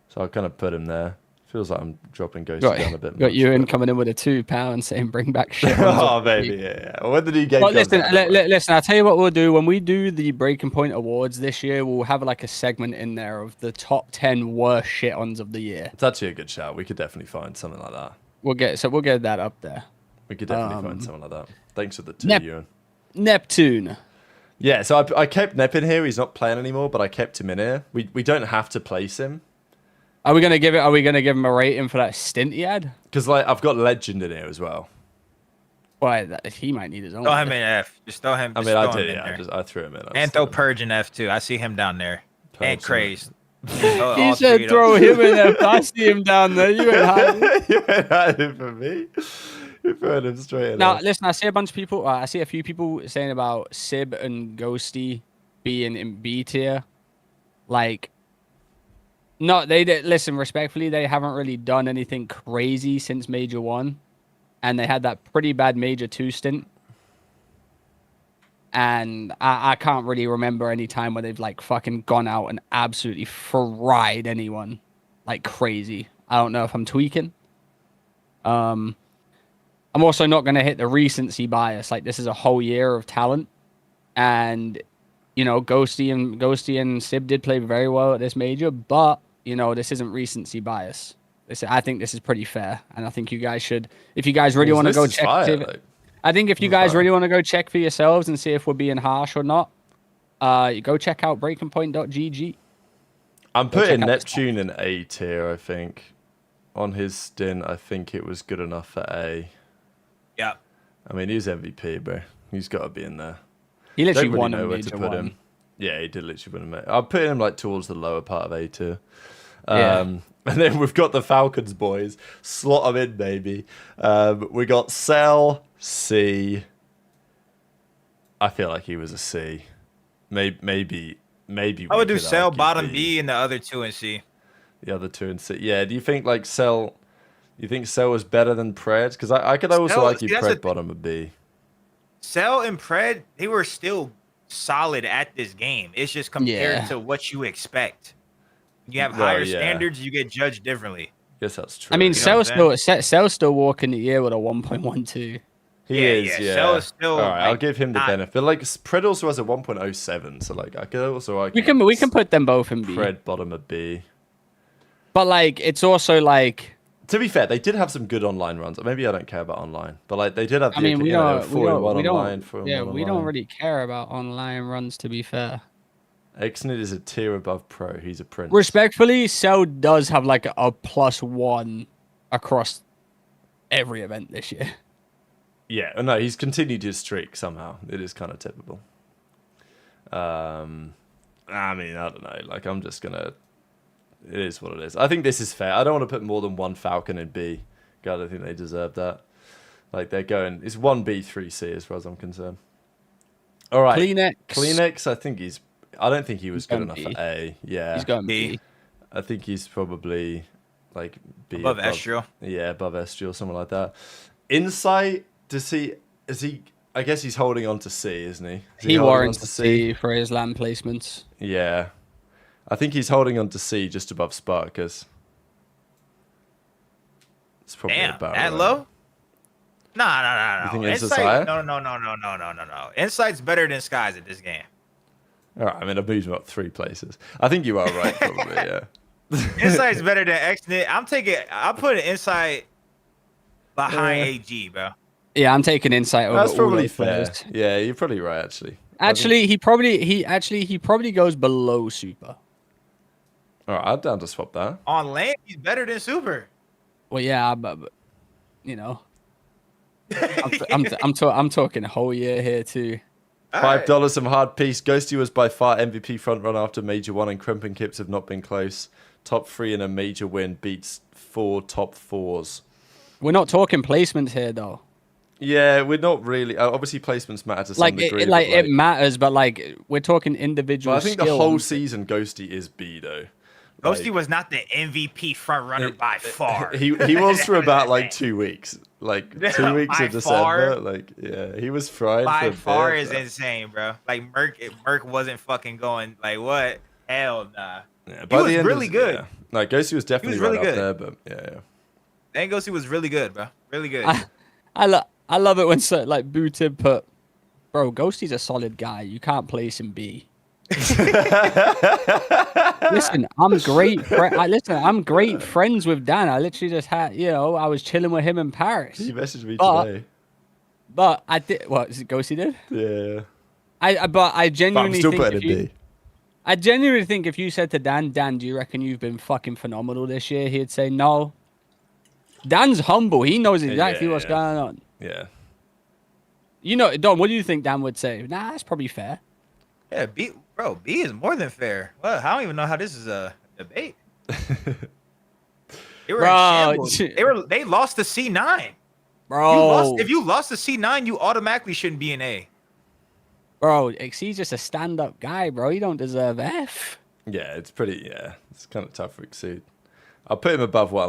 So I'll kind of put him there. Feels like I'm dropping Ghost down a bit. Got you in coming in with a £2 saying bring back shit. Oh, baby, yeah. Well, when the new game comes listen, out, listen, I'll tell you what we'll do. When we do the Breaking Point Awards this year, we'll have like a segment in there of the top 10 worst shit-ons of the year. It's actually a good shout. We could definitely find something like that. We'll get that up there. We could definitely find something like that. Thanks for the two, Ewan. Neptune. Yeah, so I kept Nep in here. He's not playing anymore, but I kept him in here. We don't have to place him. Are we gonna give him a rating for that stint he had? Because like I've got Legend in here as well. Well, he might need his own. Throw him in F. Just throw him. I mean, I did. Yeah, I threw him in. And throw Purge in F too. I see him down there. And Craze. He said throw him in F. I see him down there. You ain't hiding. You ain't hiding from me. You're throwing him straight in. Now, listen, I see a bunch of people. I see a few people saying about Sib and Ghosty being in B tier. Like, no, listen, respectfully, they haven't really done anything crazy since Major 1. And they had that pretty bad Major 2 stint. And I can't really remember any time where they've, like, fucking gone out and absolutely fried anyone like crazy. I don't know if I'm tweaking. I'm also not going to hit the recency bias. Like, this is a whole year of talent. And, Ghosty and Sib did play very well at this major. But, this isn't recency bias. I think this is pretty fair. And I think you guys should, if you guys really want to go check. I think if you guys really want to go check for yourselves and see if we're being harsh or not, you go check out breakingpoint.gg. I'm putting Neptune in A tier, I think. On his stint, I think it was good enough for A. Yeah. I mean, he's MVP, bro. He's got to be in there. He literally Don't really won know a where to major put one. him. Yeah, he did literally win a mate. I'll put him like towards the lower part of A tier. Yeah. And then we've got the Falcons boys. Slot them in, baby. We got Cell, C. I feel like he was a C. Maybe. I would do could Cell, argue bottom B, and the other two in C. The other two in C. Yeah, do you think like Cell... You think Cell was better than Pred? Because I could also Cell- argue see, that's Pred the bottom of B. Cell and Pred, they were still solid at this game. It's just compared Yeah. to what you expect. You have Well, higher yeah. standards, you get judged differently. Guess that's true. I mean, You know what I'm Cell's still walking the year with a 1.12. He is, yeah. Cell is still. All right, I'll like, give him the not- benefit. Like Pred also has a 1.07, so like I could also argue We can put them both in B. Pred bottom of B. But like, it's also like, To be fair, they did have some good online runs. Maybe I don't care about online, but like they did have. I mean, we don't 4-1 online, don't 4-1 yeah, we don't online. really care about online runs, to be fair. Exnid is a tier above Pro. He's a prince. Respectfully, Cell does have like a +1 across every event this year. Yeah, no, he's continued his streak somehow. It is kind of typical. I mean, I don't know. Like, I'm just gonna. It is what it is. I think this is fair. I don't want to put more than one Falcon in B. God, I think they deserve that. Like they're going. It's 1B, 3C as far as I'm concerned. All right. Kleenex. I think he's. I don't think he was good enough B. for A. Yeah. He's going B. I think he's probably like B Above Estriel. Yeah, above Estriel, something like that. Insight. Is he? I guess he's holding on to C, isn't he? He warrants a C for his land placements. Yeah. I think he's holding on to C just above Spartacus. It's probably Damn, about that right. low? No. You think Insight's Insight, higher? no. Insight's better than Skies at this game. All right, I mean, I've moved him up 3 places. I think you are right, probably, yeah. Insight's better than Xnit. I'm putting Insight behind AG, bro. Yeah, I'm taking Insight over. That's all probably those fair. players. Yeah, you're probably right, actually. Actually, he probably goes below Super. All right, I'm down to swap that. On land, he's better than Super. Well, yeah, but you know, I'm talking whole year here too. $5 some hard piece. Ghosty was by far MVP front run after Major 1, and Crimp and Kips have not been close. Top 3 in a major win beats 4 top 4s. We're not talking placements here, though. Yeah, we're not really. Obviously, placements matter to some degree. It matters, but like we're talking individual. But I think the whole season, Ghosty is B though. Ghosty was not the MVP front runner by far. He was for about like 2 weeks, like 2 weeks By of December. far. Like yeah, he was fried. By for a far bit, is but- insane, bro. Like Merc wasn't fucking going. Like what? Hell nah. Yeah, He was really good. Yeah. No, Ghosty was definitely really right good. up there, but yeah. Dan Ghosty was really good, bro. Really good. I love it when like Bootib put, bro, Ghosty's a solid guy. You can't place him B. Listen, I'm great. I'm great friends with Dan. I literally just had, I was chilling with him in Paris. He messaged me But- today. But I did. What is it? Ghosty did? Yeah, I but I'm genuinely still think putting if him you, B. I genuinely think if you said to Dan, do you reckon you've been fucking phenomenal this year? He'd say no. Dan's humble. He knows exactly what's going on. Yeah. Don, what do you think Dan would say? Nah, that's probably fair. Yeah, B is more than fair. Well, I don't even know how this is a debate. They were Bro, in shambles. They lost to C9. Bro, If you lost to C9, you automatically shouldn't be an A. bro, he's just a stand-up guy, bro. He don't deserve F. Yeah, it's pretty. Yeah, it's kind of tough for Exceed. I'll put him above one.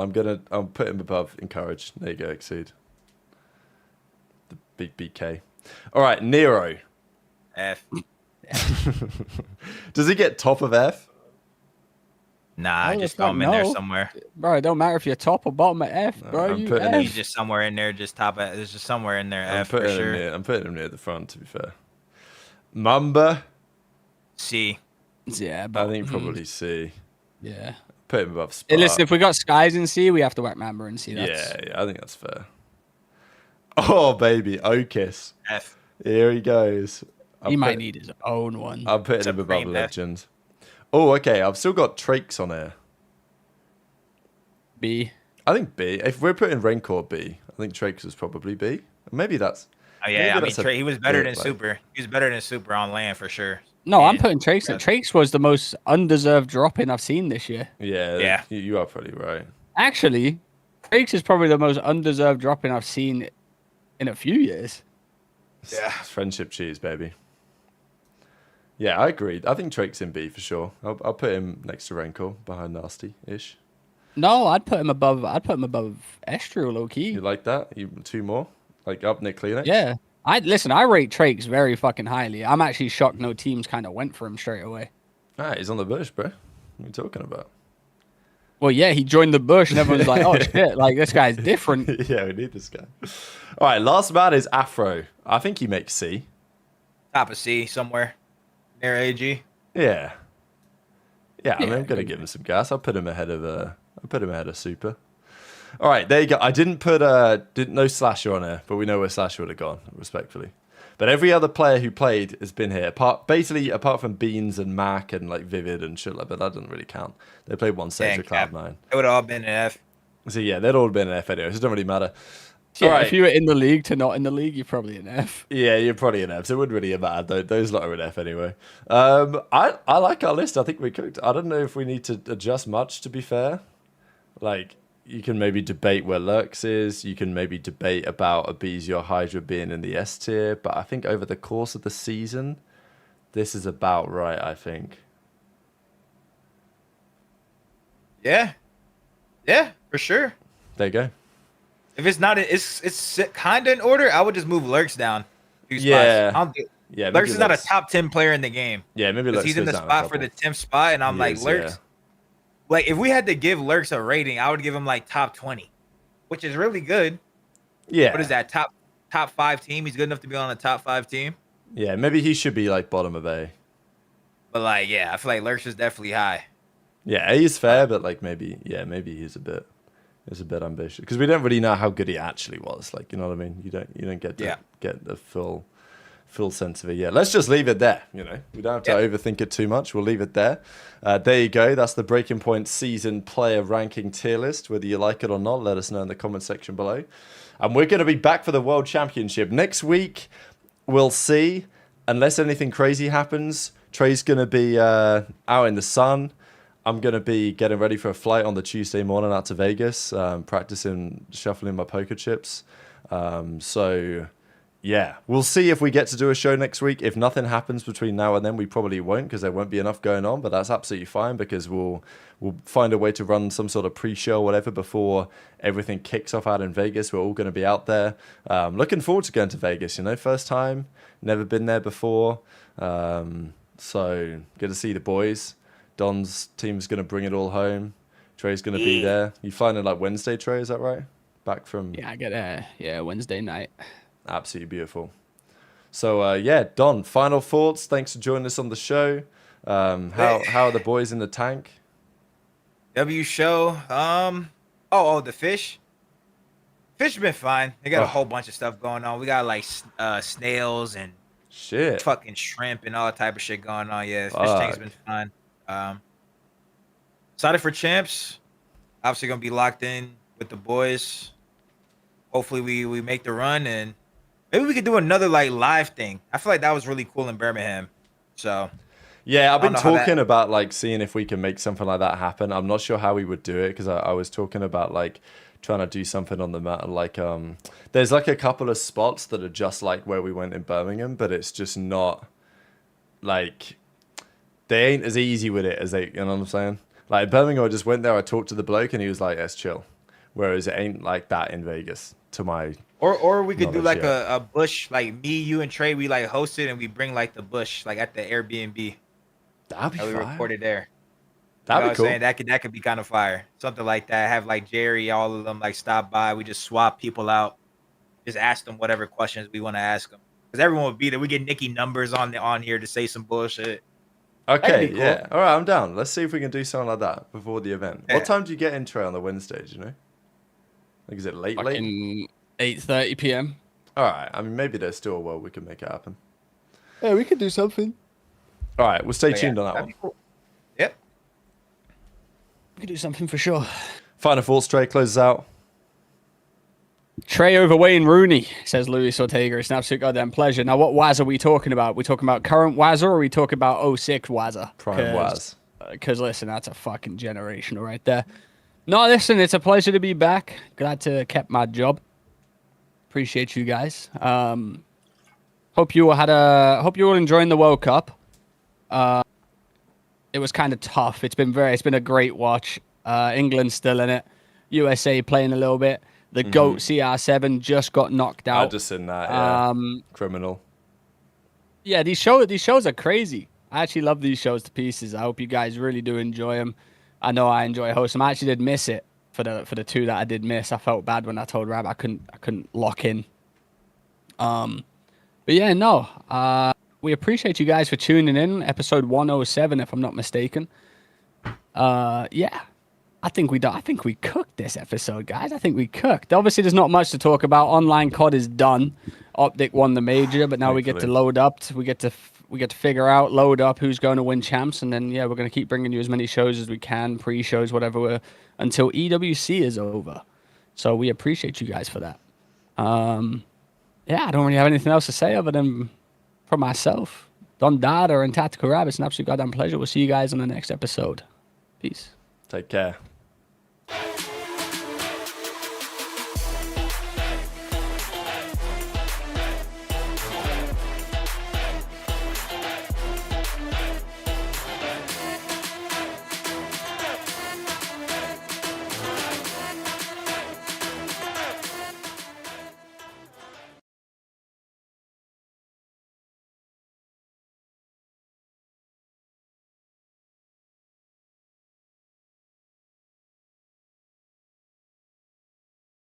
I'll put him above Encourage. There you go, Exceed. The big BK. All right, Nero. F. Does he get top of F? Nah, Oh, just fuck throw him in there no. somewhere. Bro, it don't matter if you're top or bottom of F, bro. I'm You putting F. He's just somewhere in there, just top. There's just somewhere in there. I'm F for putting sure. I'm putting him near the front, to be fair. Mamba, C. Yeah, I but think probably C. yeah. Put him above Hey, Spark. listen, if we got Skies in C, we have to whack Mamba in C. Yeah, That's... I think that's fair. Oh, baby, Okis. F. Here he goes. He might need his own one. I'm putting him above Supreme F. Legend. Oh, okay. I've still got Trakes on here. B. I think B. If we're putting Rancor B, I think Trakes was probably B. Maybe that's. Oh yeah, maybe I mean that's a Trei, he was better bit, than like- Super. He was better than Super on land for sure. No, I'm Yeah. putting Trakes in. Trakes was the most undeserved drop-in I've seen this year. Yeah, you are probably right. Actually, Trakes is probably the most undeserved drop-in I've seen in a few years. Yeah. It's friendship cheese, baby. Yeah, I agree. I think Drake's in B for sure. I'll put him next to Renko behind Nasty-ish. No, I'd put him above. I'd put him above Estru, low key. You like that? You two more? Like up Nick Kleenex? Yeah. I rate Trakes very fucking highly. I'm actually shocked no teams kind of went for him straight away. Ah, he's on the bush, bro. What are you talking about? Well, yeah, he joined the bush, and everyone's like, "Oh shit! Like this guy's different." Yeah, we need this guy. All right, last man is Afro. I think he makes C. Top of C somewhere near AG. Yeah. Yeah, I mean, Yeah, I'm gonna good. give him some gas. I'll put him ahead of Super. All right, there you go. I didn't put no Slasher on here, but we know where Slasher would have gone, respectfully. But every other player who played has been here, apart from Beans and Mac and like Vivid and shit like, but that doesn't really count. They played one stage of Cloud9. It would have all been an F. So yeah, they'd all been an F anyway. So it doesn't really matter. Yeah, All right. if you were in the league to not in the league, you're probably an F. Yeah, you're probably an F. So it wouldn't really matter. Those lot are an F anyway. I like our list. I think we cooked. I don't know if we need to adjust much, to be fair. Like, you can maybe debate where Lurks is. You can maybe debate about Abizio Hydra being in the S tier. But I think over the course of the season, this is about right, I think. Yeah. Yeah, for sure. There you go. If it's not, it's kind of in order. I would just move Lurks down. Yeah. Yeah, Lurks is not a top 10 player in the game. Yeah, maybe Lurks he's in the goes down a spot for couple. the 10th spot, and I'm like, Lurks. Yeah. Like, if we had to give Lurks a rating, I would give him like top 20, which is really good. Yeah. What is that, top 5 team? He's good enough to be on a top 5 team. Yeah, maybe he should be like bottom of A. But like, yeah, I feel like Lurks is definitely high. Yeah, A is fair, but like maybe he's a bit ambitious because we don't really know how good he actually was. Like, you know what I mean? You don't get to get the full sense of it yet. Let's just leave it there. You know, we don't have to overthink it too much. We'll leave it there. There you go. That's the Breaking Point season player ranking tier list. Whether you like it or not, let us know in the comment section below. And we're going to be back for the World Championship next week. We'll see. Unless anything crazy happens, Trei's going to be out in the sun. I'm going to be getting ready for a flight on the Tuesday morning out to Vegas, practicing shuffling my poker chips. So, yeah, we'll see if we get to do a show next week. If nothing happens between now and then, we probably won't because there won't be enough going on. But that's absolutely fine because we'll find a way to run some sort of pre-show or whatever before everything kicks off out in Vegas. We're all going to be out there. Looking forward to going to Vegas, you know, first time, never been there before. So, good to see the boys. Don's team's going to bring it all home. Trei's going to be there. You flying in like Wednesday, Trei, is that right? Back from... Yeah, I get Wednesday night. Absolutely beautiful. So, yeah, Don, final thoughts. Thanks for joining us on the show. How are the boys in the tank? W show. The fish. Fish been fine. They got a whole bunch of stuff going on. We got like snails and shit, fucking shrimp and all that type of shit going on. Yeah, fish tank's been fine. Excited for champs. Obviously gonna be locked in with the boys. Hopefully we make the run and maybe we could do another like live thing. I feel like that was really cool in Birmingham. So yeah, I've been talking about like seeing if we can make something like that happen. I'm not sure how we would do it because I was talking about like trying to do something on the mat. Like there's like a couple of spots that are just like where we went in Birmingham, but it's just not like they ain't as easy with it as they, you know what I'm saying? Like Birmingham, I just went there, I talked to the bloke and he was like, "It's chill." Whereas it ain't like that in Vegas to my or we could do like a bush, like me, you, and Trey. We like host it and we bring like the bush, like at the Airbnb. That'd be fire. We recorded there. That'd be cool. Saying? That could be kind of fire. Something like that. Have like Jerry, all of them like stop by. We just swap people out. Just ask them whatever questions we want to ask them. Because everyone would be there. We get Nikki numbers on here to say some bullshit. Okay, cool. Yeah. All right, I'm down. Let's see if we can do something like that before the event. Yeah. What time do you get in, Trey, on the Wednesdays, you know? Like, is it late? 8:30 p.m. All right. I mean, maybe there's still a world we can make it happen. Yeah, we could do something. All right, we'll stay tuned on that one. Cool. Yep. We could do something for sure. Final thoughts, Trey, closes out. Trey over Wayne Rooney, says Luis Ortega. It's an absolute goddamn pleasure. Now, what Waz are we talking about? We talking about current Wazza or are we talking about '06 Wazza? Prime Waz. Because, listen, that's a fucking generational right there. No, listen, it's a pleasure to be back. Glad to have kept my job. Appreciate you guys. Hope you all enjoying the World Cup. It was kind of tough. It's been a great watch. England's still in it. USA playing a little bit. The GOAT CR7 just got knocked out. I just seen that. Yeah. Criminal. Yeah, these shows are crazy. I actually love these shows to pieces. I hope you guys really do enjoy them. I know I enjoy hosting them. I actually did miss it for the two that I did miss. I felt bad when I told Rab I couldn't lock in. But yeah, no. We appreciate you guys for tuning in. Episode 107, if I'm not mistaken. Yeah. I think we cooked this episode, guys. I think we cooked. Obviously, there's not much to talk about. Online COD is done. OpTic won the major, but now we get to load up. We get to figure out, load up who's going to win champs, and then yeah, we're going to keep bringing you as many shows as we can, pre-shows, whatever, until EWC is over. So we appreciate you guys for that. Yeah, I don't really have anything else to say other than for myself, Don Dada and Tactical Rabbit. It's an absolute goddamn pleasure. We'll see you guys on the next episode. Peace. Take care.